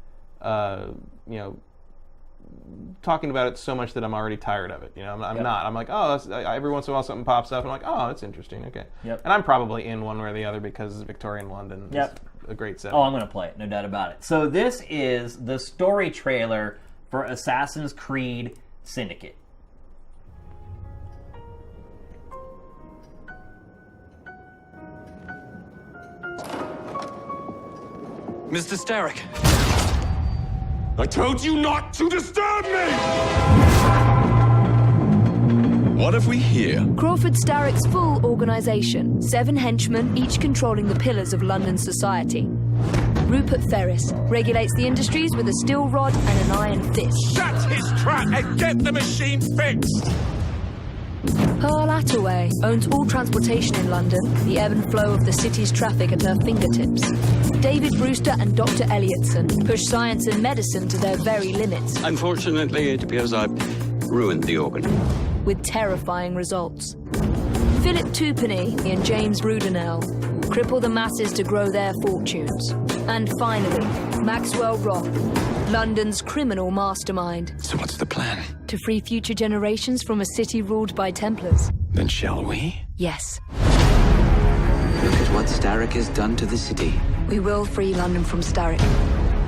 talking about it so much that I'm already tired of it. I'm not. I'm like, every once in a while something pops up, and I'm like, oh, that's interesting. Okay. Yep. And I'm probably in one way or the other because Victorian London is a great setting. Oh, I'm going to play it, no doubt about it. So this is the story trailer for Assassin's Creed Syndicate. Mr. Starrick. I told you not to disturb me! What have we here? Crawford Starrick's full organisation. 7 henchmen, each controlling the pillars of London society. Rupert Ferris regulates the industries with a steel rod and an iron fist. Shut his trap and get the machine fixed! Pearl Attaway owns all transportation in London, the ebb and flow of the city's traffic at her fingertips. David Brewster and Dr. Elliotson push science and medicine to their very limits. Unfortunately, it appears I've ruined the organ. With terrifying results. Philip Tupany and James Brudenell cripple the masses to grow their fortunes. And finally, Maxwell Rock, London's criminal mastermind. So what's the plan? To free future generations from a city ruled by Templars. Then shall we? Yes. Look at what Starrick has done to the city. We will free London from Starrick.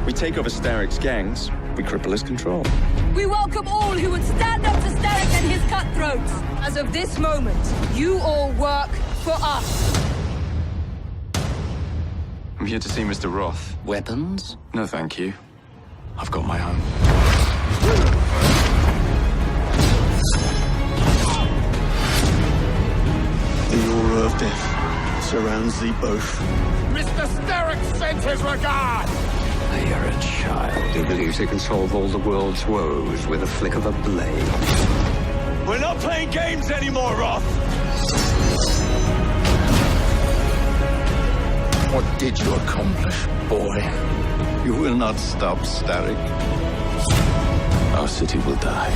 We take over Starrick's gangs, We cripple his control. We welcome all who would stand up to Starrick and his cutthroats. As of this moment, you all work for us. I'm here to see Mr. Roth. Weapons? No, thank you. I've got my own. The aura of death surrounds thee both. Mr. Starrick sends his regard! You're a child who believes he can solve all the world's woes with a flick of a blade. We're not playing games anymore, Roth! What did you accomplish, boy? You will not stop, Starrick. Our city will die.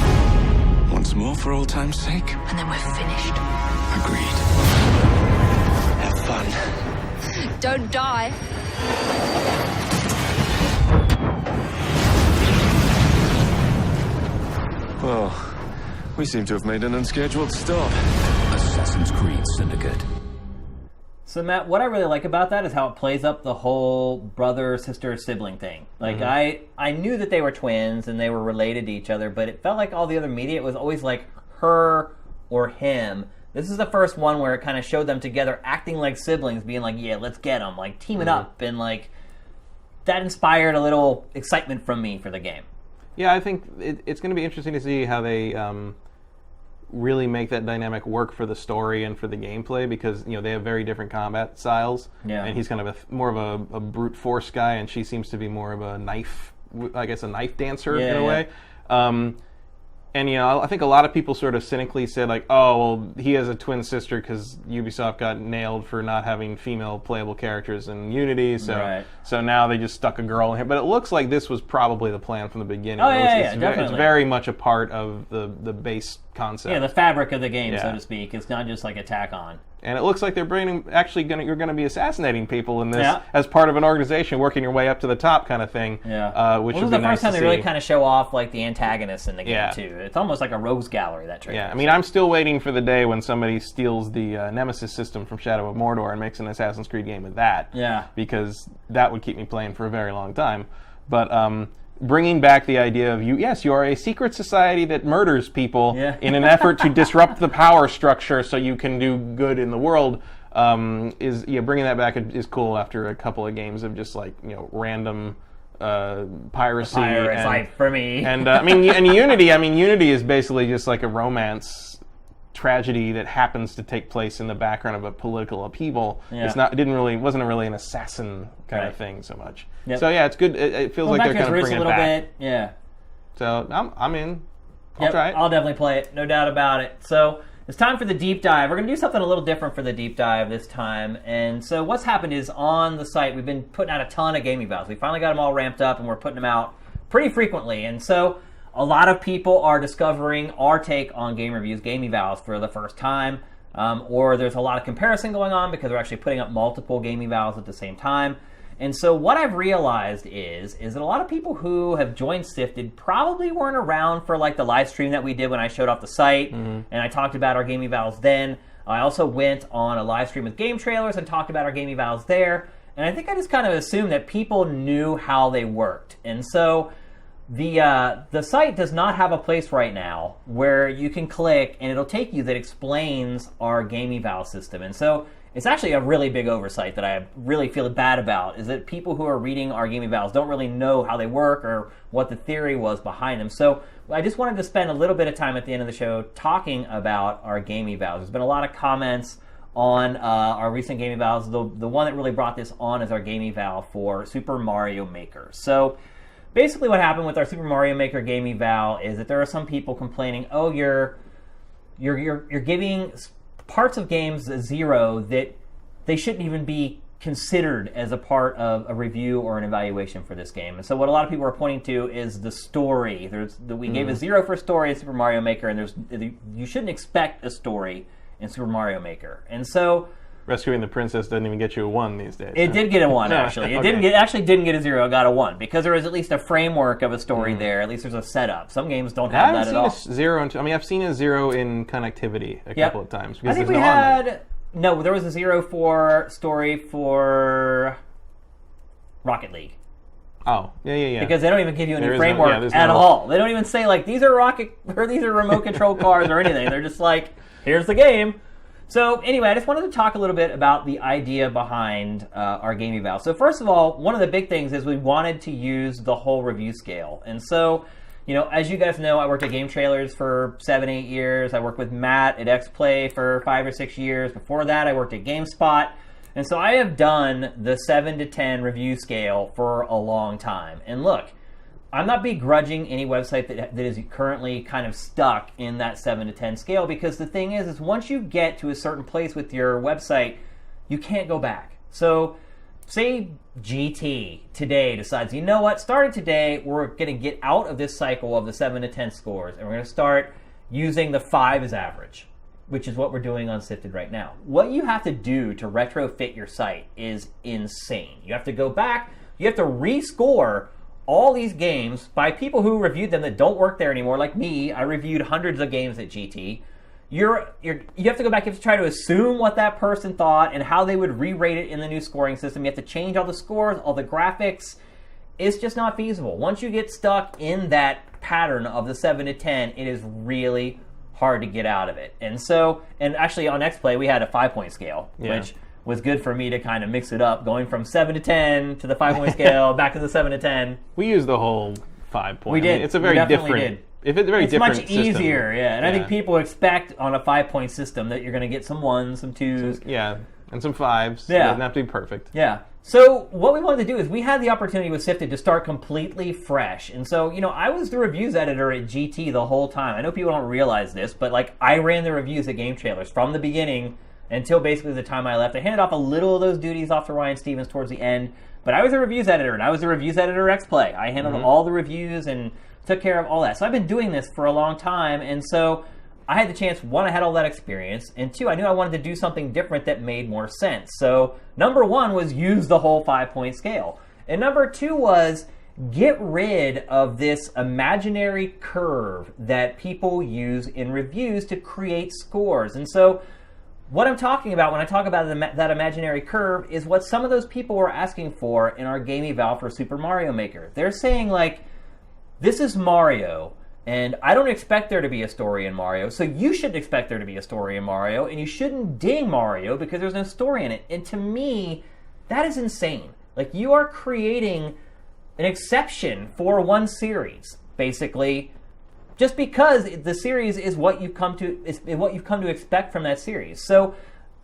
Once more for old time's sake? And then we're finished. Agreed. Have fun. Don't die. Well, we seem to have made an unscheduled stop. Assassin's Creed Syndicate. So Matt, what I really like about that is how it plays up the whole brother, sister, sibling thing. Like I knew that they were twins and they were related to each other, but it felt like all the other media, it was always like her or him. This is the first one where it kind of showed them together acting like siblings, being like, yeah, let's get them, like teaming up, and like that inspired a little excitement from me for the game. Yeah, I think it's going to be interesting to see how they really make that dynamic work for the story and for the gameplay, because they have very different combat styles. Yeah. And he's kind of more of a brute force guy, and she seems to be more of a knife dancer in a way. And I think a lot of people sort of cynically said like, oh, well, he has a twin sister because Ubisoft got nailed for not having female playable characters in Unity, so now they just stuck a girl in here. But it looks like this was probably the plan from the beginning. Oh yeah, definitely. It's very much a part of the base concept. Yeah, the fabric of the game, so to speak. It's not just like a tack on. And it looks like they're you're going to be assassinating people in this as part of an organization, working your way up to the top kind of thing. Yeah. Which this is the first time they really kind of show off like the antagonists in the game too. It's almost like a rogues gallery, that trailer. Yeah, I mean, I'm still waiting for the day when somebody steals the Nemesis system from Shadow of Mordor and makes an Assassin's Creed game with that. Yeah. Because that would keep me playing for a very long time. But bringing back the idea of you are a secret society that murders people in an effort to disrupt the power structure so you can do good in the world, bringing that back is cool after a couple of games of just like random piracy. Like for me. And and Unity is basically just like a romance tragedy that happens to take place in the background of a political upheaval. It's not. Wasn't really an assassin kind of thing so much. Yep. So it's good. It feels like they're kind of bringing it back. Yeah. So I'm in. I'll try it. I'll definitely play it. No doubt about it. So it's time for the deep dive. We're going to do something a little different for the deep dive this time. And so what's happened is on the site, we've been putting out a ton of game evals. We finally got them all ramped up, and we're putting them out pretty frequently. And so a lot of people are discovering our take on game reviews, game evals, for the first time. Or there's a lot of comparison going on because we're actually putting up multiple game evals at the same time. And so what I've realized is that a lot of people who have joined SIFTD probably weren't around for like the live stream that we did when I showed off the site, and I talked about our game evals then. I also went on a live stream with game trailers and talked about our game evals there. And I think I just kind of assumed that people knew how they worked. And so the site does not have a place right now where you can click and it'll take you that explains our game eval system. And so it's actually a really big oversight that I really feel bad about, is that people who are reading our game evals don't really know how they work or what the theory was behind them. So I just wanted to spend a little bit of time at the end of the show talking about our game evals. There's been a lot of comments on our recent game evals. The one that really brought this on is our game eval for Super Mario Maker. So basically what happened with our Super Mario Maker game eval is that there are some people complaining, oh, you're giving parts of games a 0 that they shouldn't even be considered as a part of a review or an evaluation for this game. And so what a lot of people are pointing to is the story. We gave a 0 for story in Super Mario Maker, and you shouldn't expect a story in Super Mario Maker. And so Rescuing the Princess doesn't even get you a 1 these days. It did get a 1, actually. It didn't get a 0, it got a 1, because there was at least a framework of a story there. At least there's a setup. Some games don't have that at all. I've seen a 0. I've seen a 0 in connectivity a couple of times. I think we had... No, there was a 0 for story for Rocket League. Oh, yeah. Because they don't even give you any There is framework there's at no- all. They don't even say like these are remote control cars or anything. They're just like, here's the game. So anyway, I just wanted to talk a little bit about the idea behind our game eval. So first of all, one of the big things is we wanted to use the whole review scale. And so, as you guys know, I worked at Game Trailers for 7-8 years. I worked with Matt at XPlay for 5 or 6 years. Before that, I worked at GameSpot. And so I have done the 7 to 10 review scale for a long time. And look, I'm not begrudging any website that is currently kind of stuck in that 7 to 10 scale, because the thing is once you get to a certain place with your website, you can't go back. So say GT today decides, you know what, starting today, we're going to get out of this cycle of the 7 to 10 scores, and we're going to start using the 5 as average, which is what we're doing on SIFTD right now. What you have to do to retrofit your site is insane. You have to go back, you have to rescore all these games by people who reviewed them that don't work there anymore, like me. I reviewed hundreds of games at GT. You have to go back, you have to try to assume what that person thought and how they would re-rate it in the new scoring system. You have to change all the scores, all the graphics. It's just not feasible. Once you get stuck in that pattern of the 7 to 10, it is really hard to get out of it. And actually on XPlay, we had a 5-point scale, which was good for me to kind of mix it up, going from 7 to 10 to the 5-point scale, back to the 7 to 10. We used the whole 5-point. We did. I mean, it's a very different. It's much system. easier, yeah. And I think people expect on a 5-point system that you're going to get some 1s, some 2s. Yeah, and some 5s. Yeah. It doesn't have to be perfect. Yeah. So what we wanted to do is we had the opportunity with SIFTD to start completely fresh. And so, I was the reviews editor at GT the whole time. I know people don't realize this, but I ran the reviews at Game Trailers from the beginning until basically the time I left. I handed off a little of those duties off to Ryan Stevens towards the end, but I was a reviews editor, and I was the reviews editor at XPlay. I handled all the reviews and took care of all that. So I've been doing this for a long time, and so I had the chance, 1, I had all that experience, and 2, I knew I wanted to do something different that made more sense. So number 1 was use the whole 5-point scale. And number 2 was get rid of this imaginary curve that people use in reviews to create scores. And so what I'm talking about when I talk about that imaginary curve is what some of those people were asking for in our game eval for Super Mario Maker. They're saying this is Mario, and I don't expect there to be a story in Mario, so you shouldn't expect there to be a story in Mario, and you shouldn't ding Mario because there's no story in it. And to me, that is insane. You are creating an exception for one series, basically, just because the series is what you've come to expect from that series. So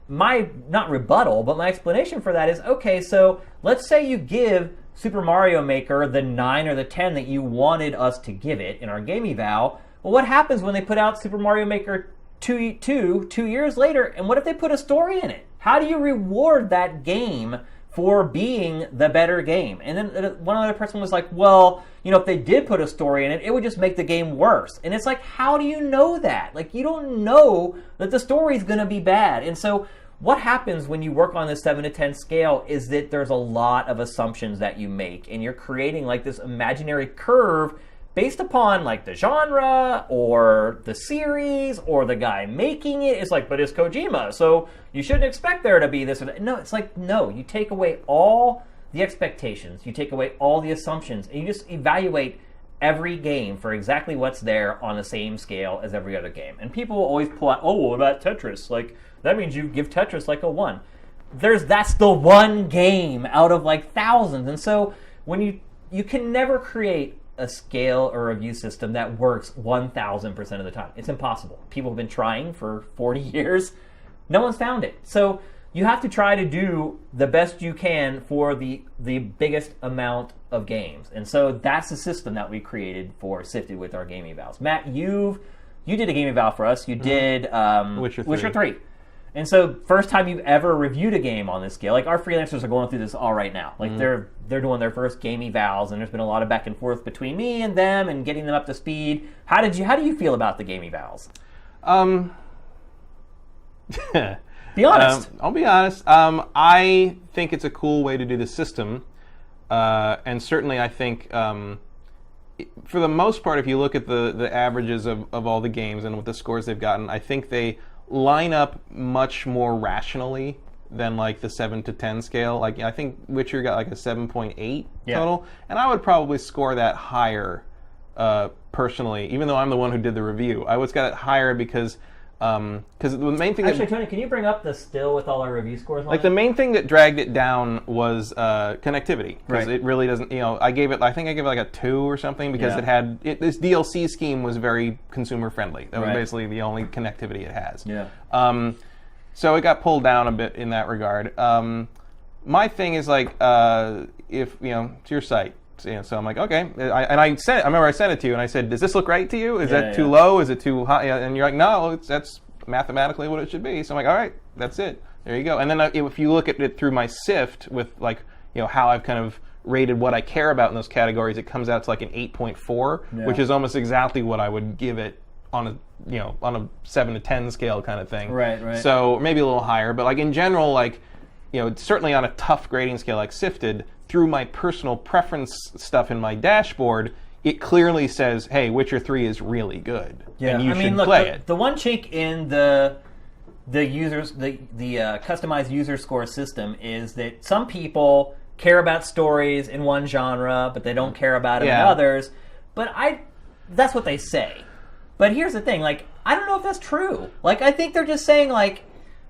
my, not rebuttal, but my explanation for that is, okay, so let's say you give Super Mario Maker the 9 or the 10 that you wanted us to give it in our game eval. Well, what happens when they put out Super Mario Maker 2 years later, and what if they put a story in it? How do you reward that game for being the better game? And then one other person was like, well, if they did put a story in it, it would just make the game worse. And it's how do you know that? You don't know that the story is going to be bad. And so what happens when you work on this 7 to 10 scale is that there's a lot of assumptions that you make, and you're creating this imaginary curve based upon the genre or the series or the guy making it. It's but it's Kojima, so you shouldn't expect there to be this or that. No, it's no, you take away all the expectations, you take away all the assumptions, and you just evaluate every game for exactly what's there on the same scale as every other game. And people will always pull out, oh, what about Tetris? That means you give Tetris a 1. That's the one game out of thousands. And so when you can never create a scale or review system that works 1,000% of the time. It's impossible. People have been trying for 40 years. No one's found it. So you have to try to do the best you can for the biggest amount of games. And so that's the system that we created for SIFTD with our game evals. Matt, you did a game eval for us. You did Witcher 3. And so first time you've ever reviewed a game on this scale. Our freelancers are going through this all right now. They're doing their first game evals, and there's been a lot of back and forth between me and them and getting them up to speed. How do you feel about the game evals? Be honest. I'll be honest. I think it's a cool way to do the system. And certainly I think, for the most part, if you look at the averages of all the games and with the scores they've gotten, I think they line up much more rationally than the 7 to 10 scale. I think Witcher got a 7.8 total, and I would probably score that higher personally, even though I'm the one who did the review. I would got it higher because the main thing. Actually, Tony, can you bring up the still with all our review scores on the main thing that dragged it down was connectivity, because it really doesn't. I think I gave it like a 2 or something, because this DLC scheme was very consumer friendly. That was basically the only connectivity it has. Yeah. So it got pulled down a bit in that regard. My thing is like, if it's your site. So I'm like, okay, I remember I sent it to you, and I said, does this look right to you? Is that too low? Is it too high? And you're like, no, that's mathematically what it should be. So I'm like, all right, that's it. There you go. And then if you look at it through my SIFT with like, how I've kind of rated what I care about in those categories, it comes out to like an 8.4, which is almost exactly what I would give it on a 7 to 10 scale kind of thing. Right. So maybe a little higher, but like in general, like, certainly on a tough grading scale like SIFTD, through my personal preference stuff in my dashboard, it clearly says, hey, Witcher 3 is really good, and you should play it. The one chink in the users, the customized user score system is that some people care about stories in one genre, but they don't care about it in others. But that's what they say. But here's the thing, like, I don't know if that's true. Like, I think they're just saying, like,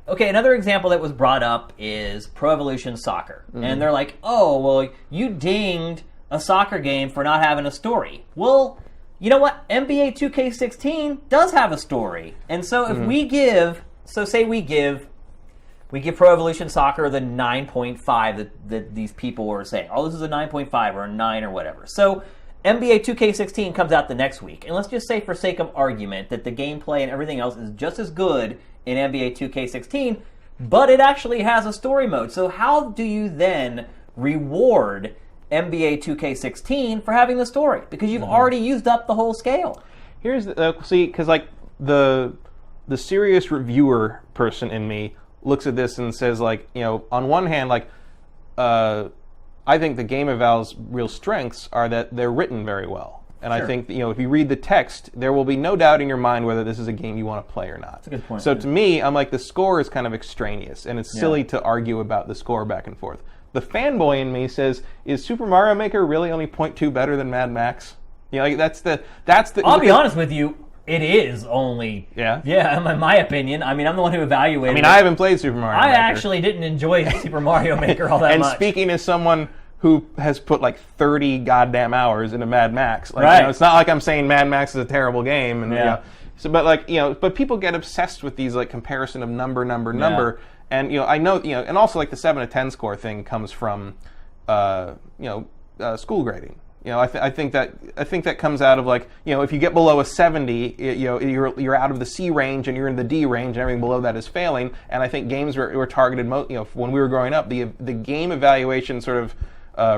okay, another example that was brought up is Pro Evolution Soccer. And they're like, oh, well, you dinged a soccer game for not having a story. Well, you know what? NBA 2K16 does have a story. And so if we give Pro Evolution Soccer the 9.5 that these people were saying. Oh, this is a 9.5 or a 9 or whatever. So NBA 2K16 comes out the next week. And let's just say, for sake of argument, that the gameplay and everything else is just as good in NBA 2K16, but it actually has a story mode. So how do you then reward NBA 2K16 for having the story? Because you've already used up the whole scale. Here's because like the serious reviewer person in me looks at this and says, like, on one hand, like, I think the game Eval's real strengths are that they're written very well. And I think, if you read the text, there will be no doubt in your mind whether this is a game you want to play or not. That's a good point. So to me, I'm like, the score is kind of extraneous, and it's silly to argue about the score back and forth. The fanboy in me says, is Super Mario Maker really only 0.2 better than Mad Max? That's the. I'll be honest with you. It is only... Yeah, in my opinion. I mean, I'm the one who evaluated it. I haven't played Super Mario Maker. I actually didn't enjoy Super Mario Maker all that much. And speaking as someone who has put like 30 goddamn hours into Mad Max. Like, it's not like I'm saying Mad Max is a terrible game. And, but people get obsessed with these like comparison of number. And, I know, and also like the 7 to 10 score thing comes from, school grading. I think that comes out of like, if you get below a 70, you're out of the C range and you're in the D range, and everything below that is failing. And I think games were targeted, when we were growing up, the game evaluation sort of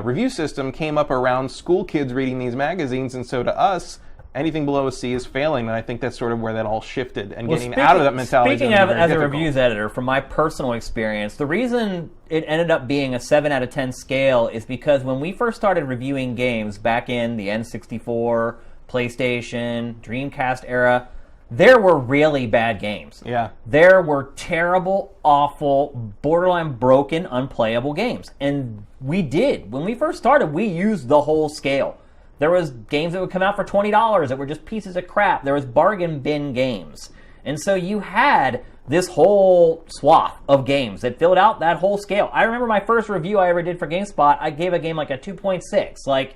review system came up around school kids reading these magazines, and so to us, anything below a C is failing, and I think that's sort of where that all shifted, and getting out of that mentality. Speaking of, as a reviews editor, from my personal experience, the reason it ended up being a 7 out of 10 scale is because when we first started reviewing games back in the N64, PlayStation, Dreamcast era, there were really bad games. Yeah. There were terrible, awful, borderline broken, unplayable games. And we did. When we first started, we used the whole scale. There was games that would come out for $20 that were just pieces of crap. There was bargain bin games. And so you had this whole swath of games that filled out that whole scale. I remember my first review I ever did for GameSpot, I gave a game like a 2.6.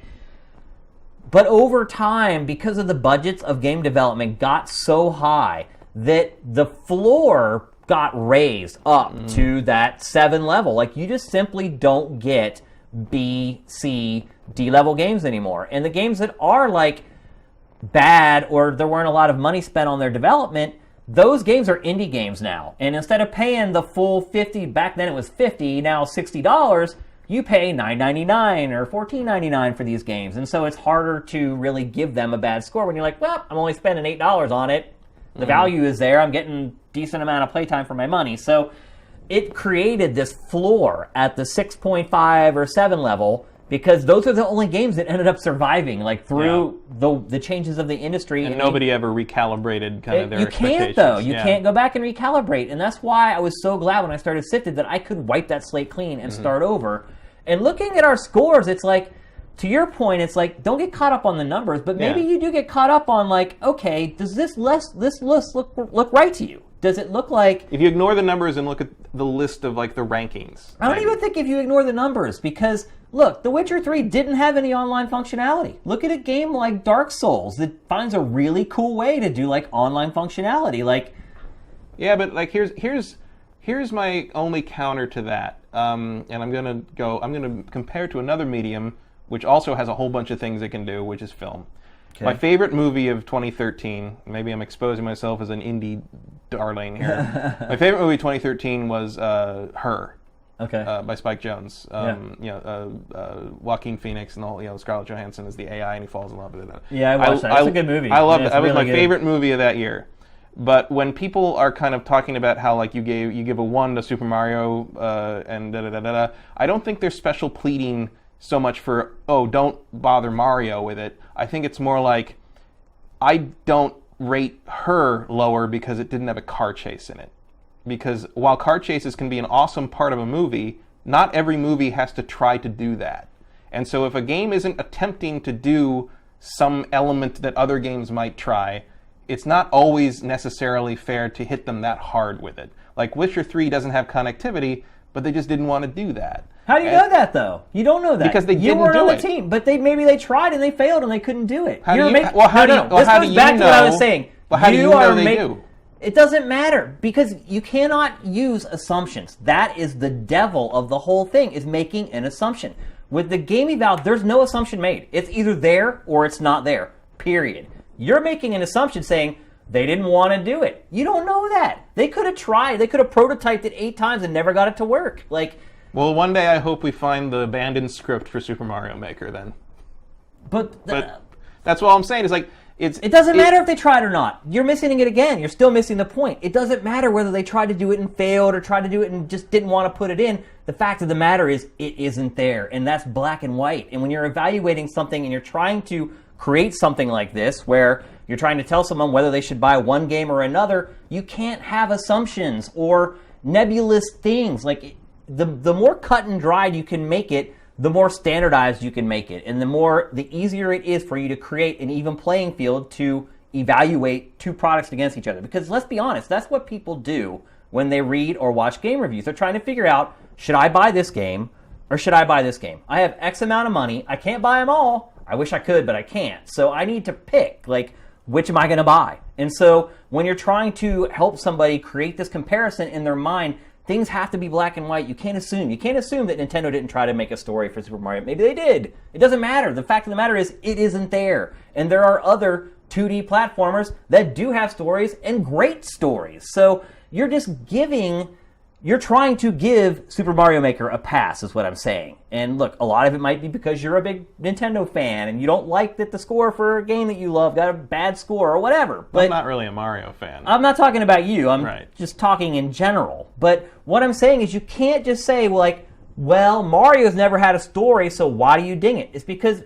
But over time, because of the budgets of game development got so high that the floor got raised up to that 7 level. Like, you just simply don't get B, C, D level games anymore. And the games that are like bad, or there weren't a lot of money spent on their development, those games are indie games now. And instead of paying the full $50, back then it was $50, now $60, you pay $9.99 or $14.99 for these games. And so it's harder to really give them a bad score when you're like, well, I'm only spending $8 on it. The value is there. I'm getting decent amount of playtime for my money. So it created this floor at the 6.5 or 7 level, because those are the only games that ended up surviving, like, through the changes of the industry. And nobody ever recalibrated kind of their expectations. You can't, though. You can't go back and recalibrate. And that's why I was so glad when I started SIFTD that I could wipe that slate clean and start over. And looking at our scores, it's like, to your point, it's like, don't get caught up on the numbers, but maybe you do get caught up on like, okay, does this list look right to you? Does it look like... If you ignore the numbers and look at the list of like the rankings. I don't even think if you ignore the numbers, because look, The Witcher 3 didn't have any online functionality. Look at a game like Dark Souls that finds a really cool way to do like online functionality. Like, yeah, but like here's my only counter to that, and I'm gonna compare to another medium which also has a whole bunch of things it can do, which is film. Okay. My favorite movie of 2013, maybe I'm exposing myself as an indie darling here. My favorite movie of 2013 was Her. Okay. By Spike Jonze. Joaquin Phoenix and all, Scarlett Johansson is the AI and he falls in love with it. Yeah, I watched that. It's a good movie. I loved it. That was really my favorite movie of that year. But when people are kind of talking about how like you give a 1 to Super Mario and da-da-da-da-da, I don't think there's special pleading so much for, don't bother Mario with it. I think it's more like, I don't rate Her lower because it didn't have a car chase in it. Because while car chases can be an awesome part of a movie, not every movie has to try to do that. And so if a game isn't attempting to do some element that other games might try, it's not always necessarily fair to hit them that hard with it. Like Witcher 3 doesn't have connectivity, but they just didn't want to do that. How do you know that, though? You don't know that. Because they didn't do it. You weren't on the team, but maybe they tried and they failed and they couldn't do it. How do you know? This goes back to what I was saying. Well, how do you know they do? It doesn't matter, because you cannot use assumptions. That is the devil of the whole thing, is making an assumption. With the game eval, there's no assumption made. It's either there or it's not there, period. You're making an assumption saying they didn't want to do it. You don't know that. They could have tried. They could have prototyped it 8 times and never got it to work. Well, one day I hope we find the abandoned script for Super Mario Maker then. But that's what I'm saying. Is like it doesn't matter if they tried or not. You're missing it again. You're still missing the point. It doesn't matter whether they tried to do it and failed or tried to do it and just didn't want to put it in. The fact of the matter is it isn't there, and that's black and white. And when you're evaluating something and you're trying to create something like this where you're trying to tell someone whether they should buy one game or another, you can't have assumptions or nebulous things. Like, the more cut and dried you can make it, the more standardized you can make it, and the easier it is for you to create an even playing field to evaluate 2 products against each other. Because let's be honest, that's what people do when they read or watch game reviews. They're trying to figure out, should I buy this game or should I buy this game? I have X amount of money. I can't buy them all. I wish I could, but I can't. So I need to pick, which am I going to buy? And so when you're trying to help somebody create this comparison in their mind, things have to be black and white. You can't assume. You can't assume that Nintendo didn't try to make a story for Super Mario. Maybe they did. It doesn't matter. The fact of the matter is, it isn't there. And there are other 2D platformers that do have stories, and great stories. So you're trying to give Super Mario Maker a pass, is what I'm saying. And look, a lot of it might be because you're a big Nintendo fan and you don't like that the score for a game that you love got a bad score or whatever. But I'm not really a Mario fan. I'm not talking about you. I'm just talking in general. But what I'm saying is, you can't just say, well, Mario's never had a story, so why do you ding it? It's because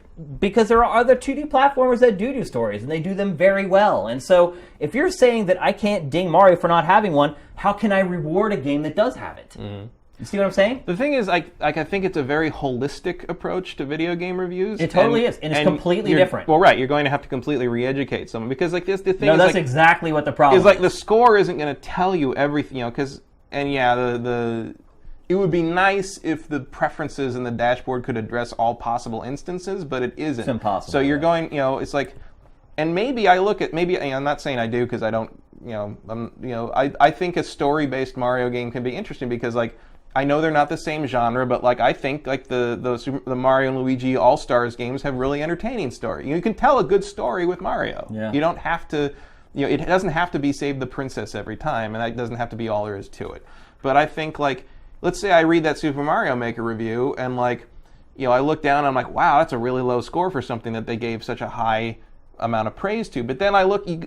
there are other 2D platformers that do stories, and they do them very well. And so if you're saying that I can't ding Mario for not having one, how can I reward a game that does have it? Mm-hmm. You see what I'm saying? The thing is, I think it's a very holistic approach to video game reviews. It totally is, and it's completely different. Well, right, you're going to have to completely re-educate someone, because the thing no, is, that's exactly what the problem is. The score isn't going to tell you everything, it would be nice if the preferences in the dashboard could address all possible instances, but it isn't. It's impossible. So you're going, it's like, and maybe I look at, I'm not saying I do because I don't, I think a story-based Mario game can be interesting because, I know they're not the same genre, but I think the Mario and Luigi All-Stars games have really entertaining story. You can tell a good story with Mario. Yeah. You don't have to, it doesn't have to be Save the Princess every time, and that doesn't have to be all there is to it. But I think let's say I read that Super Mario Maker review and I look down and I'm like, wow, that's a really low score for something that they gave such a high amount of praise to. But then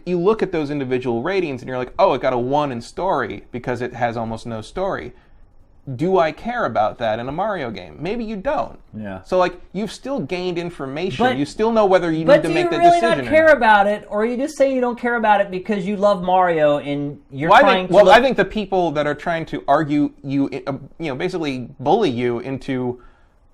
you look at those individual ratings and you're like, oh, it got a 1 in story because it has almost no story. Do I care about that in a Mario game? Maybe you don't. Yeah. So you've still gained information. You still know whether you need to make that decision. But do you really not care about it, or you just say you don't care about it because you love Mario and you're trying to... I think the people that are trying to argue you, basically bully you into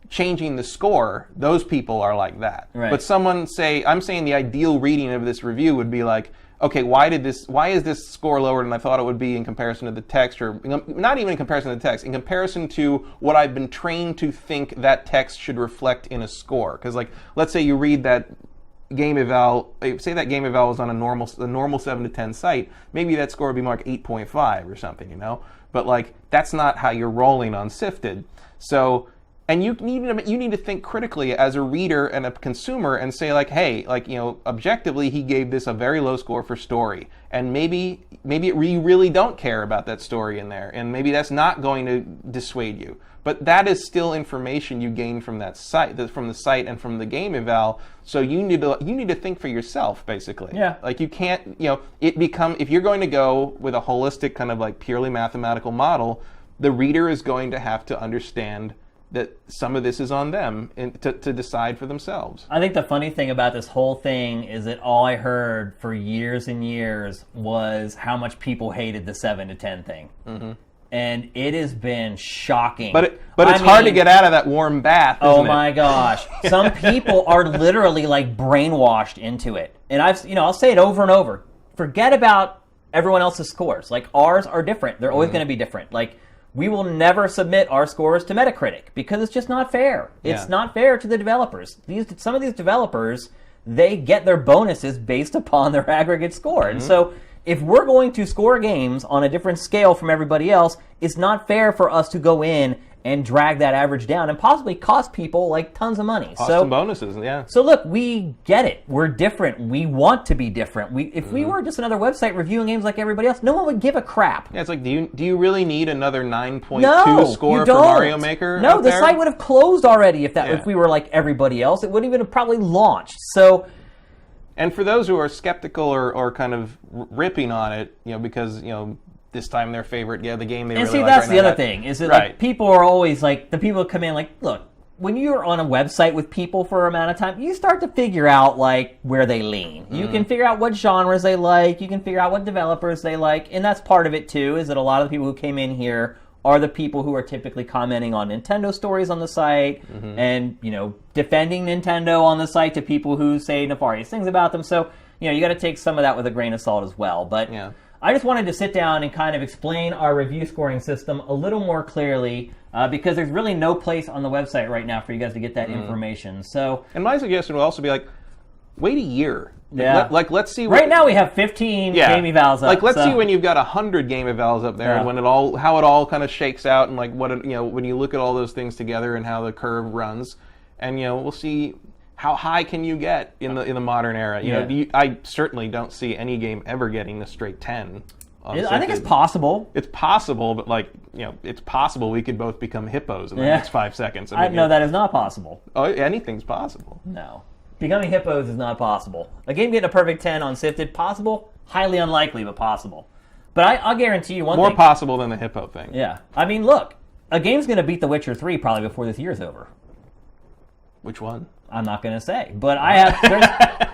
changing the score, those people are like that. Right. But someone say, I'm saying the ideal reading of this review would be like, okay, why is this score lower than I thought it would be in comparison to the text, or not even in comparison to the text, in comparison to what I've been trained to think that text should reflect in a score. Because, like, let's say you read that game eval, say that game eval was on a normal 7 to 10 site, maybe that score would be more like 8.5 or something, you know? But, like, that's not how you're rolling on SIFTD. So, and you need to think critically as a reader and a consumer and say, like, hey, like, you know, objectively he gave this a very low score for story, and maybe you really don't care about that story in there, and maybe that's not going to dissuade you. But that is still information you gain from that site, from the site and from the game eval. So you need to think for yourself, basically. Yeah. Like, you can't, you know, if you're going to go with a holistic kind of like purely mathematical model, the reader is going to have to understand that some of this is on them to decide for themselves. I think the funny thing about this whole thing is that all I heard for years and years was how much people hated the 7 to 10 thing. Mm-hmm. And it has been shocking. But it's hard to get out of that warm bath, isn't it? Oh my gosh. Some people are literally like brainwashed into it. And I'll say it over and over. Forget about everyone else's scores. Like, ours are different. They're always going to be different. Like, we will never submit our scores to Metacritic because it's just not fair. It's not fair to the developers. Some of these developers, they get their bonuses based upon their aggregate score. And so if we're going to score games on a different scale from everybody else, it's not fair for us to go in and drag that average down and possibly cost people like tons of money. Cost some bonuses, yeah. So look, we get it. We're different. We want to be different. If we were just another website reviewing games like everybody else, no one would give a crap. Yeah, it's like, do you really need another 9.2 score for Mario Maker? No, the site would have closed already if we were like everybody else. It wouldn't even have probably launched. So. And for those who are skeptical or kind of ripping on it, you know, because, you know, this time their favorite, the game they really like. And see, that's the other thing, is that like, people are always like, the people who come in like, look, when you're on a website with people for an amount of time, you start to figure out like where they lean. You can figure out what genres they like, you can figure out what developers they like, and that's part of it too, is that a lot of the people who came in here are the people who are typically commenting on Nintendo stories on the site and, you know, defending Nintendo on the site to people who say nefarious things about them. So, you know, you got to take some of that with a grain of salt as well. But I just wanted to sit down and kind of explain our review scoring system a little more clearly because there's really no place on the website right now for you guys to get that information. So, and my suggestion would also be like, wait a year. Yeah. Let's see. Right now we have 15 game evals up. Like, let's see when you've got 100 game evals up there, and when how it all kind of shakes out, and like when you look at all those things together and how the curve runs, and we'll see how high can you get in the modern era. You know, I certainly don't see any game ever getting a straight 10. I think it's possible. It's possible, but it's possible we could both become hippos in the next 5 seconds. No, that is not possible. Oh, anything's possible. No. Becoming hippos is not possible. A game getting a perfect 10 on SIFTD, possible? Highly unlikely, but possible. But I'll guarantee you one thing. More possible than the hippo thing. Yeah. I mean, look, a game's going to beat The Witcher 3 probably before this year's over. Which one? I'm not going to say. But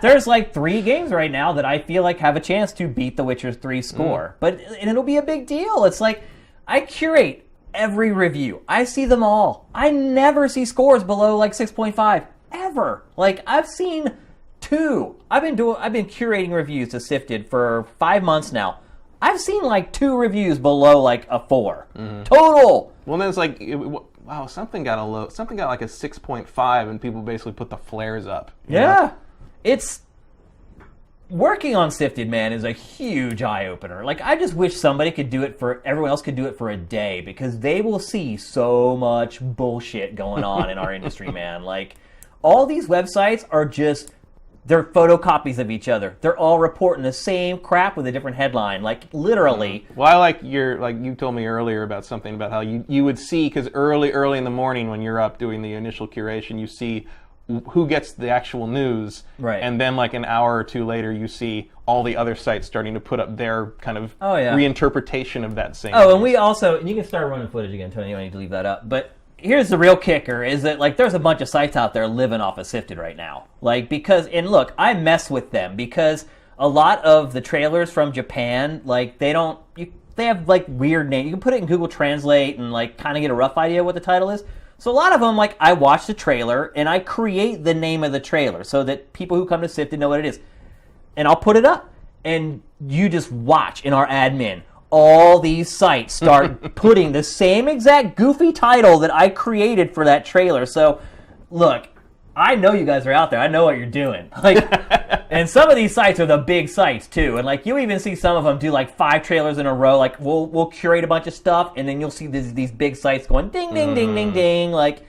there's like 3 games right now that I feel like have a chance to beat The Witcher 3 score. And it'll be a big deal. It's like, I curate every review. I see them all. I never see scores below like 6.5. Ever. Like, I've seen 2. I've been curating reviews to SIFTD for 5 months now. I've seen like 2 reviews below like a 4 total. Well, then it's like, wow, something got like a 6.5, and people basically put the flares up. Yeah, it's working on SIFTD, man, is a huge eye opener. Like, I just wish everyone else could do it for a day, because they will see so much bullshit going on in our industry, man. Like, all these websites are they're photocopies of each other. They're all reporting the same crap with a different headline, like literally. Well, I like you told me earlier about something about how you would see, because early in the morning when you're up doing the initial curation, you see who gets the actual news, right? And then like an hour or 2 later, you see all the other sites starting to put up their kind of reinterpretation of that same. Oh, news. And you can start running footage again, Tony. You don't need to leave that up, but. Here's the real kicker, is that like there's a bunch of sites out there living off of SIFTD right now. Like, and look, I mess with them because a lot of the trailers from Japan, like they have like weird names. You can put it in Google Translate and like kind of get a rough idea what the title is. So a lot of them, like, I watch the trailer, and I create the name of the trailer so that people who come to SIFTD know what it is. And I'll put it up, and you just watch in our admin. All these sites start putting the same exact goofy title that I created for that trailer. So, look, I know you guys are out there. I know what you're doing. Like, and some of these sites are the big sites too. And like, you even see some of them do like 5 trailers in a row. Like, we'll curate a bunch of stuff, and then you'll see these big sites going ding, ding, ding, ding, ding. Like,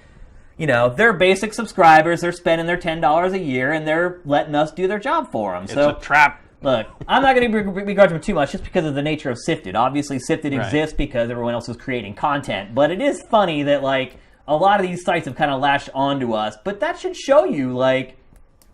you know, they're basic subscribers. They're spending their $10 a year, and they're letting us do their job for them. It's a trap. Look, I'm not going to begrudge them too much just because of the nature of SIFTD. Obviously, SIFTD exists because everyone else is creating content. But it is funny that, like, a lot of these sites have kind of lashed onto us. But that should show you, like,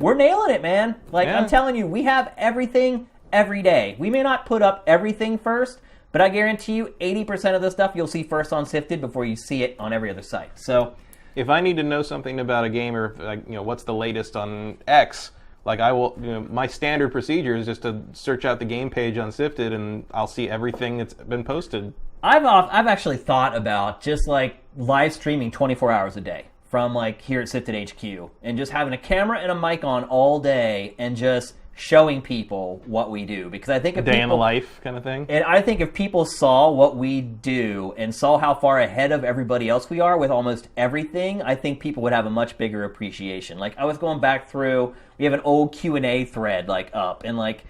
we're nailing it, man. Like, I'm telling you, we have everything every day. We may not put up everything first, but I guarantee you 80% of the stuff you'll see first on SIFTD before you see it on every other site. So, if I need to know something about a game, or like, you know, what's the latest on X, like, I will, you know, my standard procedure is just to search out the game page on SIFTD, and I'll see everything that's been posted. I've actually thought about just like live streaming 24 hours a day from like here at SIFTD HQ, and just having a camera and a mic on all day and just showing people what we do, because I think if day in the life kind of thing. And I think if people saw what we do and saw how far ahead of everybody else we are with almost everything, I think people would have a much bigger appreciation. Like, I was going back through, we have an old Q&A thread like up, and like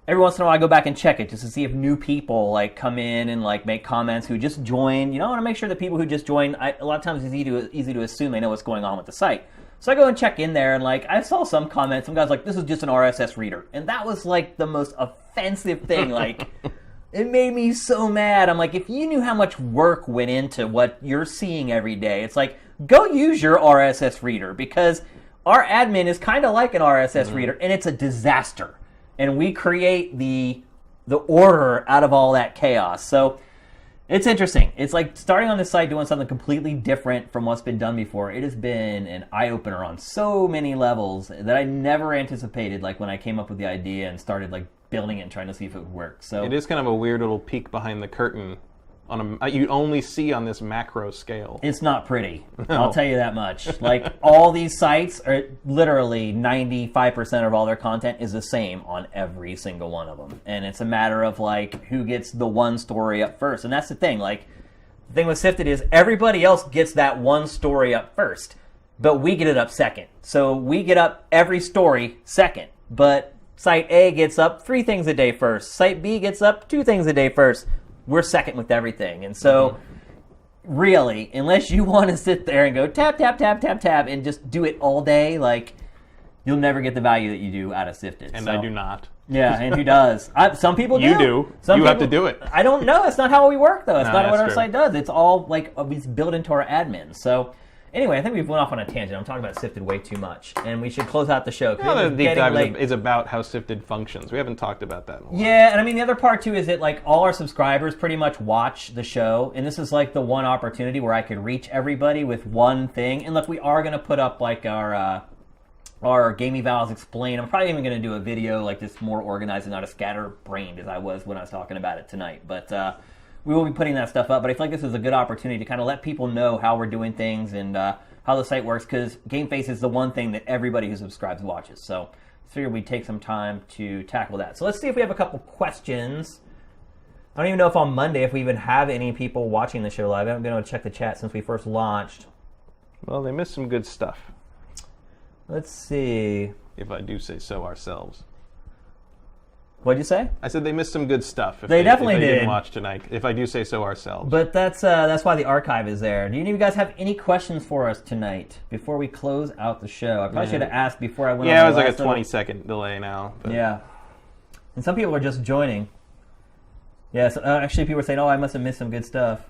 every once in a while I go back and check it just to see if new people like come in and like make comments who just joined. You know, I want to make sure that people who just joined, a lot of times it's easy to assume they know what's going on with the site. So I go and check in there, and like I saw some comments, some guys like, this is just an RSS reader. And that was like the most offensive thing. Like, it made me so mad. I'm like, if you knew how much work went into what you're seeing every day, it's like, go use your RSS reader, because our admin is kind of like an RSS reader, and it's a disaster. And we create the order out of all that chaos. So it's interesting. It's like starting on this site doing something completely different from what's been done before. It has been an eye-opener on so many levels that I never anticipated, like when I came up with the idea and started like building it and trying to see if it would work. So it is kind of a weird little peek behind the curtain on you only see on this macro scale. It's not pretty. No. I'll tell you that much. Like, all these sites are literally 95% of all their content is the same on every single one of them. And it's a matter of like who gets the one story up first. And that's the thing. Like, the thing with SIFTD is everybody else gets that one story up first, but we get it up second. So we get up every story second, but site A gets up 3 things a day first. Site B gets up 2 things a day first. We're second with everything. And so, really, unless you want to sit there and go tap, tap, tap, tap, tap, and just do it all day, like, you'll never get the value that you do out of SIFTD. And so, I do not. Yeah, and who does? Some people do. You do. Some people have to do it. I don't know. That's not how we work, though. It's No, not what our true. site does. It's all, like, it's built into our admin. So, anyway, I think we've went off on a tangent. I'm talking about SIFTD way too much, and we should close out the show. The deep dive is about how SIFTD functions. We haven't talked about that in a while. Yeah, and I mean, the other part, too, is that, like, all our subscribers pretty much watch the show, and this is, like, the one opportunity where I could reach everybody with one thing. And, look, we are going to put up, like, our Game Evals Explain. I'm probably even going to do a video like this, more organized and not as scatterbrained as I was when I was talking about it tonight. But we will be putting that stuff up. But I feel like this is a good opportunity to kind of let people know how we're doing things and how the site works, because GameFace is the one thing that everybody who subscribes watches. So I figured we'd take some time to tackle that. So let's see if we have a couple questions. I don't even know if on Monday if we even have any people watching the show live. I haven't been able to check the chat since we first launched. Well, they missed some good stuff. Let's see. If I do say so ourselves. What'd you say? I said they missed some good stuff. They definitely if they did. Didn't watch tonight. If I do say so ourselves. But that's why the archive is there. Do any of you guys have any questions for us tonight before we close out the show? I probably should have asked before I went on. Yeah, the it was like last a 20-second delay now. But. Yeah. And some people are just joining. Yeah, so, actually people are saying, oh, I must have missed some good stuff.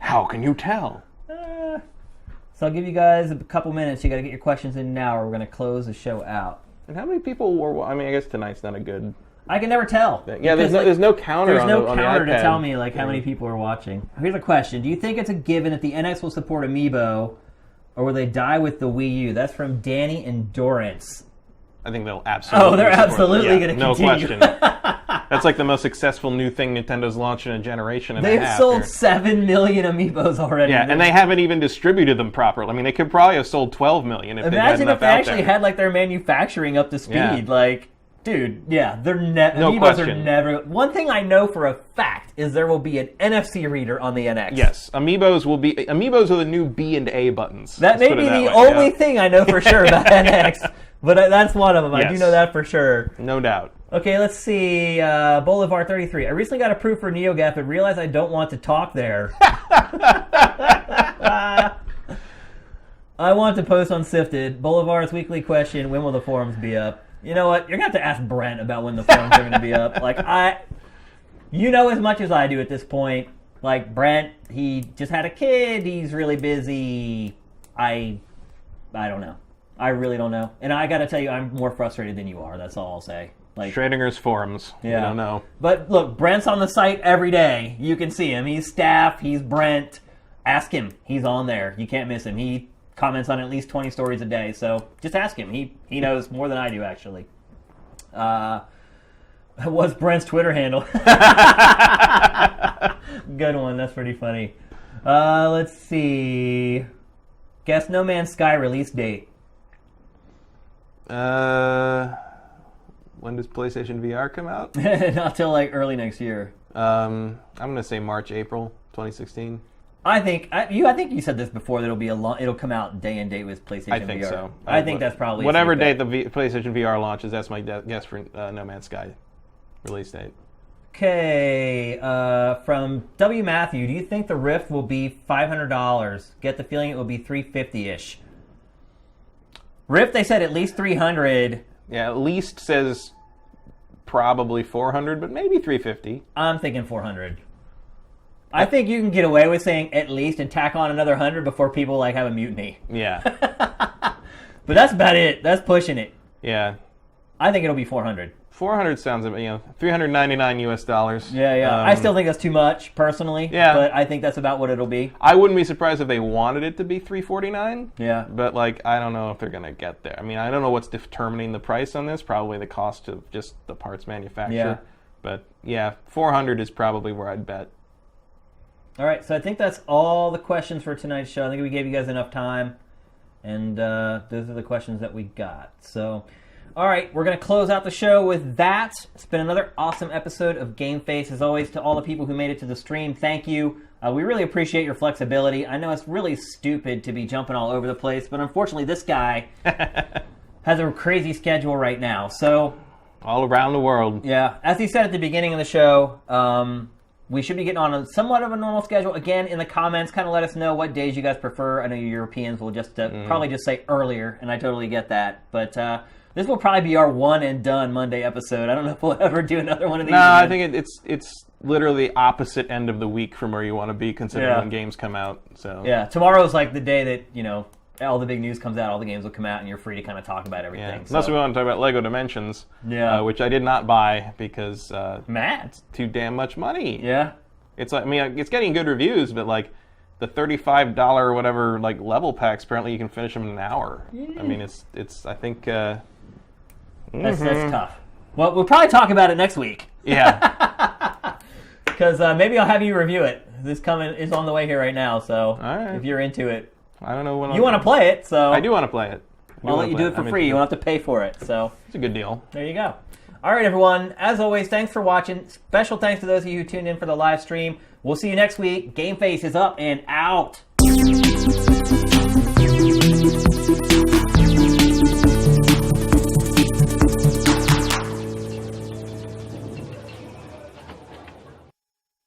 How can you tell? So I'll give you guys a couple minutes. You got to get your questions in now, or we're going to close the show out. And how many people were? I mean, I guess tonight's not a good. I can never tell. Yeah, there's no counter. There's on no the counter to iPad. tell me like how many people are watching. Here's a question: do you think it's a given that the NX will support Amiibo, or will they die with the Wii U? That's from Danny Endurance. I think they'll absolutely. Oh, they're absolutely going to no continue. question. That's That's like the most successful new thing Nintendo's launched in a generation and a They've half. sold here. 7 million amiibos already. Yeah, and they haven't even distributed them properly. I mean, they could probably have sold 12 million if they had Imagine enough if they out actually there. had like their manufacturing up to speed. Yeah. Like, dude, yeah, they're No Amiibos question. are never. One thing I know for a fact is there will be an NFC reader on the NX. Yes, Amiibos are the new B and A buttons. That Let's may put it be that the way, only yeah. thing I know for sure about NX, but that's one of them. I do Yes. know that for sure. No doubt. Okay, let's see. Boulevard 33. I recently got approved for NeoGAF, but realized I don't want to talk there. I want to post on SIFTD. Boulevard's weekly question, when will the forums be up? You know what? You're going to have to ask Brent about when the forums are going to be up. You know as much as I do at this point. Like, Brent, he just had a kid. He's really busy. I don't know. I really don't know. And I got to tell you, I'm more frustrated than you are. That's all I'll say. Like, Schrodinger's forums. yeah. I don't know. But look, Brent's on the site every day. You can see him. He's staff. He's Brent. Ask him. He's on there. You can't miss him. He comments on at least 20 stories a day. So just ask him. He knows more than I do, actually. What's Brent's Twitter handle? Good one. That's pretty funny. Let's see. Guess No Man's Sky release date. When does PlayStation VR come out? Not till like early next year. I'm going to say March, April 2016. I think you said this before that it'll come out day and date with PlayStation VR. I think so. I think that's probably whatever a safe date bet. the PlayStation VR launches. That's my guess for No Man's Sky release date. Okay, from W. Matthew, do you think the Rift will be $500? Get the feeling it will be $350-ish. Rift, they said at least $300. Yeah, at least says probably $400, but maybe $350. I'm thinking $400. I think you can get away with saying at least and tack on another $100 before people like have a mutiny. Yeah, But that's about it. That's pushing it. yeah. I think it'll be $400. 400 sounds, $399 US. Yeah. I still think that's too much, personally. Yeah. But I think that's about what it'll be. I wouldn't be surprised if they wanted it to be $349. Yeah. But I don't know if they're gonna get there. I mean, I don't know what's determining the price on this. Probably the cost of just the parts manufactured. Yeah. But yeah, 400 is probably where I'd bet. All right, so I think that's all the questions for tonight's show. I think we gave you guys enough time, and those are the questions that we got. So, all right, we're going to close out the show with that. It's been another awesome episode of GameFace. As always, to all the people who made it to the stream, thank you. We really appreciate your flexibility. I know it's really stupid to be jumping all over the place, but unfortunately this guy has a crazy schedule right now. So, All around the world. yeah, as he said at the beginning of the show, we should be getting on somewhat of a normal schedule. Again, in the comments, kind of let us know what days you guys prefer. I know you Europeans will just probably just say earlier, and I totally get that. But this will probably be our one and done Monday episode. I don't know if we'll ever do another one of these. No, I again. think it's literally the opposite end of the week from where you want to be, considering Yeah. when games come out. So Yeah, tomorrow's like the day that, all the big news comes out, all the games will come out, and you're free to kind of talk about everything. yeah. So. Unless we want to talk about Lego Dimensions, Yeah. which I did not buy because Matt. too damn much money. Yeah. It's it's getting good reviews, but the $35 or whatever level packs, apparently you can finish them in an hour. I mean, it's I think That's tough. Well, we'll probably talk about it next week. yeah. Because maybe I'll have you review it. This is on the way here right now, so right. if you're into it. I don't know when You want to play it, so I do want to play it. I'll let you do it for free. You won't have to pay for it, so It's a good deal. there you go. All right, everyone. As always, thanks for watching. Special thanks to those of you who tuned in for the live stream. We'll see you next week. GameFace is up and out.